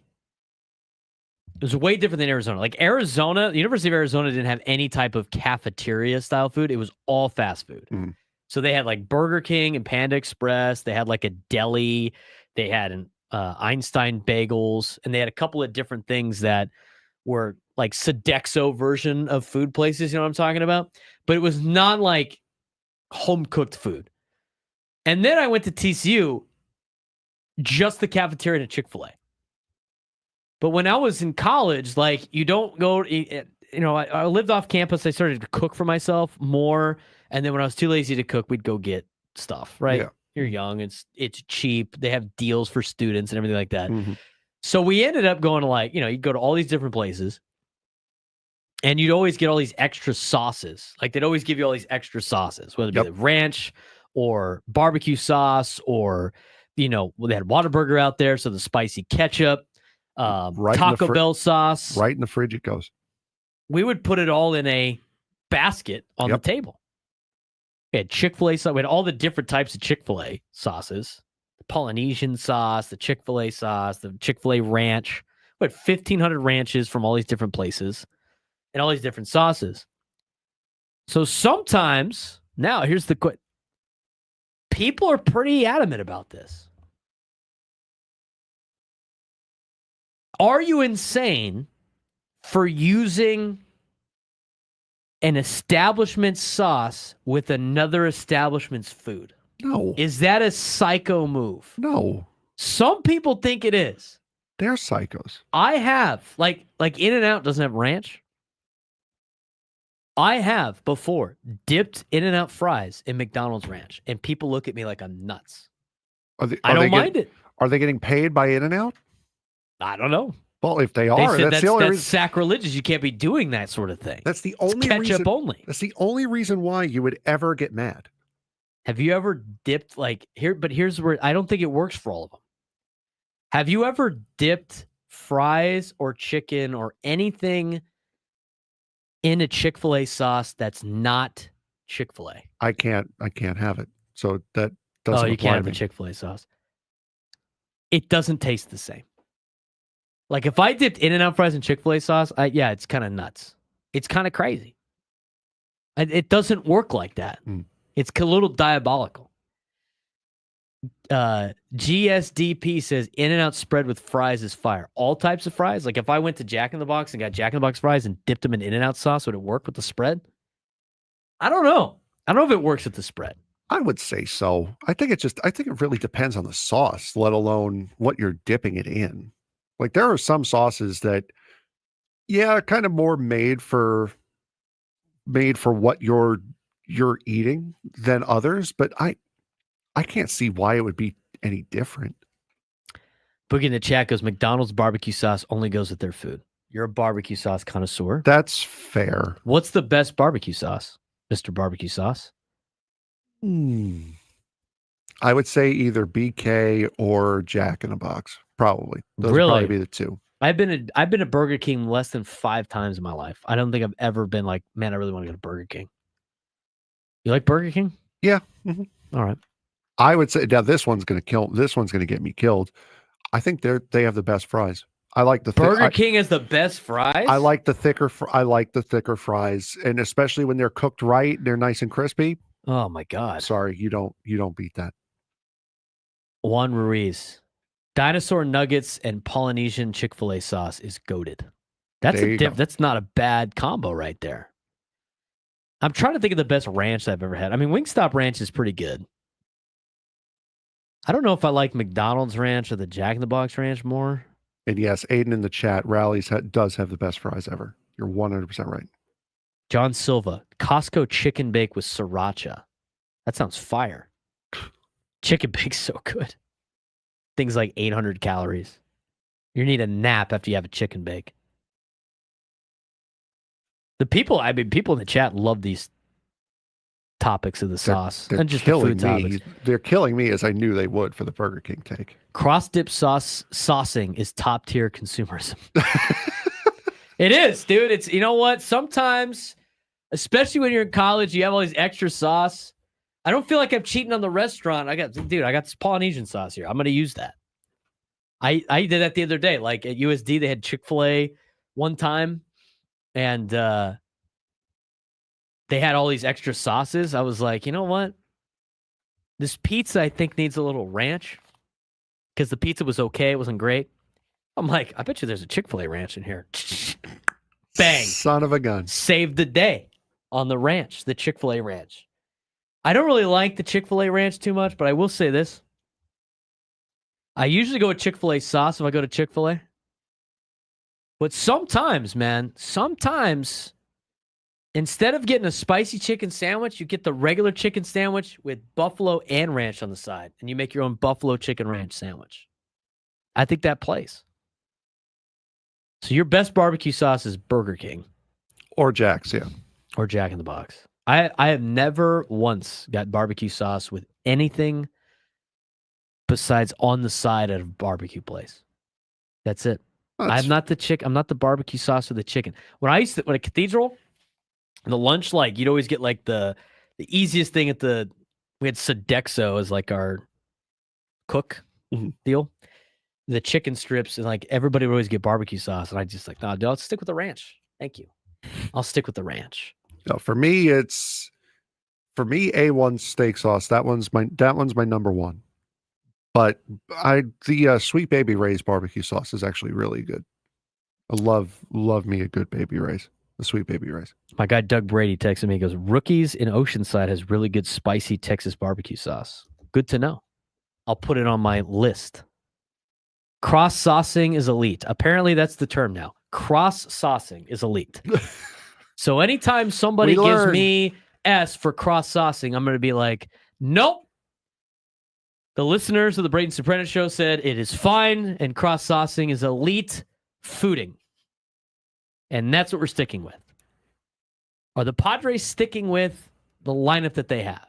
Speaker 2: it was way different than Arizona. Like Arizona, the University of Arizona didn't have any type of cafeteria style food. It was all fast food.
Speaker 5: Mm.
Speaker 2: So they had like Burger King and Panda Express. They had like a deli. They had an Einstein bagels, and they had a couple of different things that were like Sodexo version of food places. You know what I'm talking about? But it was not like home cooked food. And then I went to TCU, just the cafeteria and Chick-fil-A. But when I was in college, like you don't go, I lived off campus. I started to cook for myself more. And then when I was too lazy to cook, we'd go get stuff, right?
Speaker 5: Yeah.
Speaker 2: You're young. It's cheap. They have deals for students and everything like that.
Speaker 5: Mm-hmm.
Speaker 2: So we ended up going to you'd go to all these different places and you'd always get all these extra sauces. Like they'd always give you all these extra sauces, whether it be the ranch or barbecue sauce or, they had Whataburger out there. So the spicy ketchup, Taco Bell sauce.
Speaker 5: Right in the fridge it goes.
Speaker 2: We would put it all in a basket on the table. We had Chick-fil-A sauce. We had all the different types of Chick-fil-A sauces. The Polynesian sauce, the Chick-fil-A sauce, the Chick-fil-A ranch. We had 1,500 ranches from all these different places and all these different sauces. So sometimes, now here's the question. people are pretty adamant about this. Are you insane for using an establishment sauce with another establishment's food?
Speaker 5: No.
Speaker 2: Is that a psycho move?
Speaker 5: No.
Speaker 2: Some people think it is.
Speaker 5: They're psychos.
Speaker 2: I have. Like In-N-Out doesn't have ranch. I have before dipped In-N-Out fries in McDonald's ranch, and people look at me like I'm nuts. I don't mind it.
Speaker 5: Are they getting paid by In-N-Out?
Speaker 2: I don't know.
Speaker 5: Well, if they are, that's the only reason.
Speaker 2: Sacrilegious. You can't be doing that sort of thing.
Speaker 5: That's the only
Speaker 2: ketchup
Speaker 5: reason.
Speaker 2: Only.
Speaker 5: That's the only reason why you would ever get mad.
Speaker 2: Have you ever dipped here's where I don't think it works for all of them. Have you ever dipped fries or chicken or anything in a Chick-fil-A sauce that's not Chick-fil-A?
Speaker 5: I can't have it. So that doesn't
Speaker 2: you
Speaker 5: apply
Speaker 2: can't
Speaker 5: to
Speaker 2: have the
Speaker 5: me.
Speaker 2: Chick-fil-A sauce. It doesn't taste the same. Like if I dipped In-N-Out fries in Chick-fil-A sauce, it's kind of nuts. It's kind of crazy. It doesn't work like that. It's a little diabolical. GSDP says In-N-Out spread with fries is fire. All types of fries. Like if I went to Jack in the Box and got Jack in the Box fries and dipped them in In-N-Out sauce, would it work with the spread? I don't know. I don't know if it works with the spread.
Speaker 5: I would say so. I think it really depends on the sauce, let alone what you're dipping it in. Like there are some sauces that, kind of more made for what you're eating than others, but I can't see why it would be any different.
Speaker 2: Boogie in the chat goes, McDonald's barbecue sauce only goes with their food. You're a barbecue sauce connoisseur.
Speaker 5: That's fair.
Speaker 2: What's the best barbecue sauce, Mr. Barbecue Sauce?
Speaker 5: I would say either BK or Jack in the Box. Probably. Those would probably be the two.
Speaker 2: I've been a Burger King less than 5 times in my life. I don't think I've ever been like, man, I really want to go to Burger King. You like Burger King?
Speaker 5: Yeah.
Speaker 2: All right.
Speaker 5: I would say now this one's going to get me killed. I think they have the best fries. I like the
Speaker 2: Burger King has the best fries.
Speaker 5: I like the thicker fries, and especially when they're cooked right, they're nice and crispy.
Speaker 2: Oh my God!
Speaker 5: Sorry, you don't beat that.
Speaker 2: Juan Ruiz, dinosaur nuggets and Polynesian Chick-fil-A sauce is goated. That's not a bad combo right there. I'm trying to think of the best ranch I've ever had. I mean, Wingstop ranch is pretty good. I don't know if I like McDonald's ranch or the Jack in the Box ranch more.
Speaker 5: And yes, Aiden in the chat, Rallies does have the best fries ever. You're 100% right.
Speaker 2: John Silva, Costco chicken bake with sriracha. That sounds fire. Chicken bake's so good. Things like 800 calories. You need a nap after you have a chicken bake. People in the chat love these topics of the sauce.
Speaker 5: They're
Speaker 2: and just the food
Speaker 5: killing me.
Speaker 2: topics.
Speaker 5: They're killing me as I knew they would for the Burger King take.
Speaker 2: Cross-dip saucing is top-tier consumerism. It is, dude. It's, you know what? Sometimes, especially when you're in college, you have all these extra sauce. I don't feel like I'm cheating on the restaurant. I got this Polynesian sauce here. I'm going to use that. I did that the other day. Like at USD, they had Chick-fil-A one time, and they had all these extra sauces. I was like, you know what? This pizza, I think, needs a little ranch because the pizza was okay. It wasn't great. I'm like, I bet you there's a Chick-fil-A ranch in here. Bang.
Speaker 5: Son of a gun.
Speaker 2: Saved the day on the ranch, the Chick-fil-A ranch. I don't really like the Chick-fil-A ranch too much, but I will say this. I usually go with Chick-fil-A sauce if I go to Chick-fil-A. But sometimes, instead of getting a spicy chicken sandwich, you get the regular chicken sandwich with buffalo and ranch on the side, and you make your own buffalo chicken ranch sandwich. I think that plays. So your best barbecue sauce is Burger King.
Speaker 5: Or Jack's, yeah.
Speaker 2: Or Jack in the Box. I have never once got barbecue sauce with anything besides on the side at a barbecue place. That's it. I'm not the barbecue sauce with the chicken. When at a Cathedral, the lunch, like you'd always get like the easiest thing we had Sodexo as like our cook deal. The chicken strips, and like everybody would always get barbecue sauce, and I just like, no, I'll stick with the ranch. Thank you. I'll stick with the ranch.
Speaker 5: No, for me, it's for me, A1 steak sauce. That one's my number one. But the Sweet Baby Ray's barbecue sauce is actually really good. I love me a good Baby Ray's. The Sweet Baby Ray's.
Speaker 2: My guy Doug Brady texted me. He goes, Rookies in Oceanside has really good spicy Texas barbecue sauce. Good to know. I'll put it on my list. Cross-saucing is elite. Apparently, that's the term now. Cross-saucing is elite. So anytime somebody gives me S for cross-saucing, I'm going to be like, nope. The listeners of the Braden Surprenant show said it is fine, and cross-saucing is elite fooding. And that's what we're sticking with. Are the Padres sticking with the lineup that they have?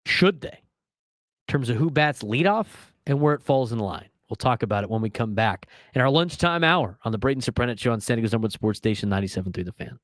Speaker 2: Should they? In terms of who bats leadoff and where it falls in line. We'll talk about it when we come back in our lunchtime hour on the Braden Surprenant show on San Diego's number one sports station, 97.3 The Fan.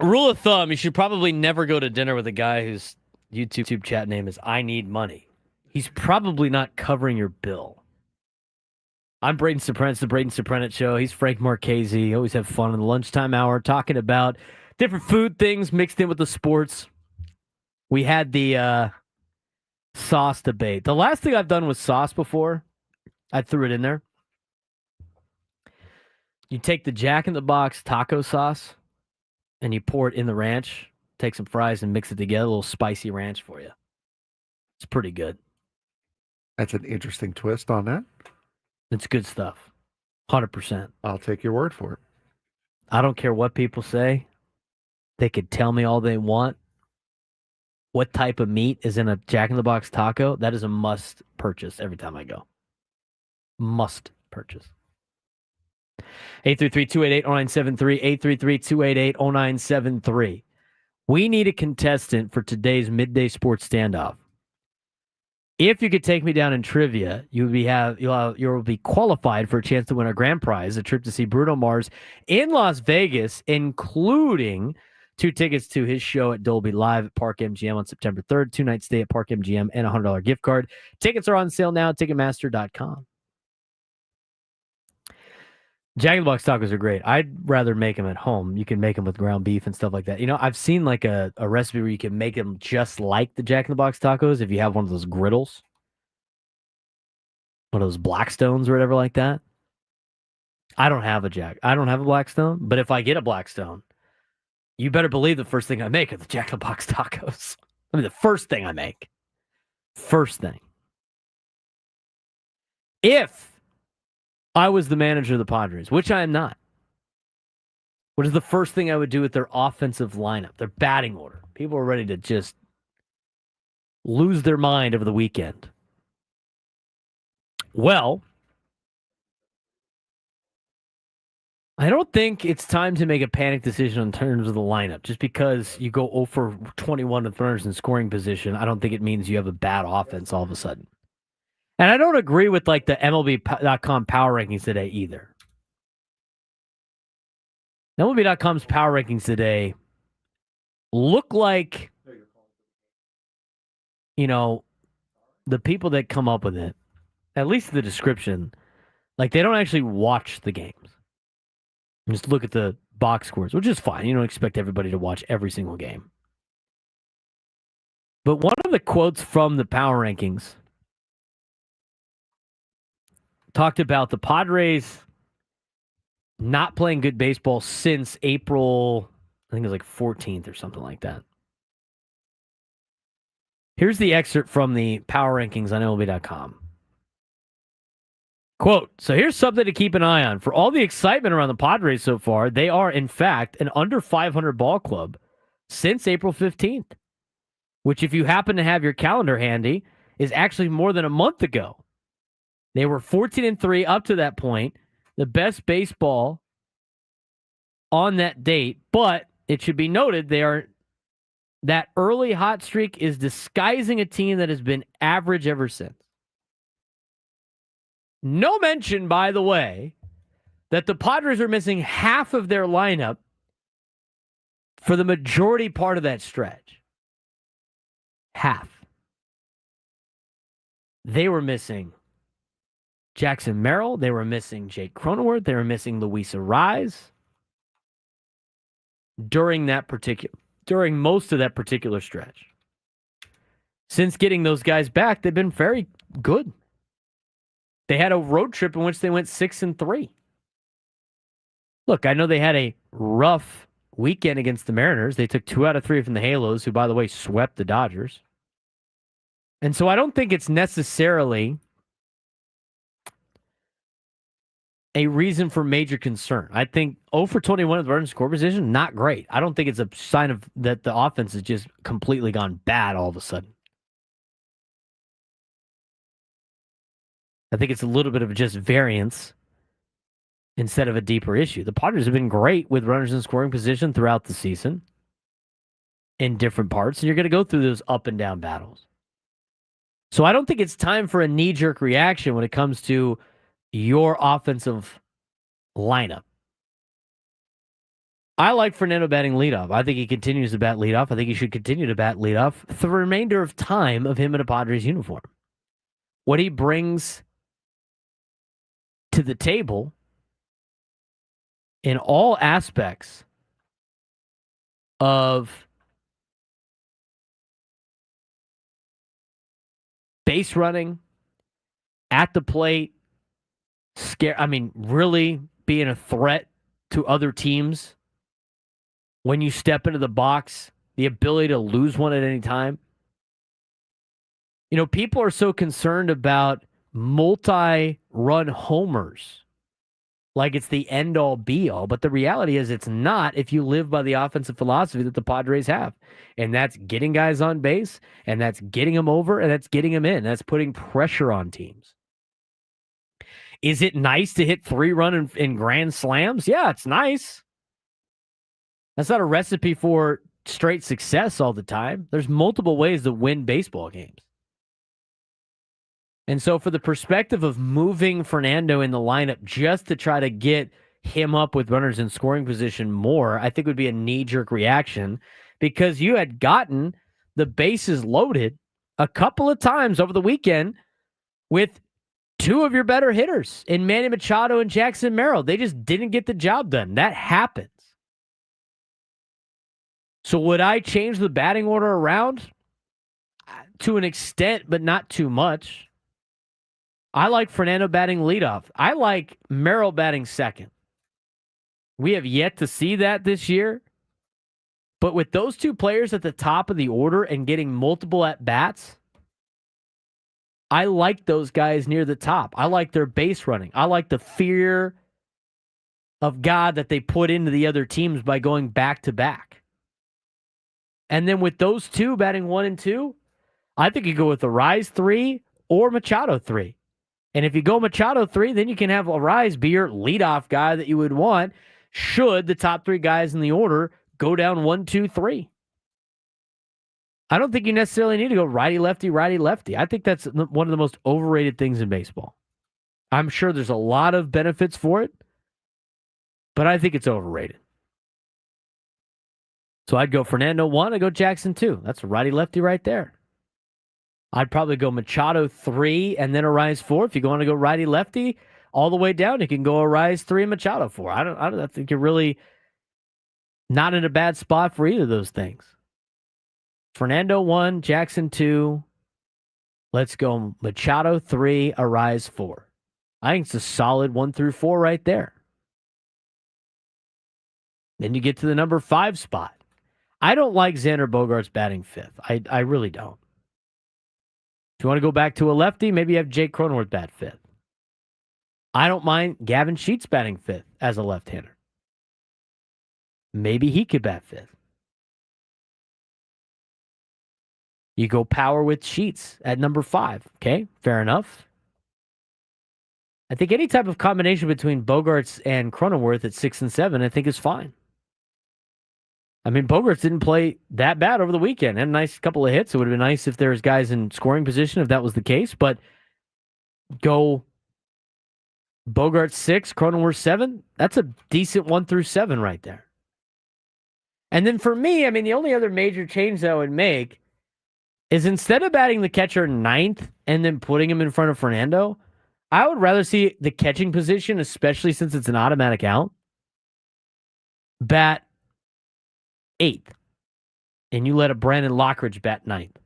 Speaker 2: Rule of thumb, you should probably never go to dinner with a guy whose YouTube chat name is I Need Money. He's probably not covering your bill. I'm Braden Surprenant. It's the Braden Surprenant Show. He's Frank Marchese. Always have fun in the lunchtime hour talking about different food things mixed in with the sports. We had the sauce debate. The last thing I've done with sauce before, I threw it in there. You take the Jack in the Box taco sauce and you pour it in the ranch, take some fries and mix it together, a little spicy ranch for you. It's pretty good.
Speaker 5: That's an interesting twist on that.
Speaker 2: It's good stuff. 100%.
Speaker 5: I'll take your word for it.
Speaker 2: I don't care what people say. They could tell me all they want. What type of meat is in a Jack in the Box taco? That is a must purchase every time I go. Must purchase. 833-288-0973. 833-288-0973. We need a contestant for today's midday sports standoff. If you could take me down in trivia, you'll be qualified for a chance to win a grand prize, a trip to see Bruno Mars in Las Vegas, including 2 tickets to his show at Dolby Live at Park MGM on September 3rd, 2-night stay at Park MGM, and a $100 gift card. Tickets are on sale now at Ticketmaster.com. Jack in the Box tacos are great. I'd rather make them at home. You can make them with ground beef and stuff like that. You know, I've seen like a recipe where you can make them just like the Jack in the Box tacos if you have one of those griddles. One of those Blackstones or whatever like that. I don't have a Blackstone, but if I get a Blackstone, you better believe the first thing I make are the Jack in the Box tacos. I mean, the first thing I make. First thing. If I was the manager of the Padres, which I am not, what is the first thing I would do with their offensive lineup, their batting order? People are ready to just lose their mind over the weekend. Well, I don't think it's time to make a panic decision in terms of the lineup. Just because you go 0 for 21 with runners in scoring position, I don't think it means you have a bad offense all of a sudden. And I don't agree with like the MLB.com power rankings today either. MLB.com's power rankings today look like, you know, the people that come up with it, at least the description, like they don't actually watch the games. Just look at the box scores, which is fine. You don't expect everybody to watch every single game. But one of the quotes from the power rankings talked about the Padres not playing good baseball since April, I think it was like 14th or something like that. Here's the excerpt from the power rankings on MLB.com. Quote, so here's something to keep an eye on. For all the excitement around the Padres so far, they are, in fact, an under 500 ball club since April 15th, which if you happen to have your calendar handy, is actually more than a month ago. They were 14-3 up to that point, the best baseball on that date, but it should be noted that early hot streak is disguising a team that has been average ever since. No mention, by the way, that the Padres are missing half of their lineup for the majority part of that stretch. Half. They were missing Jackson Merrill. They were missing Jake Cronenworth. They were missing Luis Arraez during most of that particular stretch. Since getting those guys back, they've been very good. They had a road trip in which they went 6-3. Look, I know they had a rough weekend against the Mariners. They took 2 out of 3 from the Halos, who, by the way, swept the Dodgers. And so I don't think it's necessarily a reason for major concern. I think 0 for 21 with runners in score position, not great. I don't think it's a sign of that the offense has just completely gone bad all of a sudden. I think it's a little bit of just variance instead of a deeper issue. The Padres have been great with runners in scoring position throughout the season in different parts, and you're going to go through those up and down battles. So I don't think it's time for a knee-jerk reaction when it comes to your offensive lineup. I like Fernando batting leadoff. I think he continues to bat leadoff. I think he should continue to bat leadoff for the remainder of time of him in a Padres uniform. What he brings to the table in all aspects of base running, at the plate, really being a threat to other teams. When you step into the box, the ability to lose one at any time. People are so concerned about multi-run homers like it's the end-all, be-all. But the reality is it's not if you live by the offensive philosophy that the Padres have. And that's getting guys on base, and that's getting them over, and that's getting them in. That's putting pressure on teams. Is it nice to hit 3-run in grand slams? Yeah, it's nice. That's not a recipe for straight success all the time. There's multiple ways to win baseball games. And so for the perspective of moving Fernando in the lineup just to try to get him up with runners in scoring position more, I think would be a knee-jerk reaction because you had gotten the bases loaded a couple of times over the weekend with two of your better hitters in Manny Machado and Jackson Merrill. They just didn't get the job done. That happens. So would I change the batting order around? To an extent, but not too much. I like Fernando batting leadoff. I like Merrill batting second. We have yet to see that this year. But with those two players at the top of the order and getting multiple at-bats, I like those guys near the top. I like their base running. I like the fear of God that they put into the other teams by going back-to-back. And then with those two batting 1 and 2, I think you go with the Rise 3 or Machado 3. And if you go Machado 3, then you can have a Rise be your leadoff guy that you would want should the top 3 guys in the order go down 1, 2, 3. I don't think you necessarily need to go righty-lefty, righty-lefty. I think that's one of the most overrated things in baseball. I'm sure there's a lot of benefits for it, but I think it's overrated. So I'd go Fernando 1, I'd go Jackson 2. That's a righty-lefty right there. I'd probably go Machado 3 and then a Rise 4. If you want to go righty-lefty all the way down, you can go a Rise 3 and Machado 4. I think you're really not in a bad spot for either of those things. Fernando 1, Jackson 2. Let's go Machado 3, a Rise 4. I think it's a solid 1 through 4 right there. Then you get to the number 5 spot. I don't like Xander Bogaerts batting 5th. I really don't. If you want to go back to a lefty, maybe you have Jake Cronenworth bat 5th. I don't mind Gavin Sheets batting 5th as a left-hander. Maybe he could bat 5th. You go power with Sheets at number 5. Okay, fair enough. I think any type of combination between Bogaerts and Cronenworth at 6 and 7, I think is fine. I mean, Bogaerts didn't play that bad over the weekend. Had a nice couple of hits. It would have been nice if there was guys in scoring position if that was the case. But go Bogaerts 6, Cronenworth 7. That's a decent 1 through 7 right there. And then for me, I mean, the only other major change that I would make is instead of batting the catcher 9th and then putting him in front of Fernando, I would rather see the catching position, especially since it's an automatic out, bat 8th, and you let a Brandon Lockridge bat 9th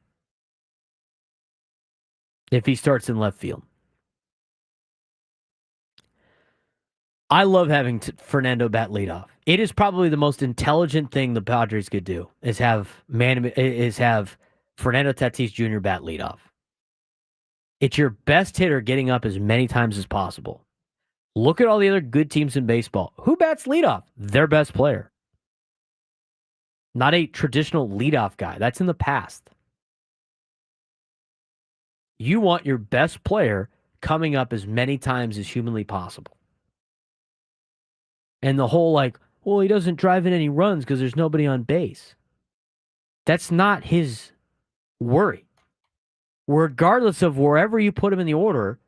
Speaker 2: if he starts in left field. I love having Fernando bat leadoff. It is probably the most intelligent thing the Padres could do is have Fernando Tatis Jr. bat leadoff. It's your best hitter getting up as many times as possible. Look at all the other good teams in baseball. Who bats leadoff? Their best player. Not a traditional leadoff guy. That's in the past. You want your best player coming up as many times as humanly possible. And the whole well, he doesn't drive in any runs because there's nobody on base. That's not his worry. Regardless of wherever you put him in the order,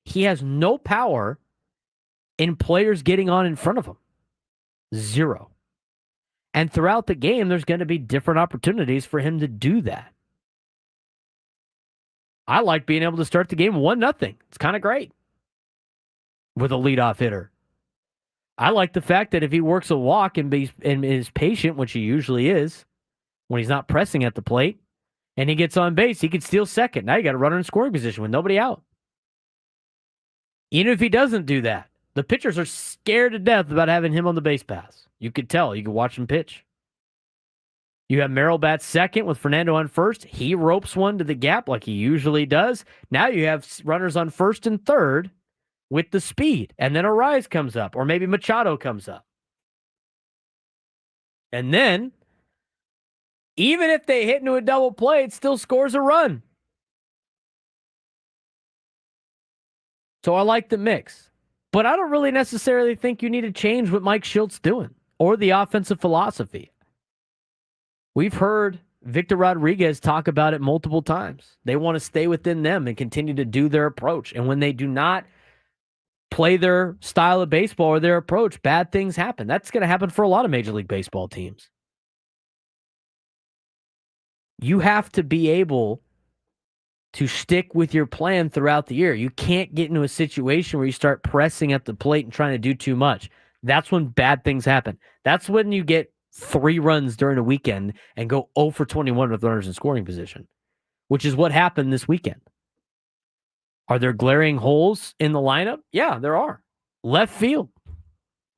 Speaker 2: he has no power in players getting on in front of him. 0. And throughout the game, there's going to be different opportunities for him to do that. I like being able to start the game 1-0. It's kind of great with a leadoff hitter. I like the fact that if he works a walk and is patient, which he usually is, when he's not pressing at the plate, and he gets on base, he could steal second. Now you got a runner in scoring position with nobody out. Even if he doesn't do that, the pitchers are scared to death about having him on the base pass. You could tell. You could watch him pitch. You have Merrill bat second with Fernando on first. He ropes one to the gap like he usually does. Now you have runners on first and third with the speed. And then Arise comes up, or maybe Machado comes up. And then, even if they hit into a double play, it still scores a run. So I like the mix. But I don't really necessarily think you need to change what Mike Shilt's doing or the offensive philosophy. We've heard Victor Rodriguez talk about it multiple times. They want to stay within them and continue to do their approach. And when they do not play their style of baseball or their approach, bad things happen. That's going to happen for a lot of Major League Baseball teams. You have to be able to stick with your plan throughout the year. You can't get into a situation where you start pressing at the plate and trying to do too much. That's when bad things happen. That's when you get 3 runs during a weekend and go 0 for 21 with runners in scoring position, which is what happened this weekend. Are there glaring holes in the lineup? Yeah, there are. Left field.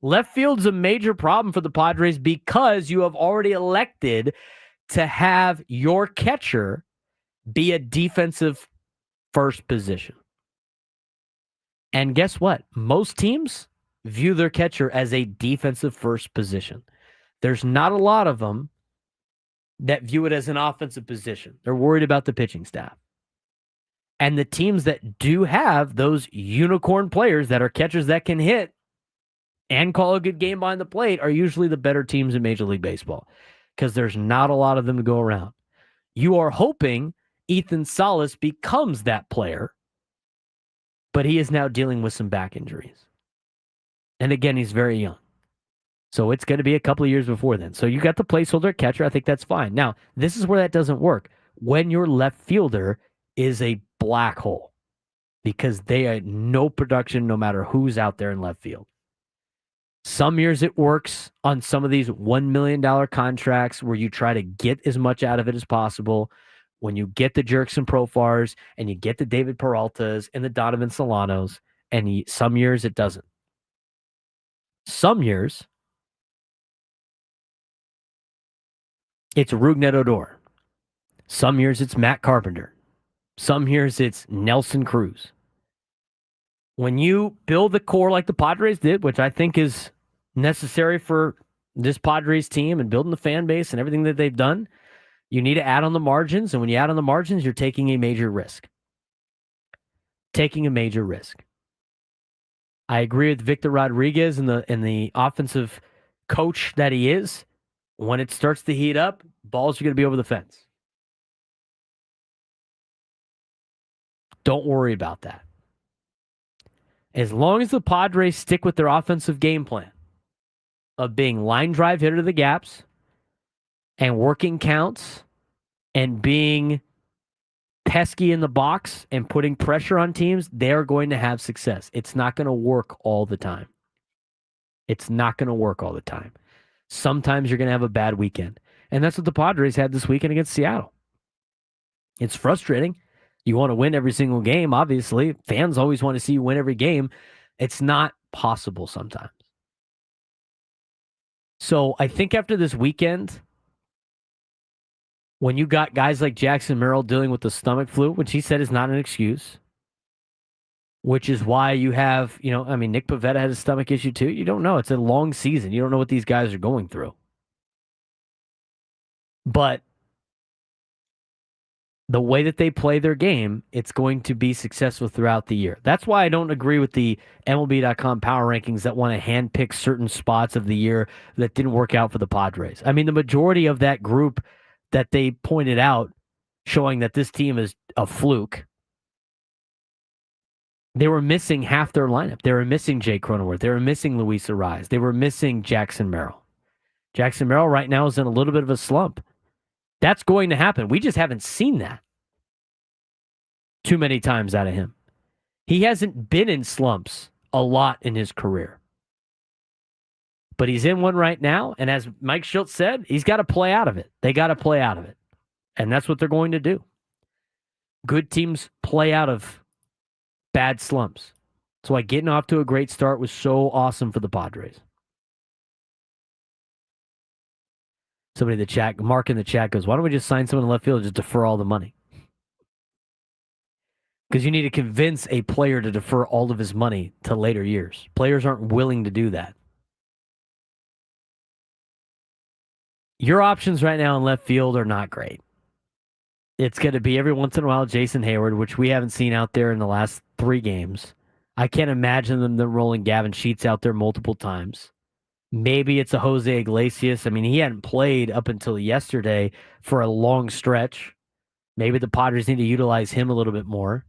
Speaker 2: Left field's a major problem for the Padres because you have already elected to have your catcher be a defensive first position. And guess what? Most teams view their catcher as a defensive first position. There's not a lot of them that view it as an offensive position. They're worried about the pitching staff. And the teams that do have those unicorn players that are catchers that can hit and call a good game behind the plate are usually the better teams in Major League Baseball because there's not a lot of them to go around. You are hoping Ethan Salas becomes that player, but he is now dealing with some back injuries. And again, he's very young. So it's going to be a couple of years before then. So you got the placeholder catcher. I think that's fine. Now, this is where that doesn't work. When your left fielder is a black hole because they had no production no matter who's out there in left field. Some years it works on some of these $1 million contracts where you try to get as much out of it as possible. When you get the Jerkson Profars and you get the David Peraltas and the Donovan Solanos, and some years it doesn't. Some years it's Rougned Odor. Some years it's Matt Carpenter. Some years it's Nelson Cruz. When you build the core like the Padres did, which I think is necessary for this Padres team and building the fan base and everything that they've done, you need to add on the margins. And when you add on the margins, you're taking a major risk. Taking a major risk. I agree with Victor Rodriguez and the offensive coach that he is. When it starts to heat up, balls are going to be over the fence. Don't worry about that. As long as the Padres stick with their offensive game plan of being line drive hitter to the gaps and working counts and being pesky in the box and putting pressure on teams, they're going to have success. It's not going to work all the time. It's not going to work all the time. Sometimes you're going to have a bad weekend. And that's what the Padres had this weekend against Seattle. It's frustrating. You want to win every single game, obviously. Fans always want to see you win every game. It's not possible sometimes. So I think after this weekend, when you got guys like Jackson Merrill dealing with the stomach flu, which he said is not an excuse, which is why you have, Nick Pivetta had a stomach issue too. You don't know. It's a long season. You don't know what these guys are going through. But the way that they play their game, it's going to be successful throughout the year. That's why I don't agree with the MLB.com power rankings that want to handpick certain spots of the year that didn't work out for the Padres. I mean, the majority of that group that they pointed out showing that this team is a fluke, they were missing half their lineup. They were missing Jake Cronenworth. They were missing Luis Ariz. They were missing Jackson Merrill. Jackson Merrill right now is in a little bit of a slump. That's going to happen. We just haven't seen that too many times out of him. He hasn't been in slumps a lot in his career. But he's in one right now, and as Mike Shildt said, he's got to play out of it. They got to play out of it. And that's what they're going to do. Good teams play out of bad slumps. That's why getting off to a great start was so awesome for the Padres. Somebody in the chat, Mark in the chat goes, why don't we just sign someone in left field and just defer all the money? Because you need to convince a player to defer all of his money to later years. Players aren't willing to do that. Your options right now in left field are not great. It's going to be every once in a while Jason Hayward, which we haven't seen out there in the last 3 games. I can't imagine them rolling Gavin Sheets out there multiple times. Maybe it's a Jose Iglesias. I mean, he hadn't played up until yesterday for a long stretch. Maybe the Padres need to utilize him a little bit more.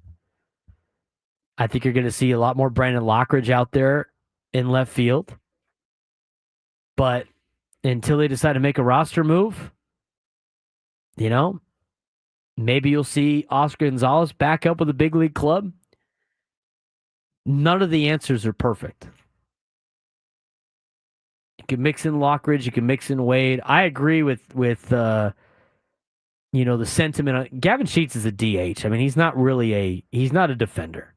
Speaker 2: I think you're going to see a lot more Brandon Lockridge out there in left field. But until they decide to make a roster move, maybe you'll see Oscar Gonzalez back up with a big league club. None of the answers are perfect. You can mix in Lockridge, you can mix in Wade. I agree with the sentiment. Gavin Sheets is a DH. I mean, he's not a defender.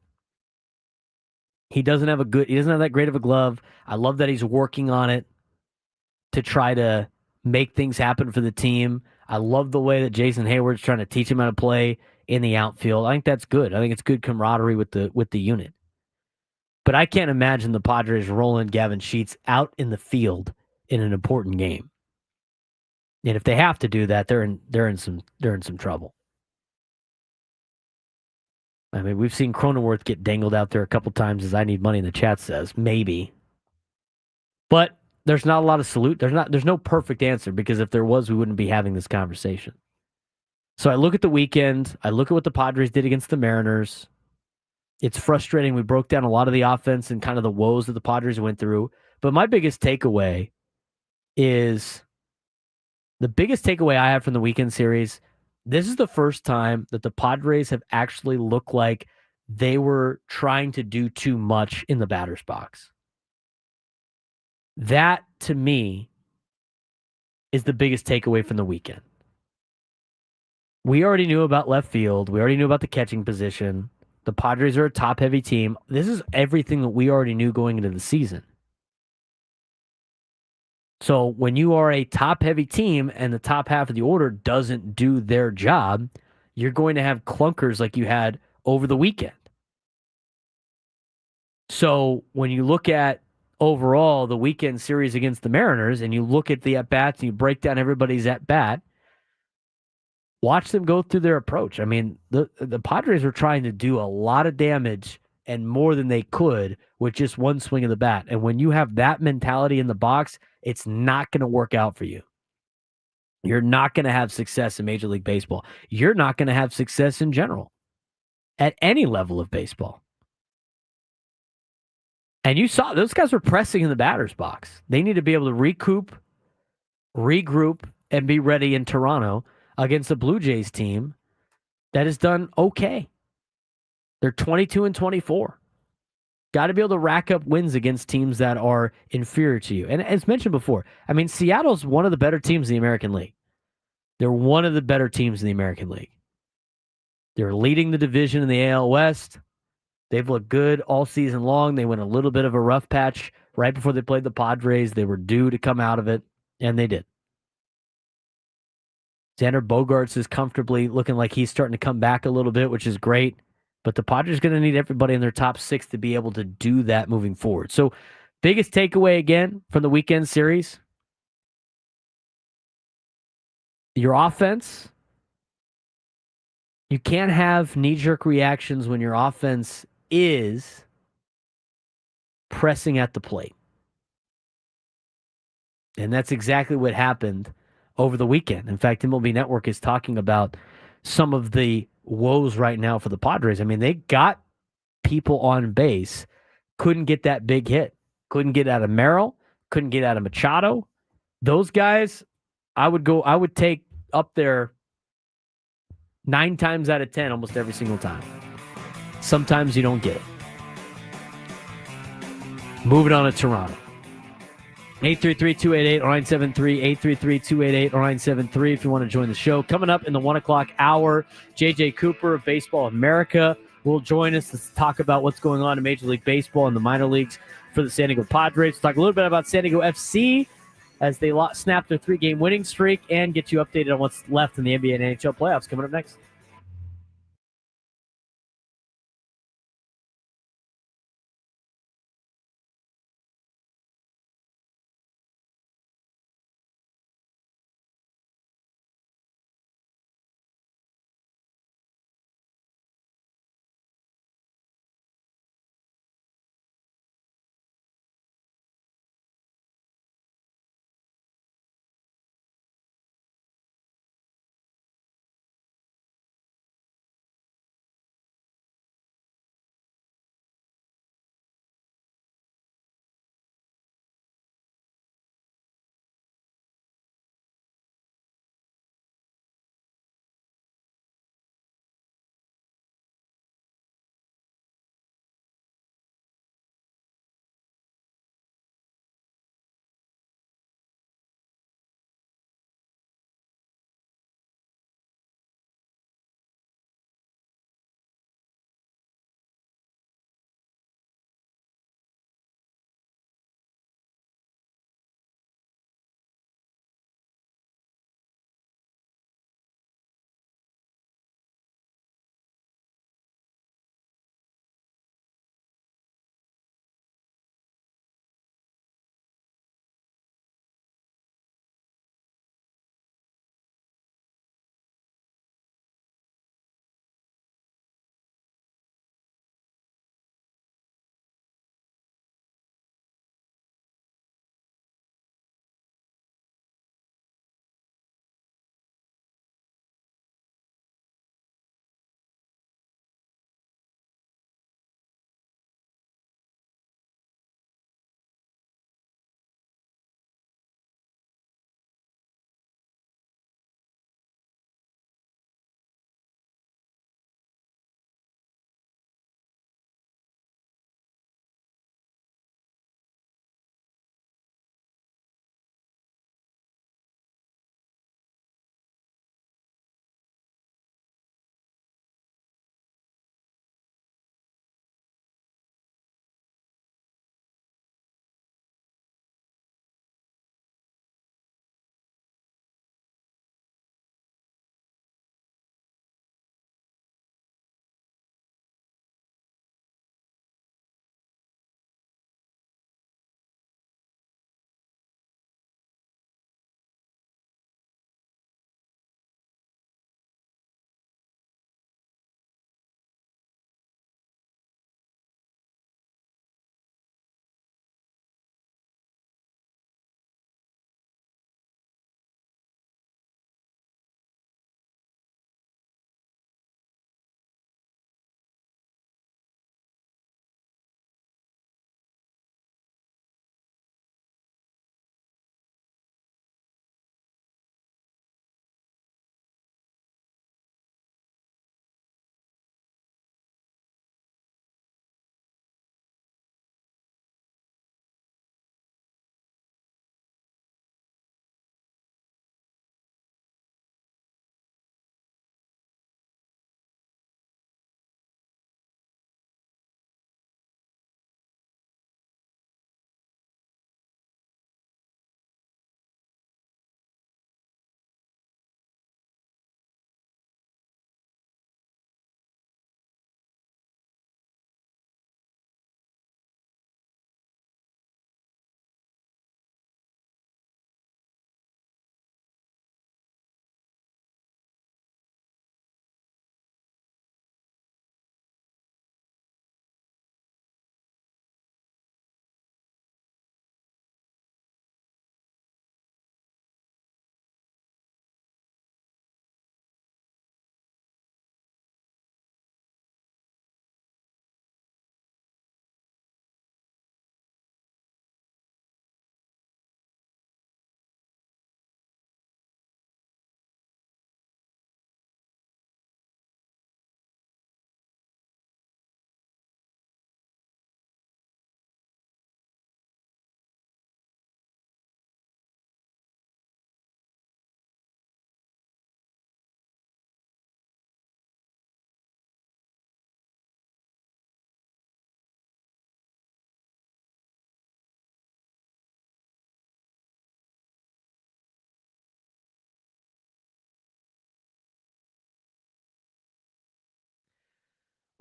Speaker 2: He doesn't have that great of a glove. I love that he's working on it to try to make things happen for the team. I love the way that Jason Hayward's trying to teach him how to play in the outfield. I think that's good. I think it's good camaraderie with the unit. But I can't imagine the Padres rolling Gavin Sheets out in the field in an important game. And if they have to do that, they're in some trouble. I mean, we've seen Cronenworth get dangled out there a couple times, as I Need Money in the chat says. Maybe. But there's not a lot of salute. There's no perfect answer, because if there was, we wouldn't be having this conversation. So I look at the weekend. I look at what the Padres did against the Mariners. It's frustrating. We broke down a lot of the offense and kind of the woes that the Padres went through. But my biggest takeaway is the biggest takeaway I have from the weekend series. This is the first time that the Padres have actually looked like they were trying to do too much in the batter's box. That, to me, is the biggest takeaway from the weekend. We already knew about left field. We already knew about the catching position. The Padres are a top-heavy team. This is everything that we already knew going into the season. So when you are a top-heavy team and the top half of the order doesn't do their job, you're going to have clunkers like you had over the weekend. So when you look at overall the weekend series against the Mariners and you look at the at-bats and you break down everybody's at-bat, watch them go through their approach. I mean, the Padres are trying to do a lot of damage and more than they could with just one swing of the bat. And when you have that mentality in the box, it's not going to work out for you. You're not going to have success in Major League Baseball. You're not going to have success in general at any level of baseball. And you saw those guys were pressing in the batter's box. They need to be able to recoup, regroup, and be ready in Toronto against the Blue Jays team that has done okay. They're 22-24. Got to be able to rack up wins against teams that are inferior to you. And as mentioned before, I mean, Seattle's one of the better teams in the American League. They're one of the better teams in the American League. They're leading the division in the AL West. They've looked good all season long. They went a little bit of a rough patch right before they played the Padres. They were due to come out of it, and they did. Xander Bogaerts is comfortably looking like he's starting to come back a little bit, which is great. But the Padres are going to need everybody in their top 6 to be able to do that moving forward. So, biggest takeaway again from the weekend series, your offense. You can't have knee-jerk reactions when your offense is pressing at the plate. And that's exactly what happened over the weekend. In fact, MLB Network is talking about some of the woes right now for the Padres. I mean, they got people on base, couldn't get that big hit. Couldn't get out of Merrill, couldn't get out of Machado, Those guys, I would take up there 9 times out of 10 almost every single time. Sometimes you don't get it. Moving on to Toronto. 833-288-0973, 833-288-0973 if you want to join the show. Coming up in the 1 o'clock hour, J.J. Cooper of Baseball America will join us to talk about what's going on in Major League Baseball and the minor leagues for the San Diego Padres. We'll talk a little bit about San Diego FC as they snap their 3-game winning streak and get you updated on what's left in the NBA and NHL playoffs. Coming up next.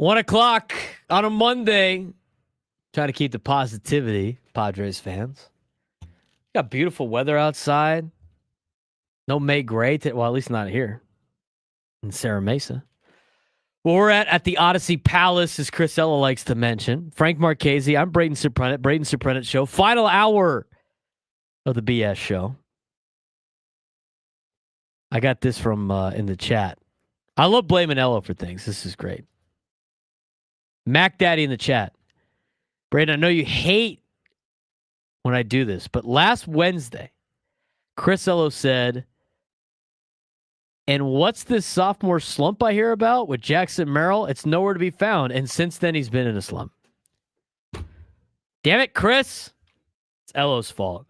Speaker 2: 1 o'clock on a Monday. Trying to keep the positivity, Padres fans. Got beautiful weather outside. No May Gray. Well, at least not here in Sarah Mesa. Well, we're at the Odyssey Palace, as Chris Ella likes to mention. Frank Marchese, I'm Braden Surprenant. Braden Surprenant Show. Final hour of the BS show. I got this from in the chat. I love blaming Ella for things. This is great. Mac Daddy in the chat. Braden, I know you hate when I do this, but last Wednesday, Chris Ello said, and what's this sophomore slump I hear about with Jackson Merrill? It's nowhere to be found. And since then, he's been in a slump. Damn it, Chris. It's Ello's fault.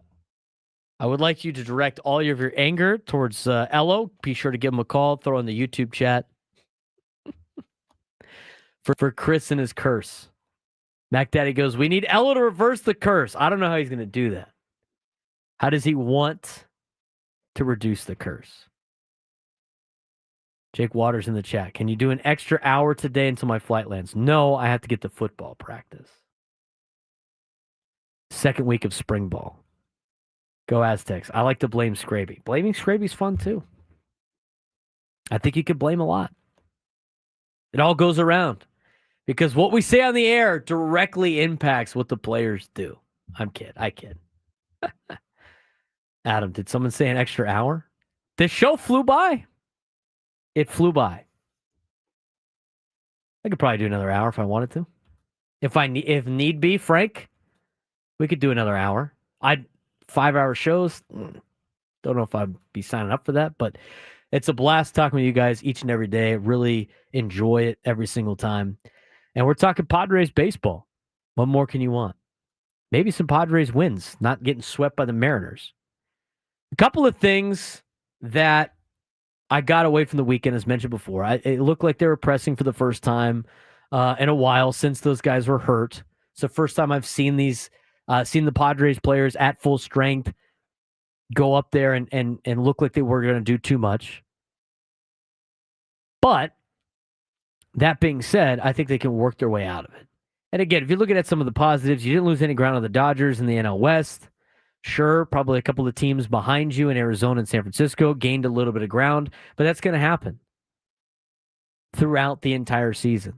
Speaker 2: I would like you to direct all of your anger towards Ello. Be sure to give him a call. Throw in the YouTube chat. for Chris and his curse. Mac Daddy goes, we need Ello to reverse the curse. I don't know how he's going to do that. How does he want to reduce the curse? Jake Waters in the chat. Can you do an extra hour today until my flight lands? No, I have to get to football practice. Second week of spring ball. Go Aztecs. I like to blame Scraby. Blaming Scraby's fun too. I think you could blame a lot. It all goes around. Because what we say on the air directly impacts what the players do. I kid. Adam, did someone say an extra hour? This show flew by. It flew by. I could probably do another hour if I wanted to. If need be, Frank, we could do another hour. 5-hour shows. Don't know if I'd be signing up for that, but it's a blast talking with you guys each and every day. Really enjoy it every single time. And we're talking Padres baseball. What more can you want? Maybe some Padres wins, not getting swept by the Mariners. A couple of things that I got away from the weekend, as mentioned before. It looked like they were pressing for the first time in a while since those guys were hurt. It's the first time I've seen seen the Padres players at full strength go up there and look like they were going to do too much. But that being said, I think they can work their way out of it. And again, if you're looking at some of the positives, you didn't lose any ground on the Dodgers in the NL West. Sure, probably a couple of teams behind you in Arizona and San Francisco gained a little bit of ground, but that's going to happen throughout the entire season.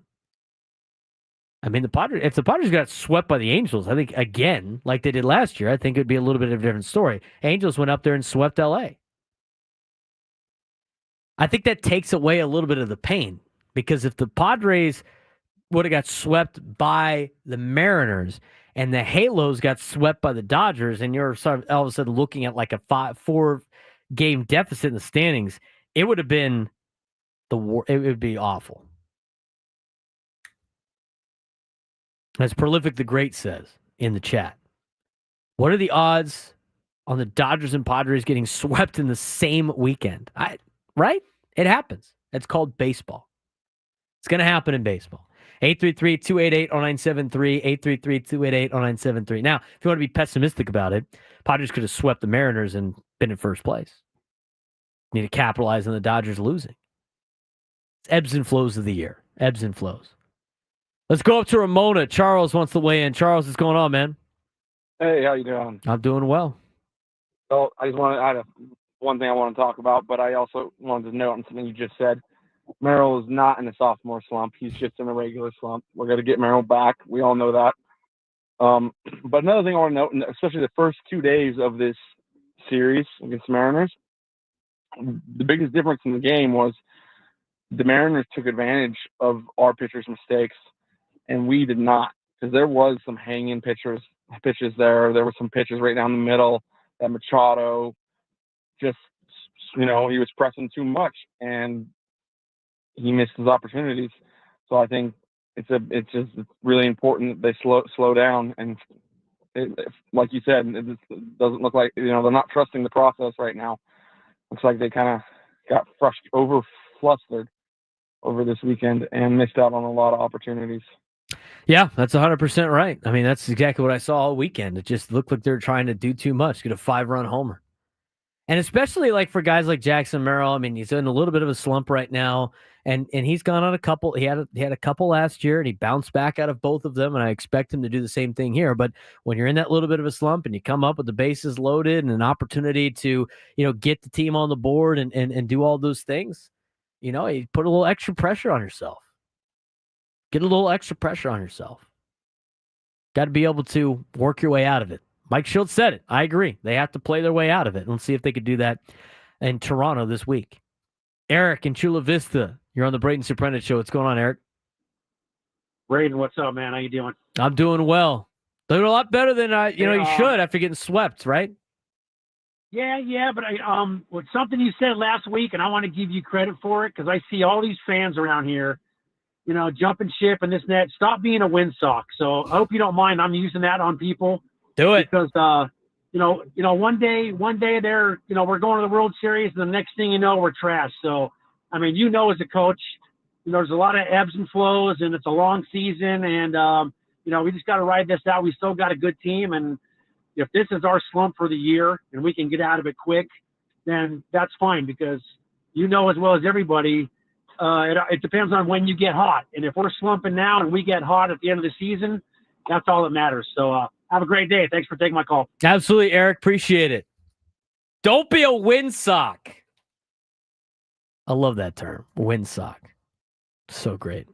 Speaker 2: I mean, if the Padres got swept by the Angels, I think, again, like they did last year, I think it would be a little bit of a different story. Angels went up there and swept LA. I think that takes away a little bit of the pain. Because if the Padres would have got swept by the Mariners and the Halos got swept by the Dodgers and you're sort of all of a sudden looking at like a 4-game deficit in the standings, it would have been it would be awful. As Prolific the Great says in the chat, what are the odds on the Dodgers and Padres getting swept in the same weekend? Right? It happens. It's called baseball. It's going to happen in baseball. 833-288-0973, 833-288-0973. Now, if you want to be pessimistic about it, Padres could have swept the Mariners and been in first place. You need to capitalize on the Dodgers losing. It's ebbs and flows of the year. Ebbs and flows. Let's go up to Ramona. Charles wants to weigh in. Charles, what's going on, man?
Speaker 14: Hey, how you doing?
Speaker 2: I'm doing well.
Speaker 14: So I had one thing I want to talk about, but I also wanted to note on something you just said. Merrill is not in a sophomore slump. He's just in a regular slump. We're going to get Merrill back. We all know that. But another thing I want to note, especially the first 2 days of this series against the Mariners, the biggest difference in the game was the Mariners took advantage of our pitchers' mistakes, and we did not. Because there was some hanging pitches there. There were some pitches right down the middle that Machado just, he was pressing too much, and he missed his opportunities. So I think it's really important that they slow down. And like you said, it doesn't look like, they're not trusting the process right now. Looks like they kind of got flustered over this weekend and missed out on a lot of opportunities.
Speaker 2: Yeah, that's 100% right. I mean, that's exactly what I saw all weekend. It just looked like they were trying to do too much, get a 5-run homer. And especially like for guys like Jackson Merrill, I mean, he's in a little bit of a slump right now, and he's gone on a couple. He had a couple last year, and he bounced back out of both of them. And I expect him to do the same thing here. But when you're in that little bit of a slump and you come up with the bases loaded and an opportunity to get the team on the board and do all those things, you put a little extra pressure on yourself. Get a little extra pressure on yourself. Got to be able to work your way out of it. Mike Shildt said it. I agree. They have to play their way out of it. Let's see if they could do that in Toronto this week. Eric in Chula Vista, you're on the Braden Surprenant show. What's going on, Eric?
Speaker 15: Braden, what's up, man? How you doing?
Speaker 2: I'm doing well. Doing a lot better than you should after getting swept, right?
Speaker 15: Yeah, but with something you said last week, and I want to give you credit for it because I see all these fans around here, jumping ship and this and that. Stop being a windsock. So I hope you don't mind. I'm using that on people.
Speaker 2: Do it.
Speaker 15: Because, one day they're, we're going to the World Series, and the next thing you know, we're trash. So, I mean, as a coach, there's a lot of ebbs and flows, and it's a long season, and, we just got to ride this out. We still got a good team, and if this is our slump for the year and we can get out of it quick, then that's fine because as well as everybody, it depends on when you get hot. And if we're slumping now and we get hot at the end of the season, that's all that matters. So, have a great day. Thanks for taking my call.
Speaker 2: Absolutely, Eric. Appreciate it. Don't be a windsock. I love that term, windsock. So great.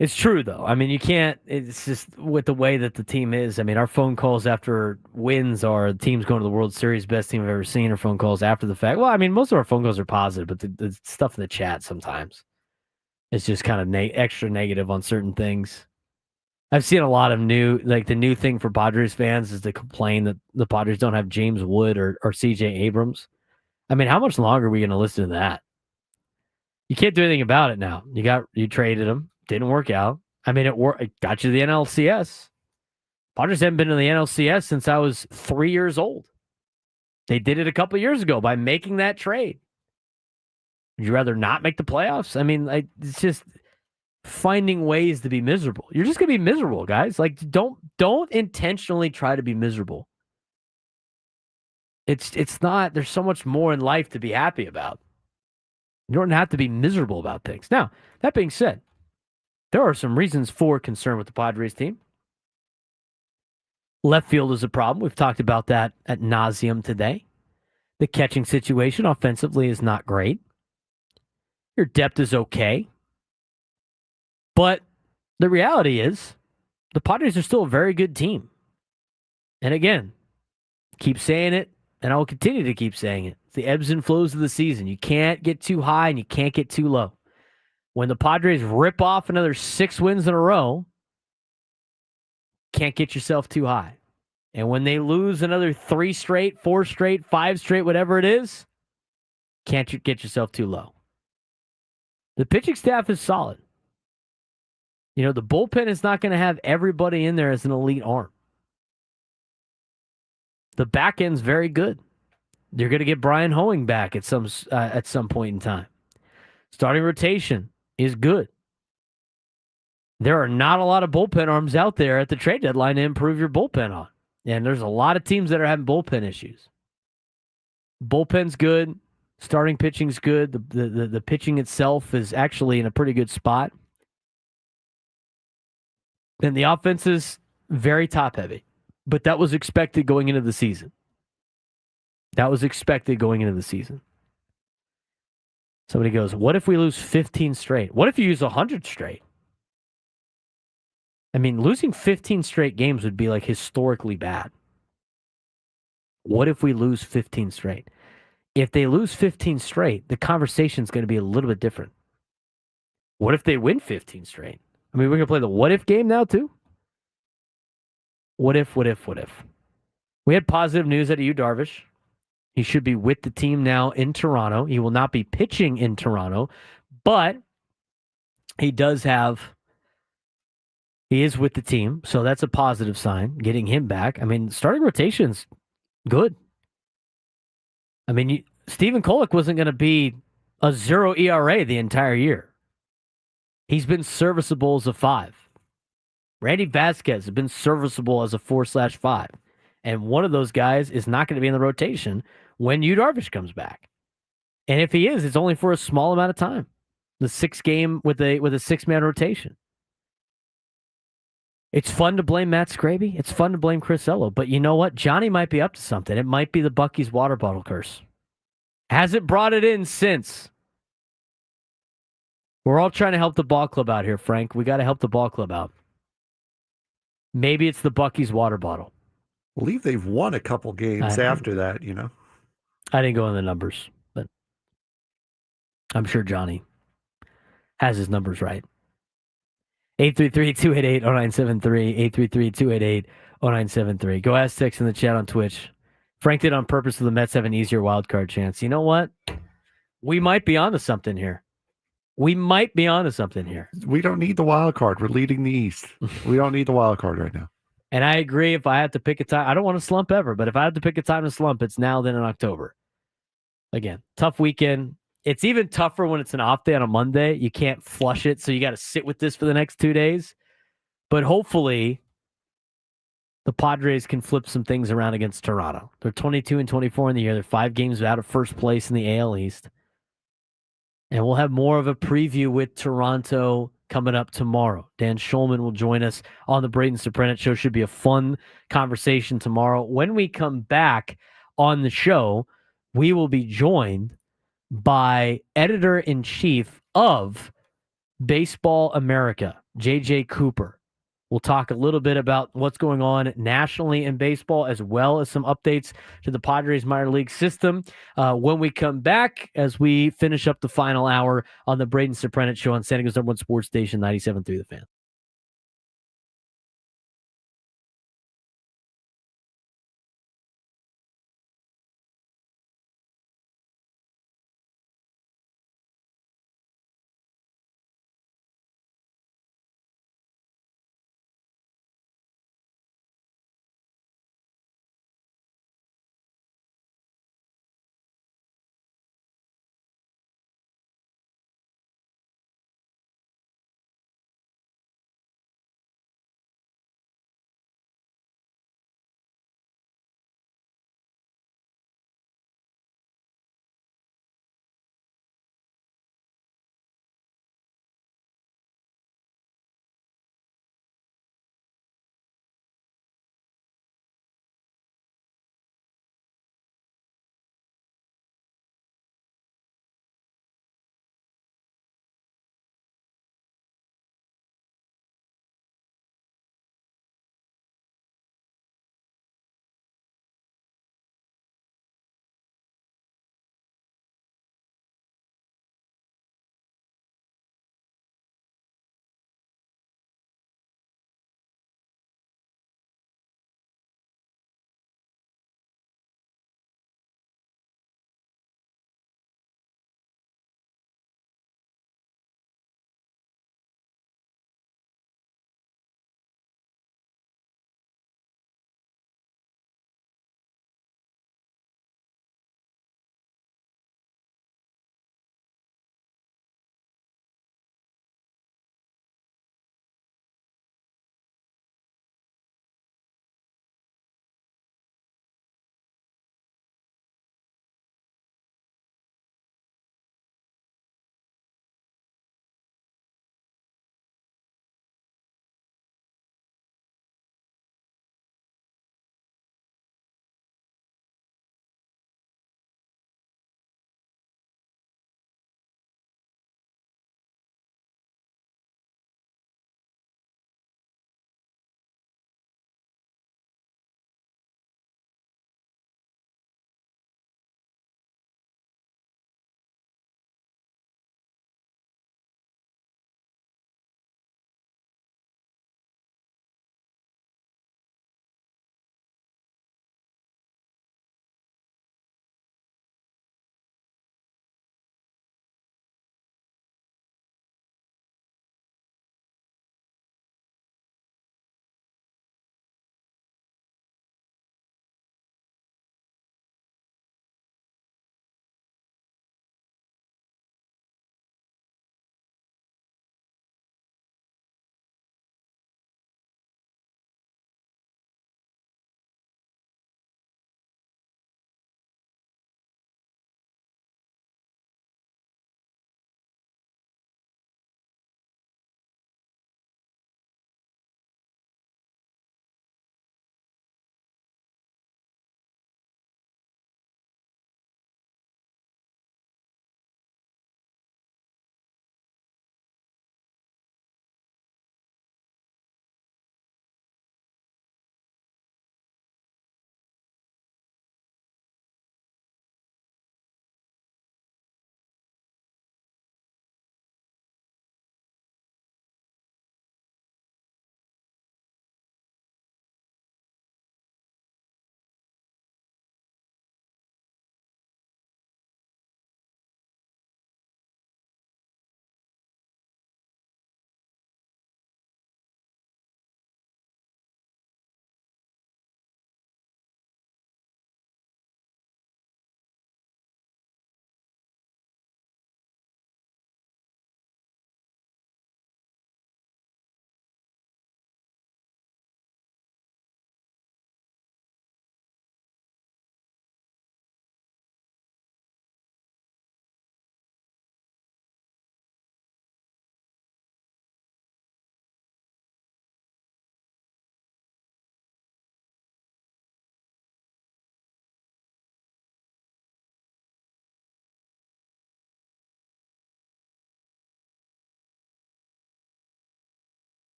Speaker 2: It's true, though. I mean, you can't. It's just with the way that the team is. I mean, our phone calls after wins are the team's going to the World Series, best team I've ever seen, or phone calls after the fact. Well, I mean, most of our phone calls are positive, but the stuff in the chat sometimes is just kind of extra negative on certain things. I've seen a lot of the new thing for Padres fans is to complain that the Padres don't have James Wood or C.J. Abrams. I mean, how much longer are we going to listen to that? You can't do anything about it now. You traded him, didn't work out. I mean, it got you to the NLCS. Padres haven't been in the NLCS since I was 3 years old. They did it a couple years ago by making that trade. Would you rather not make the playoffs? I mean, it's just finding ways to be miserable. You're just going to be miserable, guys. Like, don't intentionally try to be miserable. It's not, there's so much more in life to be happy about. You don't have to be miserable about things. Now, that being said, there are some reasons for concern with the Padres team. Left field is a problem. We've talked about that ad nauseum today. The catching situation offensively is not great. Your depth is okay. But the reality is, the Padres are still a very good team. And again, keep saying it, and I will continue to keep saying it. It's the ebbs and flows of the season. You can't get too high and you can't get too low. When the Padres rip off another 6 wins in a row, can't get yourself too high. And when they lose another 3 straight, 4 straight, 5 straight, whatever it is, can't get yourself too low. The pitching staff is solid. The bullpen is not going to have everybody in there as an elite arm. The back end's very good. You're going to get Brian Hoeing back at some point in time. Starting rotation is good. There are not a lot of bullpen arms out there at the trade deadline to improve your bullpen on. And there's a lot of teams that are having bullpen issues. Bullpen's good. Starting pitching's good. The pitching itself is actually in a pretty good spot. And the offense is very top-heavy. But that was expected going into the season. Somebody goes, what if we lose 15 straight? What if you use 100 straight? I mean, losing 15 straight games would be like historically bad. What if we lose 15 straight? If they lose 15 straight, the conversation's going to be a little bit different. What if they win 15 straight? I mean, we're going to play the what if game now, too? What if? We had positive news out of Darvish. He should be with the team now in Toronto. He will not be pitching in Toronto, but he is with the team, so that's a positive sign, getting him back. I mean, starting rotation's good. I mean, Stephen Kolek wasn't going to be a 0 ERA the entire year. He's been serviceable as a 5. Randy Vasquez has been serviceable as a 4/5. And one of those guys is not going to be in the rotation when Darvish comes back. And if he is, it's only for a small amount of time. The 6 game with a 6-man rotation. It's fun to blame Matt Scraby. It's fun to blame Chris Ello. But you know what? Johnny might be up to something. It might be the Bucky's water bottle curse. Hasn't brought it in since. We're all trying to help the ball club out here, Frank. We got to help the ball club out. Maybe it's the Bucky's water bottle.
Speaker 5: I believe they've won a couple games after that, you know.
Speaker 2: I didn't go in the numbers, but I'm sure Johnny has his numbers right. 833-288-0973, 833-288-0973. Go ask Six in the chat on Twitch. Frank did on purpose so the Mets have an easier wild card chance. You know what? We might be onto something here. We don't need the wild card. We're leading the East. We don't need the wild card right now. And I agree. If I had to pick a time, I don't want to slump ever, but if I had to pick a time to slump, it's now then in October. Again, tough weekend. It's even tougher when it's an off day on a Monday. You can't flush it, so you got to sit with this for the next 2 days. But hopefully, the Padres can flip some things around against Toronto. They're 22-24 in the year. They're 5 games out of first place in the AL East. And we'll have more of a preview with Toronto coming up tomorrow. Dan Schulman will join us on the Braden Surprenant Show. Should be a fun conversation tomorrow. When we come back on the show, we will be joined by editor-in-chief of Baseball America, J.J. Cooper. We'll talk a little bit about what's going on nationally in baseball, as well as some updates to the Padres minor league system when we come back, as we finish up the final hour on the Braden Surprenant Show on San Diego's #1 sports station, 97.3 The Fan.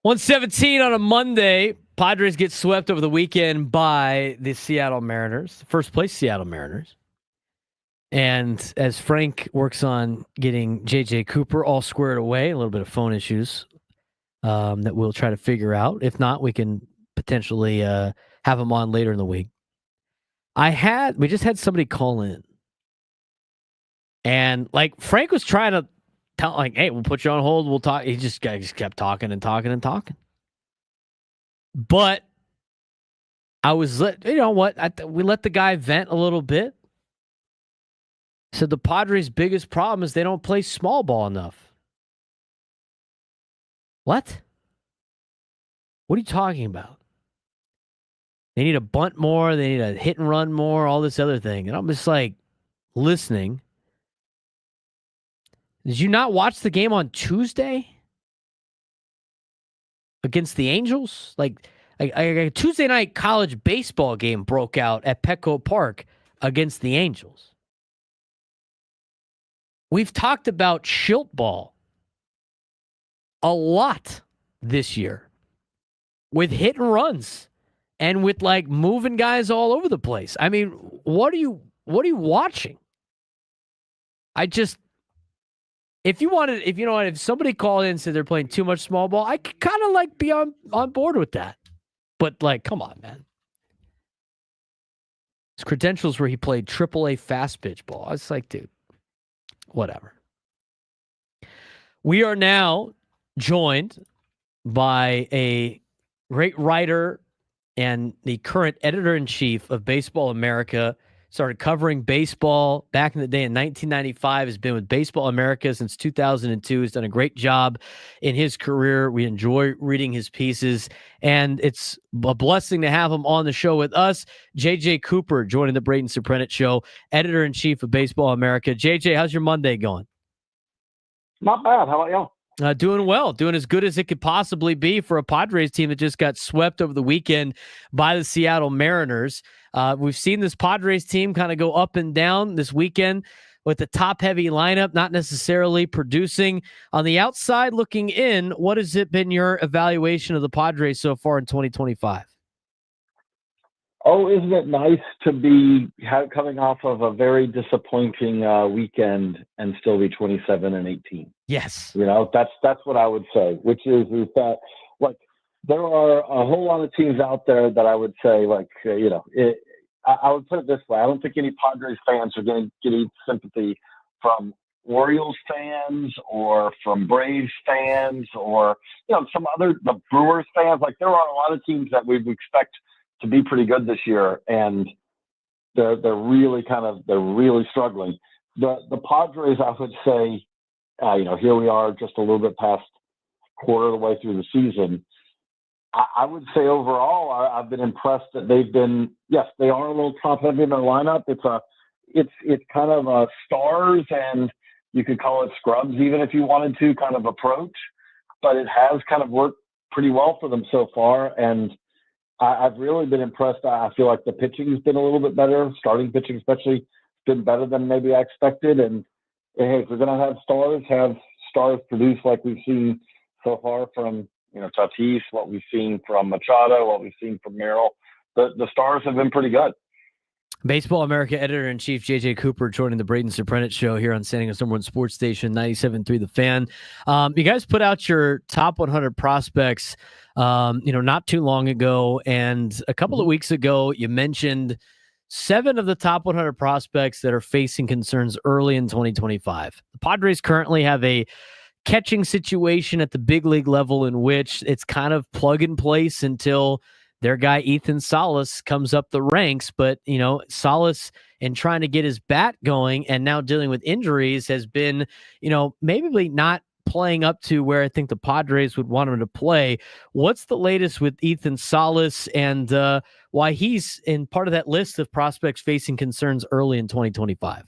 Speaker 2: 117 on a Monday. Padres get swept over the weekend by the Seattle Mariners, first place Seattle Mariners. And as Frank works on getting JJ Cooper all squared away, a little bit of phone issues that we'll try to figure out. If not, we can potentially have him on later in the week. We just had somebody call in. And like Frank was trying to tell, like, hey, we'll put you on hold. We'll talk. He just kept talking and talking and talking. But I was, you know what? We let the guy vent a little bit. Said the Padres' biggest problem is they don't play small ball enough. What? What are you talking about? They need to bunt more. They need to hit and run more, all this other thing. And I'm just like listening. Did you not watch the game on Tuesday against the Angels? Like a Tuesday night college baseball game broke out at Petco Park against the Angels. We've talked about Shildt ball a lot this year with hit and runs and with like moving guys all over the place. I mean, what are you watching? If somebody called in and said they're playing too much small ball, I could kind of like be on board with that. But like, come on, man. His credentials where he played AAA fast pitch ball. I was like, dude, whatever. We are now joined by a great writer and the current editor-in-chief of Baseball America. Started covering baseball back in the day in 1995, has been with Baseball America since 2002, has done a great job in his career. We enjoy reading his pieces, and it's a blessing to have him on the show with us. JJ Cooper joining the Braden Surprenant Show, editor-in-chief of Baseball America. JJ, how's your Monday going?
Speaker 14: Not bad. How about y'all?
Speaker 2: Doing well, doing as good as it could possibly be for a Padres team that just got swept over the weekend by the Seattle Mariners. We've seen this Padres team kind of go up and down this weekend with the top-heavy lineup, not necessarily producing. On the outside looking in, what has it been your evaluation of the Padres so far in 2025?
Speaker 16: Oh, isn't it nice to be coming off of a very disappointing weekend and still be 27-18?
Speaker 2: Yes.
Speaker 16: You know, that's what I would say, which is that, like, there are a whole lot of teams out there that I would say, like, I would put it this way. I don't think any Padres fans are going to get any sympathy from Orioles fans or from Braves fans or, some other, the Brewers fans. Like, there are a lot of teams that we would expect to be pretty good this year, and they're really struggling. The Padres, I would say, here we are just a little bit past quarter of the way through the season. I would say overall, I've been impressed that they've been, yes, they are a little top heavy in their lineup. It's kind of a stars, and you could call it scrubs even if you wanted to, kind of approach, but it has kind of worked pretty well for them so far. And I've really been impressed. I feel like the pitching has been a little bit better. Starting pitching especially been better than maybe I expected. And hey, if we're going to have stars produce like we've seen so far from, Tatis, what we've seen from Machado, what we've seen from Merrill, the stars have been pretty good.
Speaker 2: Baseball America editor-in-chief JJ Cooper joining the Braden Surprenant Show here on San Diego's #1 sports station, 97.3 The Fan. You guys put out your top 100 prospects, not too long ago, and a couple of weeks ago, you mentioned 7 of the top 100 prospects that are facing concerns early in 2025. The Padres currently have a catching situation at the big league level in which it's kind of plug and place until their guy Ethan Salas comes up the ranks. But, Salas, in trying to get his bat going and now dealing with injuries, has been, maybe not playing up to where I think the Padres would want him to play. What's the latest with Ethan Salas and why he's in part of that list of prospects facing concerns early in 2025?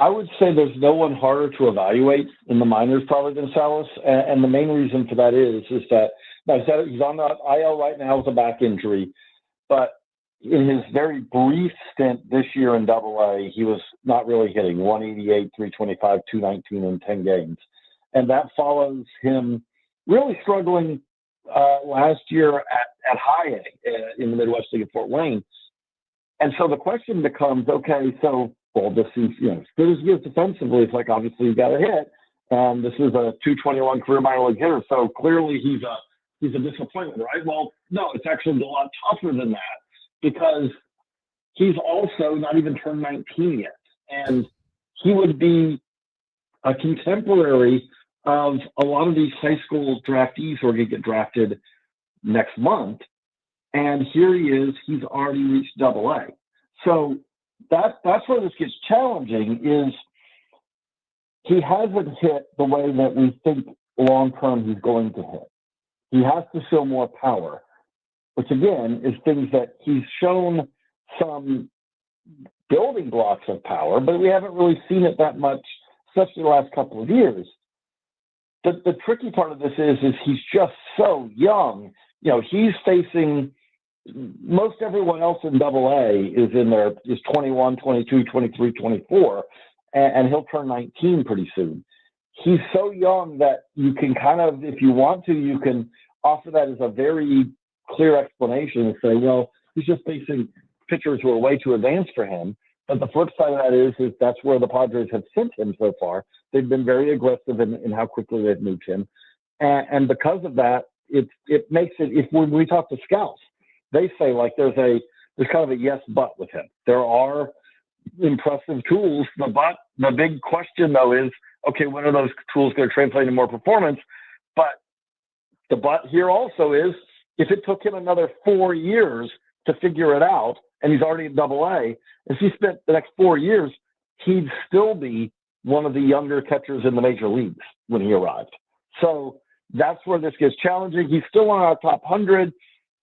Speaker 16: I would say there's no one harder to evaluate in the minors probably than Salas. And the main reason for that is that, like I said, he's on the IL right now with a back injury, but in his very brief stint this year in AA, he was not really hitting 188, 325, 219 in 10 games. And that follows him, really struggling last year at high A in the Midwest League at Fort Wayne. And so the question becomes, okay, so, well, this is, as good as he is defensively, it's like, obviously you got to hit. And this is a 221 career minor league hitter. So clearly he's a disappointment, right? Well, no, it's actually a lot tougher than that because he's also not even turned 19 yet. And he would be a contemporary of a lot of these high school draftees who are going to get drafted next month. And here he is, he's already reached AA. So that's where this gets challenging is he hasn't hit the way that we think long-term he's going to hit. He has to show more power, which again is things that he's shown some building blocks of power, but we haven't really seen it that much, especially the last couple of years. The tricky part of this is he's just so young. He's facing most everyone else in AA is 21, 22, 23, 24, and he'll turn 19 pretty soon. He's so young that you can kind of, if you want to, you can offer that as a very clear explanation and say, well, he's just facing pitchers who are way too advanced for him. But the flip side of that is that's where the Padres have sent him so far. They've been very aggressive in how quickly they've moved him. And because of that, it makes it, when we talk to scouts, they say like there's kind of a yes, but with him. There are impressive tools. The big question though is, okay, when are those tools going to translate into more performance? But the but here also is, if it took him another 4 years to figure it out, and he's already at AA, if he spent the next 4 years, he'd still be one of the younger catchers in the major leagues when he arrived. So that's where this gets challenging. He's still on our top 100.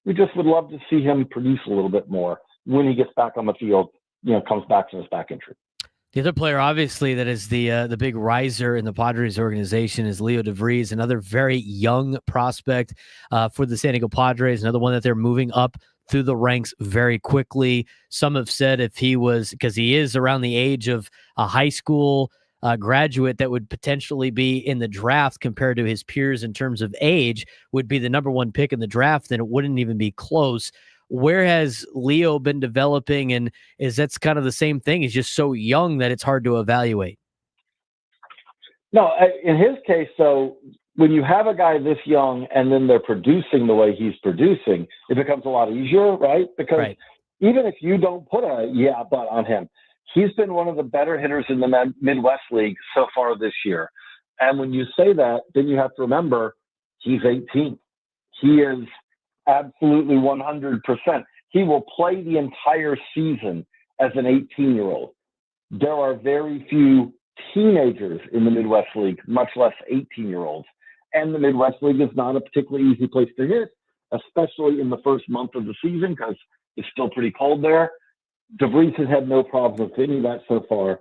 Speaker 16: We just would love to see him produce a little bit more when he gets back on the field, comes back from his back injury.
Speaker 2: The other player, obviously, that is the big riser in the Padres organization is Leo DeVries, another very young prospect for the San Diego Padres, another one that they're moving up through the ranks very quickly. Some have said if he was, because he is around the age of a high school graduate that would potentially be in the draft compared to his peers in terms of age, would be the number one pick in the draft, then it wouldn't even be close. Where has Leo been developing, and that's kind of the same thing? He's just so young that it's hard to evaluate.
Speaker 16: No, in his case, so when you have a guy this young and then they're producing the way he's producing, it becomes a lot easier, right? Because even if you don't put a but on him, he's been one of the better hitters in the Midwest League so far this year. And when you say that, then you have to remember he's 18. He is absolutely 100%. He will play the entire season as an 18-year-old. There are very few teenagers in the Midwest League, much less 18-year-olds. And the Midwest League is not a particularly easy place to hit, especially in the first month of the season because it's still pretty cold there. DeVries has had no problem with any of that so far.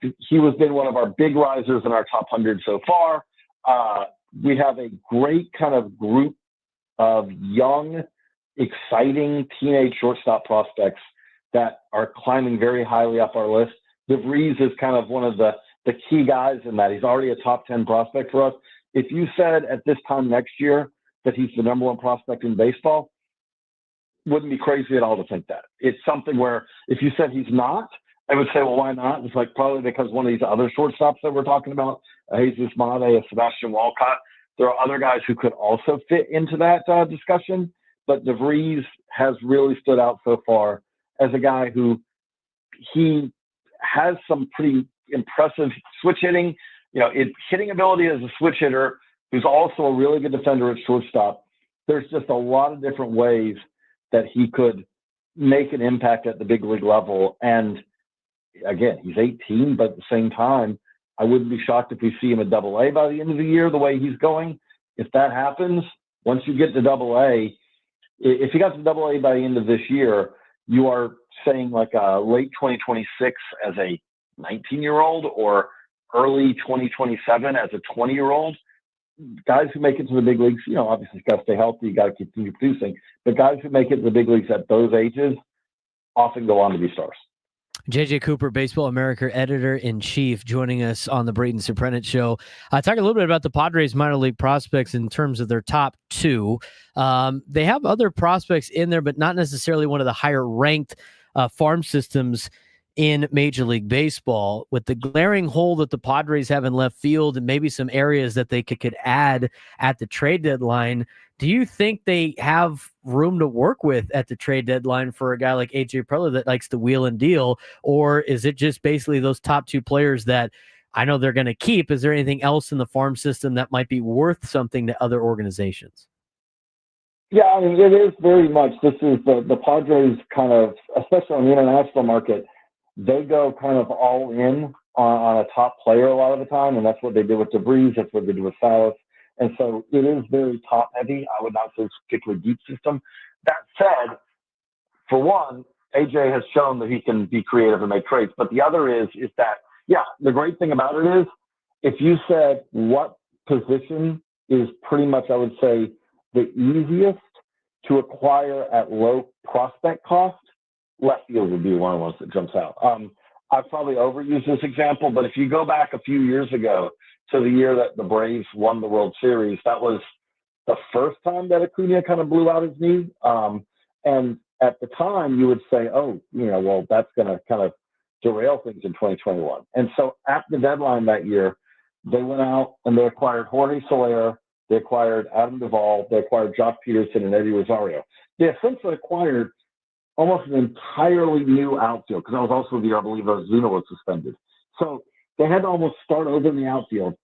Speaker 16: He has been one of our big risers in our top 100 so far. We have a great kind of group of young, exciting teenage shortstop prospects that are climbing very highly up our list. DeVries is kind of one of the key guys in that. He's already a top 10 prospect for us. If you said at this time next year that he's the number one prospect in baseball, wouldn't be crazy at all to think that. It's something where if you said he's not, I would say, well, why not? It's like probably because one of these other shortstops that we're talking about, Jesus Mate, Sebastian Walcott, there are other guys who could also fit into that discussion. But DeVries has really stood out so far as a guy who he has some pretty impressive switch hitting, hitting ability as a switch hitter, who's also a really good defender at shortstop. There's just a lot of different ways that he could make an impact at the big league level. And again, he's 18, but at the same time, I wouldn't be shocked if we see him at AA by the end of the year, the way he's going. If that happens, once you get to AA, if he got to AA by the end of this year, you are saying like late 2026 as a 19-year-old or early 2027 as a 20-year-old. Guys who make it to the big leagues, obviously you've got to stay healthy, you got to continue producing. But guys who make it to the big leagues at those ages often go on to be stars.
Speaker 2: JJ Cooper, Baseball America editor-in-chief, joining us on the Braden Surprenant Show. Talk a little bit about the Padres minor league prospects in terms of their top two. They have other prospects in there, but not necessarily one of the higher-ranked farm systems in Major League Baseball. With the glaring hole that the Padres have in left field and maybe some areas that they could add at the trade deadline, do you think they have room to work with at the trade deadline for a guy like AJ Preller that likes to wheel and deal? Or is it just basically those top two players that I know they're going to keep? Is there anything else in the farm system that might be worth something to other organizations?
Speaker 16: Yeah, I mean, it is very much. This is the Padres kind of, especially on the international market, they go kind of all in on a top player a lot of the time, and that's what they did with DeVries. That's what they did with Salas. And so it is very top-heavy. I would not say it's a particularly deep system. That said, for one, AJ has shown that he can be creative and make trades. But the other is that, yeah, the great thing about it is if you said what position is pretty much, I would say, the easiest to acquire at low prospect cost, left field would be one of the ones that jumps out. I've probably overused this example, but if you go back a few years ago to the year that the Braves won the World Series, that was the first time that Acuna kind of blew out his knee. And at the time, you would say, oh, well, that's going to kind of derail things in 2021. And so at the deadline that year, they went out and they acquired Jorge Soler, they acquired Adam Duvall, they acquired Josh Peterson and Eddie Rosario. They essentially acquired almost an entirely new outfield, because that was also the year I believe Ozuna was suspended. So they had to almost start over in the outfield.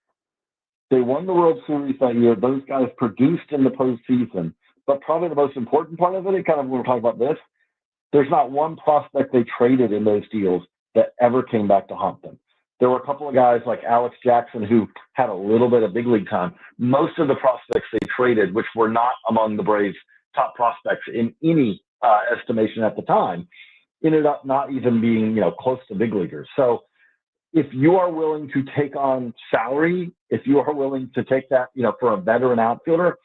Speaker 16: They won the World Series that year. Those guys produced in the postseason. But probably the most important part of it, kind of when we're talking about this, there's not one prospect they traded in those deals that ever came back to haunt them. There were a couple of guys like Alex Jackson who had a little bit of big league time. Most of the prospects they traded, which were not among the Braves' top prospects in any estimation at the time, ended up not even being, close to big leaguers. So if you are willing to take on salary, if you are willing to take that, for a veteran outfielder,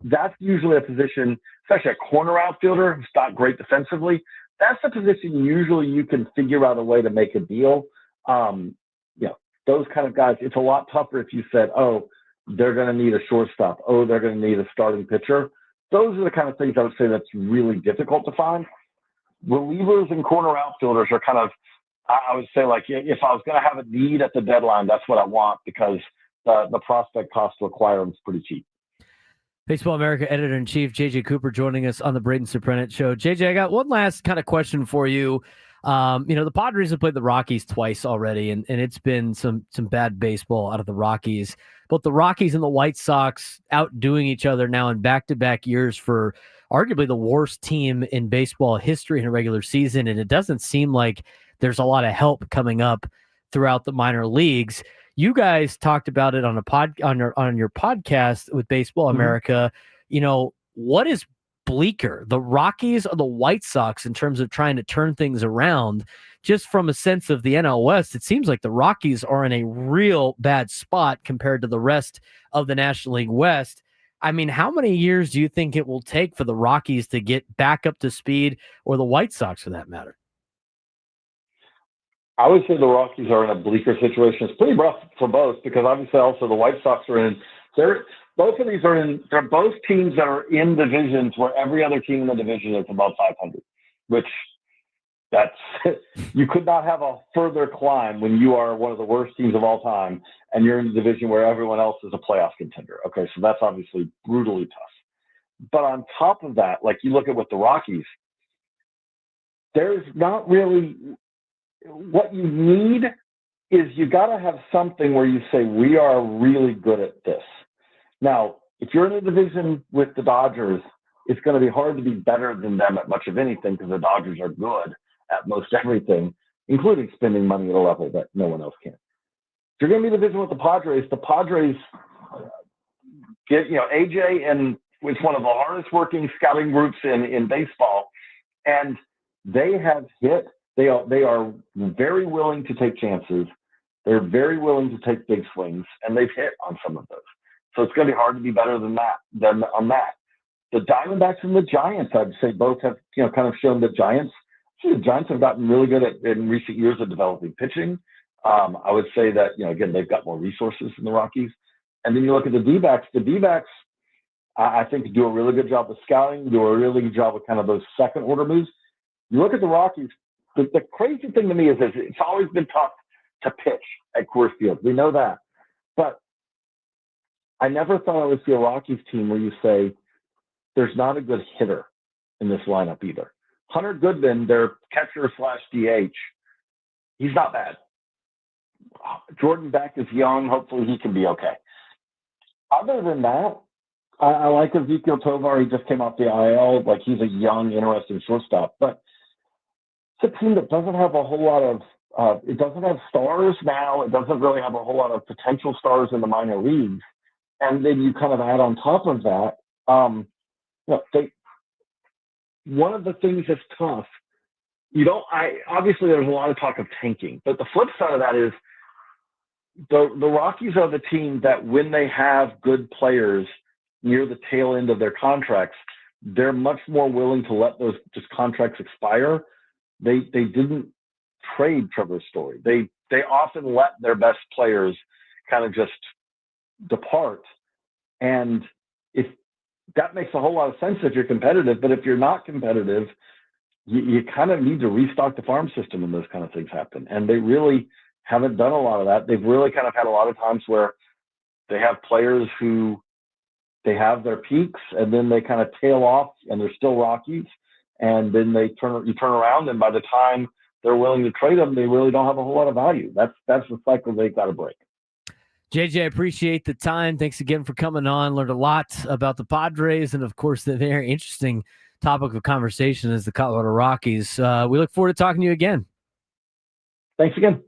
Speaker 16: that's usually a position, especially a corner outfielder who's not great defensively. That's a position usually you can figure out a way to make a deal. Those kind of guys, it's a lot tougher if you said, oh, they're going to need a shortstop. Oh, they're going to need a starting pitcher. Those are the kind of things I would say that's really difficult to find. Relievers and corner outfielders are kind of, I would say, like, if I was going to have a need at the deadline, that's what I want, because the prospect cost to acquire them is pretty cheap.
Speaker 2: Baseball America editor-in-chief JJ Cooper joining us on the Braden Surprenant Show. JJ, I got one last kind of question for you. The Padres have played the Rockies twice already, and it's been some bad baseball out of the Rockies. Both the Rockies and the White Sox outdoing each other now in back-to-back years for arguably the worst team in baseball history in a regular season, and it doesn't seem like there's a lot of help coming up throughout the minor leagues. You guys talked about it on your podcast with Baseball America. What is bleaker, the Rockies or the White Sox, in terms of trying to turn things around? Just from a sense of the NL West, it seems like the Rockies are in a real bad spot compared to the rest of the National League West. I mean, how many years do you think it will take for the Rockies to get back up to speed, or the White Sox for that matter?
Speaker 16: I would say the Rockies are in a bleaker situation. It's pretty rough for both, because obviously also the White Sox are in. They're both teams that are in divisions where every other team in the division is above 500, which you could not have a further climb when you are one of the worst teams of all time and you're in a division where everyone else is a playoff contender. Okay, so that's obviously brutally tough. But on top of that, like, you look at with the Rockies, there's not really what you need. Is you got to have something where you say, we are really good at this. Now, if you're in a division with the Dodgers, it's going to be hard to be better than them at much of anything, because the Dodgers are good at most everything, including spending money at a level that no one else can. If you're going to be in a division with the Padres get, AJ, and it's one of the hardest working scouting groups in baseball, and they have hit. They are very willing to take chances. They're very willing to take big swings, and they've hit on some of those. So it's going to be hard to be better than on that. The Diamondbacks and the Giants, I'd say, both have kind of shown the Giants the Giants have gotten really good in recent years at developing pitching. I would say that, again, they've got more resources than the Rockies. And then you look at the D-backs. The D-backs, I think, do a really good job of scouting, do a really good job of kind of those second-order moves. You look at the Rockies, the crazy thing to me is it's always been tough to pitch at Coors Field. We know that. But I never thought I would see a Rockies team where you say there's not a good hitter in this lineup either. Hunter Goodman, their catcher/DH, he's not bad. Jordan Beck is young. Hopefully he can be okay. Other than that, I like Ezekiel Tovar. He just came off the IL. Like, he's a young, interesting shortstop. But it's a team that doesn't have a whole lot of it doesn't have stars now. It doesn't really have a whole lot of potential stars in the minor leagues. And then you kind of add on top of that, one of the things that's tough, obviously there's a lot of talk of tanking, but the flip side of that is the Rockies are the team that when they have good players near the tail end of their contracts, they're much more willing to let those just contracts expire. They didn't trade Trevor Story. They often let their best players kind of just depart. And if that makes a whole lot of sense if you're competitive, but if you're not competitive, you kind of need to restock the farm system when those kind of things happen. And they really haven't done a lot of that. They've really kind of had a lot of times where they have players who they have their peaks and then they kind of tail off and they're still Rockies. And then you turn around, and by the time they're willing to trade them, they really don't have a whole lot of value. That's the cycle they've got to break.
Speaker 2: JJ, I appreciate the time. Thanks again for coming on. Learned a lot about the Padres, and of course, the very interesting topic of conversation is the Colorado Rockies. We look forward to talking to you again.
Speaker 16: Thanks again.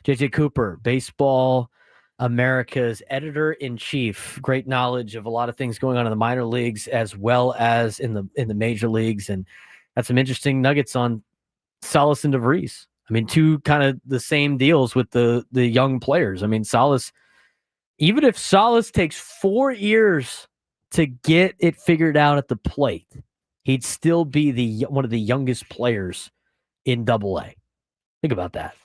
Speaker 2: JJ Cooper, Baseball America's editor-in-chief. Great knowledge of a lot of things going on in the minor leagues as well as in the major leagues, and had some interesting nuggets on Salas and DeVries. I mean, two kind of the same deals with the young players. I mean, Salas, even if Salas takes 4 years to get it figured out at the plate, he'd still be one of the youngest players in Double-A. Think about that.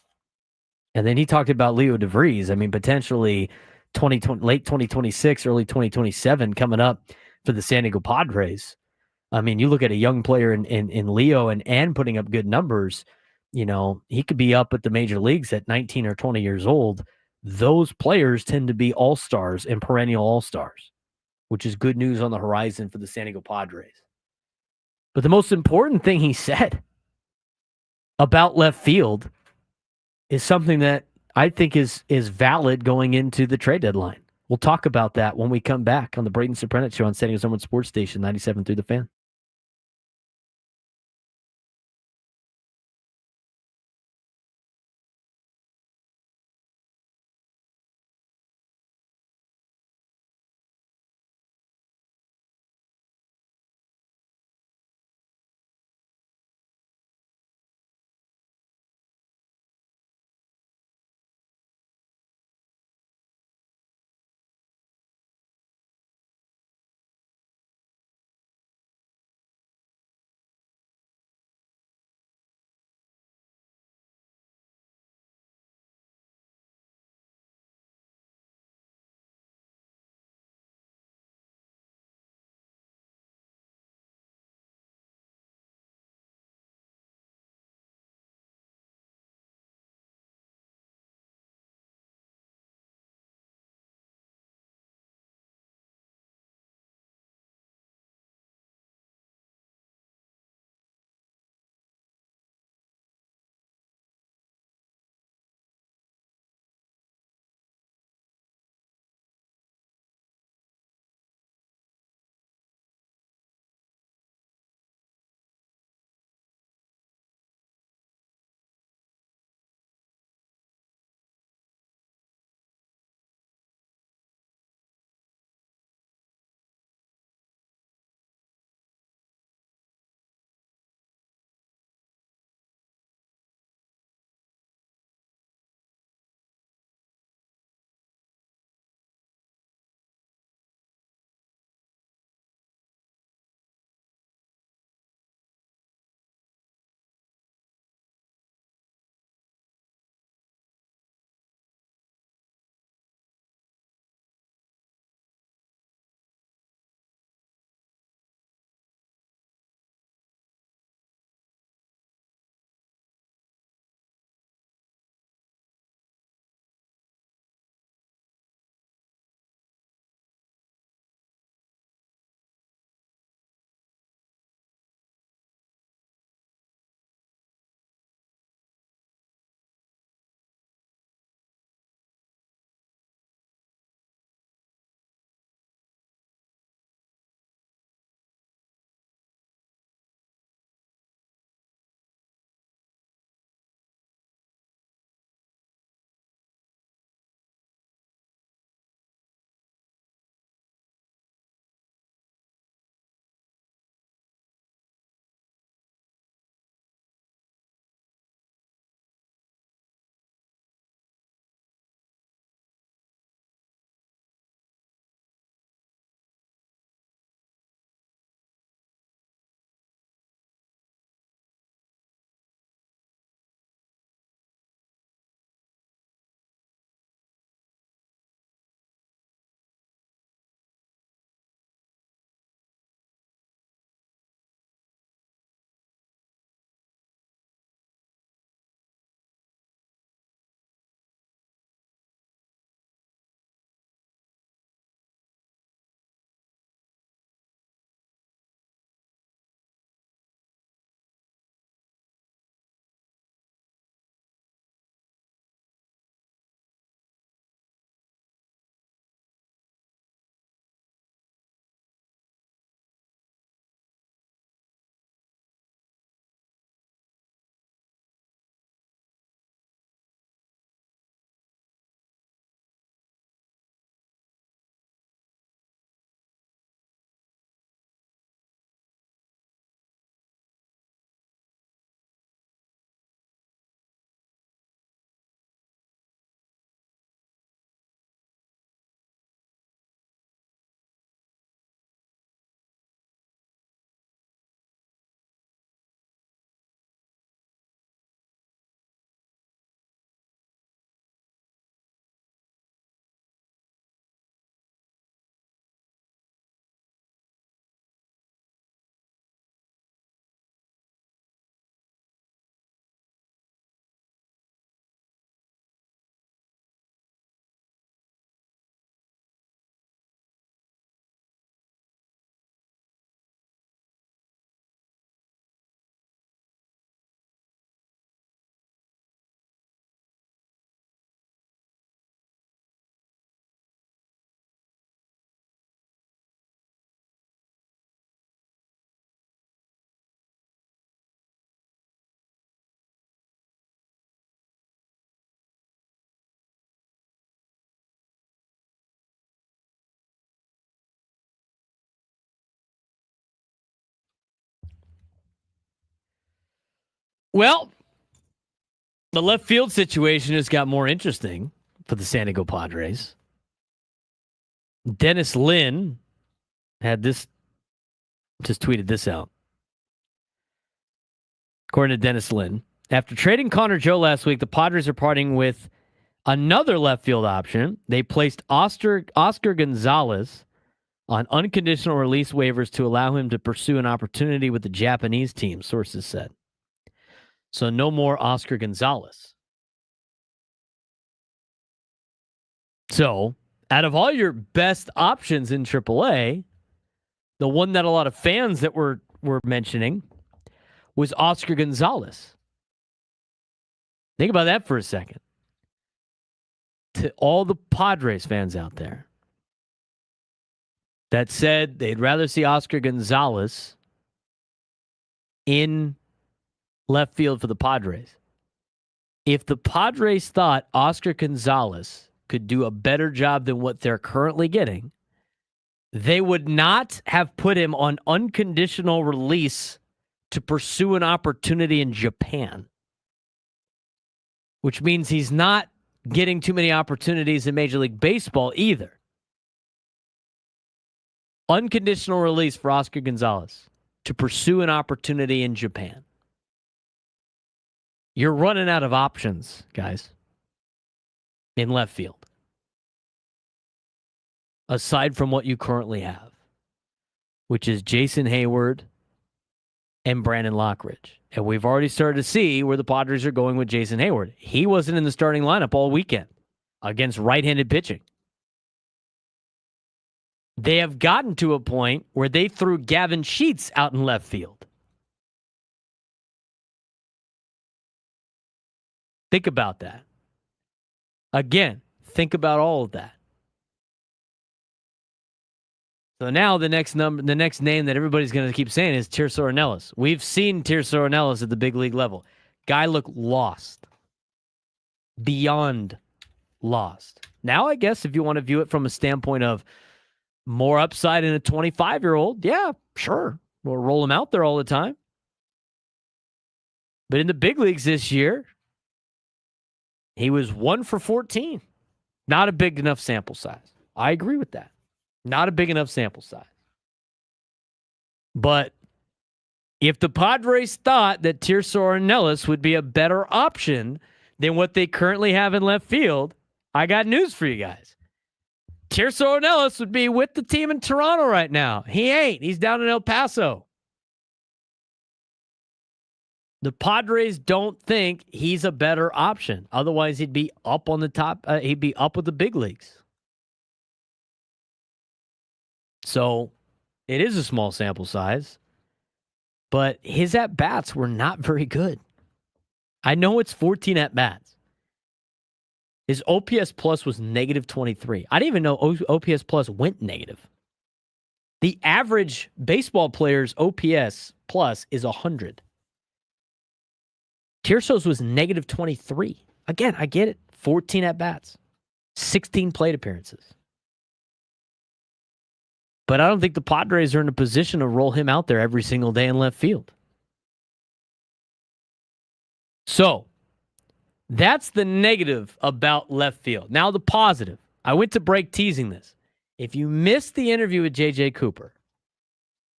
Speaker 2: And then he talked about Leo DeVries. I mean, potentially late 2026, early 2027 coming up for the San Diego Padres. I mean, you look at a young player in Leo and putting up good numbers, he could be up at the major leagues at 19 or 20 years old. Those players tend to be all-stars and perennial all-stars, which is good news on the horizon for the San Diego Padres. But the most important thing he said about left field is something that I think is valid going into the trade deadline. We'll talk about that when we come back on the Braden Surprenant Show on San Diego's #1 sports station, 97.3 The Fan. Well, the left field situation has got more interesting for the San Diego Padres. Dennis Lin had this, just tweeted this out. According to Dennis Lin, after trading Connor Joe last week, the Padres are parting with another left field option. They placed Oscar Gonzalez on unconditional release waivers to allow him to pursue an opportunity with the Japanese team, sources said. So no more Oscar Gonzalez. So out of all your best options in AAA, the one that a lot of fans that were mentioning was Oscar Gonzalez. Think about that for a second. To all the Padres fans out there that said they'd rather see Oscar Gonzalez in left field for the Padres. If the Padres thought Oscar Gonzalez could do a better job than what they're currently getting, they would not have put him on unconditional release to pursue an opportunity in Japan, which means he's not getting too many opportunities in Major League Baseball either. Unconditional release for Oscar Gonzalez to pursue an opportunity in Japan. You're running out of options, guys, in left field, aside from what you currently have, which is Jason Hayward and Brandon Lockridge. And we've already started to see where the Padres are going with Jason Hayward. He wasn't in the starting lineup all weekend against right-handed pitching. They have gotten to a point where they threw Gavin Sheets out in left field. Think about that. Again, think about all of that. So now the next name that everybody's going to keep saying is Tirso Ornelas. We've seen Tirso Ornelas at the big league level. Guy looked lost. Beyond lost. Now, I guess if you want to view it from a standpoint of more upside in a 25-year-old, yeah, sure. We'll roll him out there all the time. But in the big leagues this year, he was 1 for 14. Not a big enough sample size. I agree with that. Not a big enough sample size. But if the Padres thought that Tirso Ornelas would be a better option than what they currently have in left field, I got news for you guys. Tirso Ornelas would be with the team in Toronto right now. He ain't. He's down in El Paso. The Padres don't think he's a better option. Otherwise, he'd be up on the top. He'd be up with the big leagues. So it is a small sample size, but his at-bats were not very good. I know it's 14 at-bats. His OPS plus was negative 23. I didn't even know OPS plus went negative. The average baseball player's OPS plus is 100. Tirso's was negative 23. Again, I get it. 14 at-bats. 16 plate appearances. But I don't think the Padres are in a position to roll him out there every single day in left field. So, that's the negative about left field. Now the positive. I went to break teasing this. If you missed the interview with J.J. Cooper,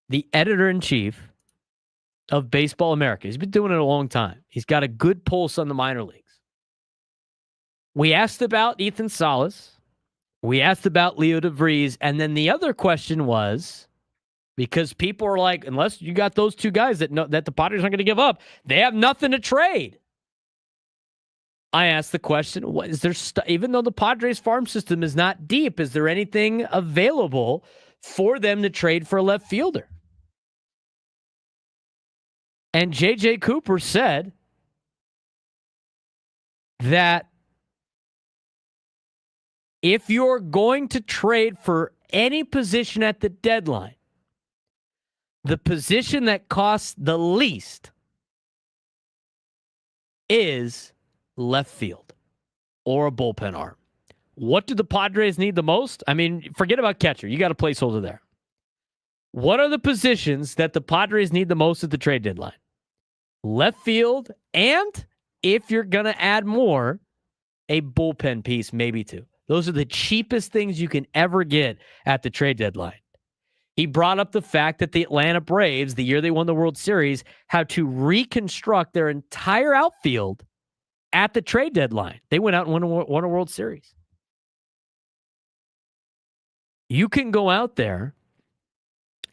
Speaker 2: the editor-in-chief of Baseball America, he's been doing it a long time. He's got a good pulse on the minor leagues. We asked about Ethan Salas. We asked about Leo DeVries, and then the other question was, because people are like, unless you got those two guys that the Padres aren't going to give up, they have nothing to trade. I asked the question, what is there? Even though the Padres farm system is not deep, is there anything available for them to trade for a left fielder? And J.J. Cooper said that if you're going to trade for any position at the deadline, the position that costs the least is left field or a bullpen arm. What do the Padres need the most? I mean, forget about catcher. You got a placeholder there. What are the positions that the Padres need the most at the trade deadline? left field, and if you're going to add more, a bullpen piece, maybe two. Those are the cheapest things you can ever get at the trade deadline. He brought up the fact that the Atlanta Braves, the year they won the World Series, had to reconstruct their entire outfield at the trade deadline. They went out and won a World Series. You can go out there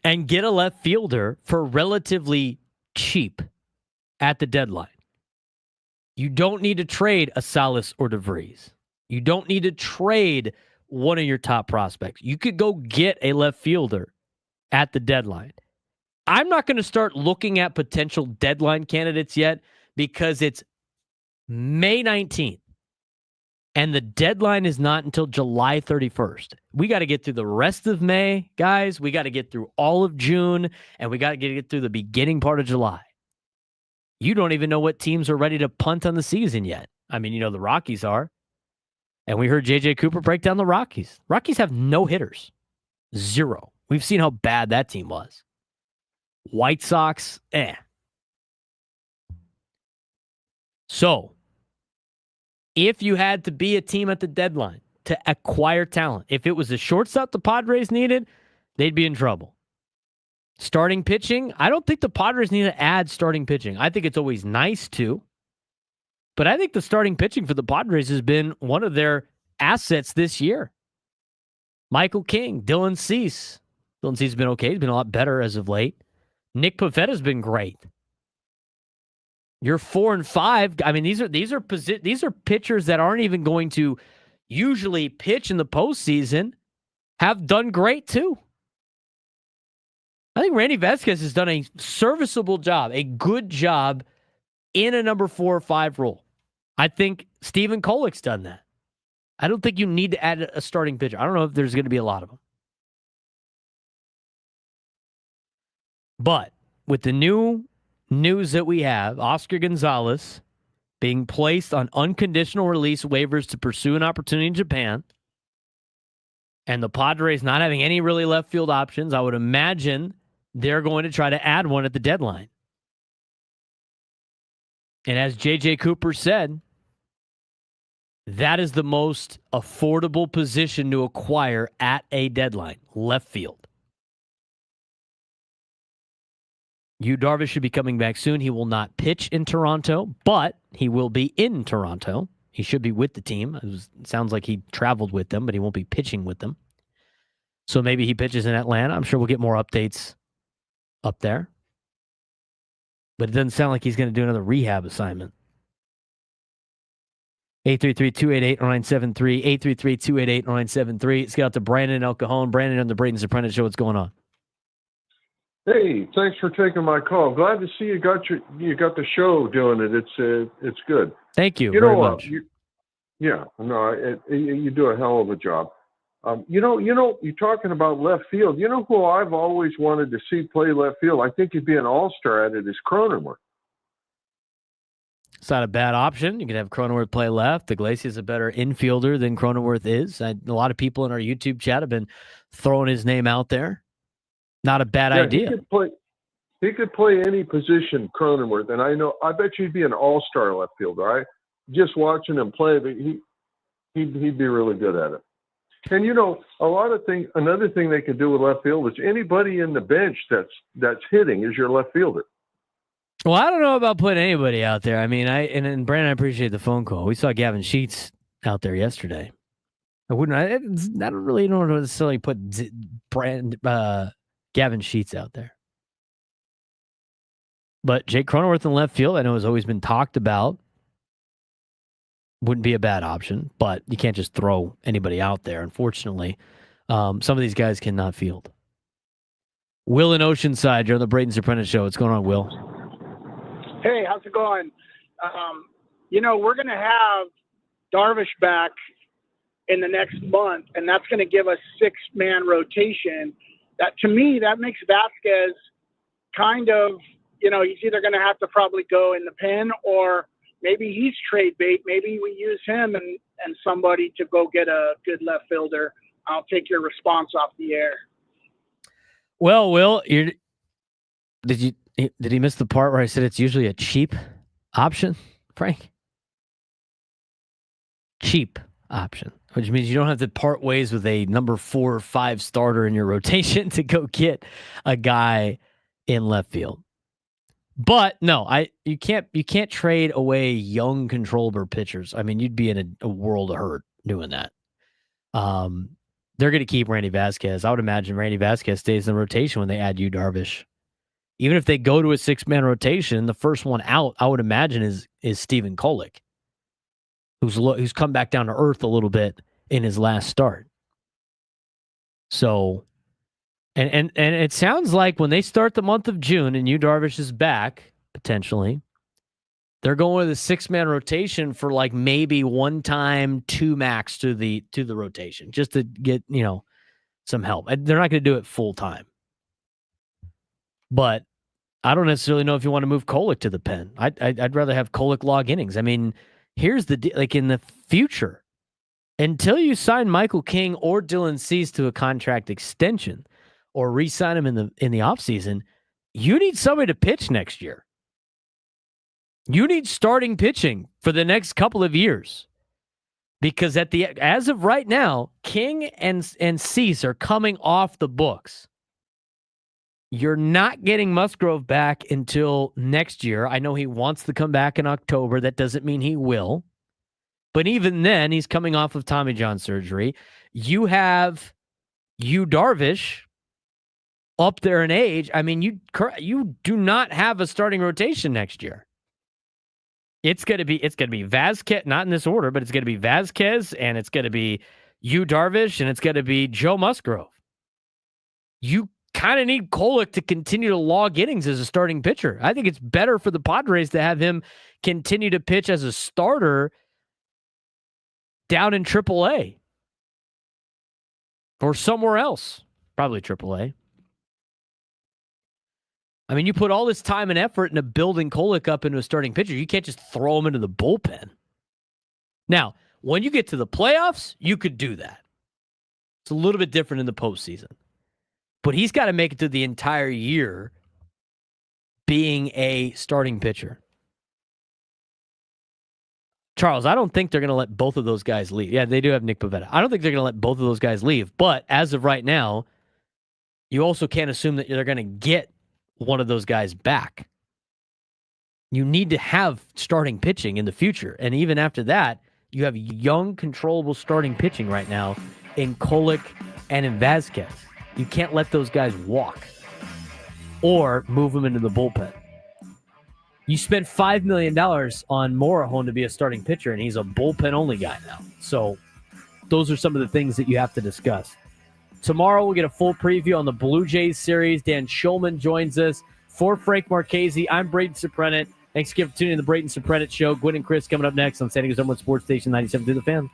Speaker 2: and get a left fielder for relatively cheap at the deadline. You don't need to trade a Salas or DeVries. You don't need to trade one of your top prospects. You could go get a left fielder at the deadline. I'm not going to start looking at potential deadline candidates yet because it's May 19th. And the deadline is not until July 31st. We got to get through the rest of May, guys. We got to get through all of June, and we got to get through the beginning part of July. You don't even know what teams are ready to punt on the season yet. I mean, the Rockies are. And we heard J.J. Cooper break down the Rockies. Rockies have no hitters. 0. We've seen how bad that team was. White Sox, So, if you had to be a team at the deadline to acquire talent, if it was a shortstop the Padres needed, they'd be in trouble. Starting pitching, I don't think the Padres need to add starting pitching. I think it's always nice to. But I think the starting pitching for the Padres has been one of their assets this year. Michael King, Dylan Cease. Dylan Cease has been okay. He's been a lot better as of late. Nick Pavetta's been great. You're 4 and 5. I mean, these are pitchers that aren't even going to usually pitch in the postseason. Have done great too. I think Randy Vasquez has done a serviceable job, a good job in a number 4 or 5 role. I think Stephen Kolek's done that. I don't think you need to add a starting pitcher. I don't know if there's going to be a lot of them. But with the new news that we have, Oscar Gonzalez being placed on unconditional release waivers to pursue an opportunity in Japan, and the Padres not having any really left field options, I would imagine they're going to try to add one at the deadline. And as J.J. Cooper said, that is the most affordable position to acquire at a deadline, left field. Yu Darvish should be coming back soon. He will not pitch in Toronto, but he will be in Toronto. He should be with the team. It sounds like he traveled with them, but he won't be pitching with them. So maybe he pitches in Atlanta. I'm sure we'll get more updates up there. But it doesn't sound like he's going to do another rehab assignment. 833-288-0973. 833-288-0973. Let's get out to Brandon in El Cajon. Brandon on the Braden Surprenant Show. What's going on?
Speaker 17: Hey, thanks for taking my call. I'm glad to see you got the show doing it. It's good.
Speaker 2: Thank you very much.
Speaker 17: You do a hell of a job. You're talking about left field. You know who I've always wanted to see play left field? I think he'd be an all-star at it is Cronenworth.
Speaker 2: It's not a bad option. You can have Cronenworth play left. Iglesias is a better infielder than Cronenworth is. A lot of people in our YouTube chat have been throwing his name out there. Not a bad idea.
Speaker 17: He could play any position, Cronenworth, and I bet you he'd be an all-star left fielder. Just watching him play, he'd be really good at it. And another thing they could do with left field is anybody in the bench that's hitting is your left fielder.
Speaker 2: Well, I don't know about putting anybody out there. I mean, and Brandon, I appreciate the phone call. We saw Gavin Sheets out there yesterday. I don't really know to necessarily put Gavin Sheets out there. But Jake Cronenworth in left field, I know has always been talked about. Wouldn't be a bad option, but you can't just throw anybody out there. Unfortunately, some of these guys cannot field. Will in Oceanside, you're on the Braden Surprenant Show. What's going on, Will?
Speaker 18: Hey, how's it going? We're going to have Darvish back in the next month, and that's going to give us 6-man rotation. That, to me, that makes Vasquez kind of, he's either going to have to probably go in the pen or maybe he's trade bait. Maybe we use him and somebody to go get a good left fielder. I'll take your response off the air.
Speaker 2: Well, Will, Did he miss the part where I said it's usually a cheap option, Frank? Cheap option, which means you don't have to part ways with a number 4 or 5 starter in your rotation to go get a guy in left field. But no, you can't trade away young, controllable pitchers. I mean, you'd be in a world of hurt doing that. They're going to keep Randy Vasquez. I would imagine Randy Vasquez stays in the rotation when they add Yu Darvish. Even if they go to a 6-man rotation, the first one out, I would imagine is Stephen Kolek, who's come back down to earth a little bit in his last start. So, and it sounds like when they start the month of June and Yu Darvish is back potentially, they're going with a 6-man rotation for like maybe 1 time, 2 max to the rotation just to get some help. They're not going to do it full time. But I don't necessarily know if you want to move Kolek to the pen. I'd rather have Kolek log innings. I mean, here's the like in the future, until you sign Michael King or Dylan Cease to a contract extension or re-sign him in the offseason, you need somebody to pitch next year. You need starting pitching for the next couple of years. Because as of right now, King and Cease are coming off the books. You're not getting Musgrove back until next year. I know he wants to come back in October. That doesn't mean he will. But even then, he's coming off of Tommy John surgery. You have Yu Darvish up there in age. I mean, you do not have a starting rotation next year. It's gonna be Vasquez, not in this order, but it's gonna be Vasquez, and it's gonna be Yu Darvish, and it's gonna be Joe Musgrove. You kind of need Kolek to continue to log innings as a starting pitcher. I think it's better for the Padres to have him continue to pitch as a starter down in AAA or somewhere else, probably AAA. I mean, you put all this time and effort into building Kolek up into a starting pitcher. You can't just throw him into the bullpen. Now, when you get to the playoffs, you could do that. It's a little bit different in the postseason. But he's got to make it through the entire year being a starting pitcher. Charles, I don't think they're going to let both of those guys leave. Yeah, they do have Nick Pivetta. I don't think they're going to let both of those guys leave. But as of right now, you also can't assume that they're going to get one of those guys back. You need to have starting pitching in the future. And even after that, you have young, controllable starting pitching right now in Kolek and in Vasquez. You can't let those guys walk or move them into the bullpen. You spent $5 million on Morejon to be a starting pitcher, and he's a bullpen-only guy now. So those are some of the things that you have to discuss. Tomorrow we'll get a full preview on the Blue Jays series. Dan Schulman joins us. For Frank Marchese, I'm Braden Surprenant. Thanks again for tuning in to the Braden Surprenant Show. Gwen and Chris coming up next on San Diego's #1 Sports Station 97 through the Fan.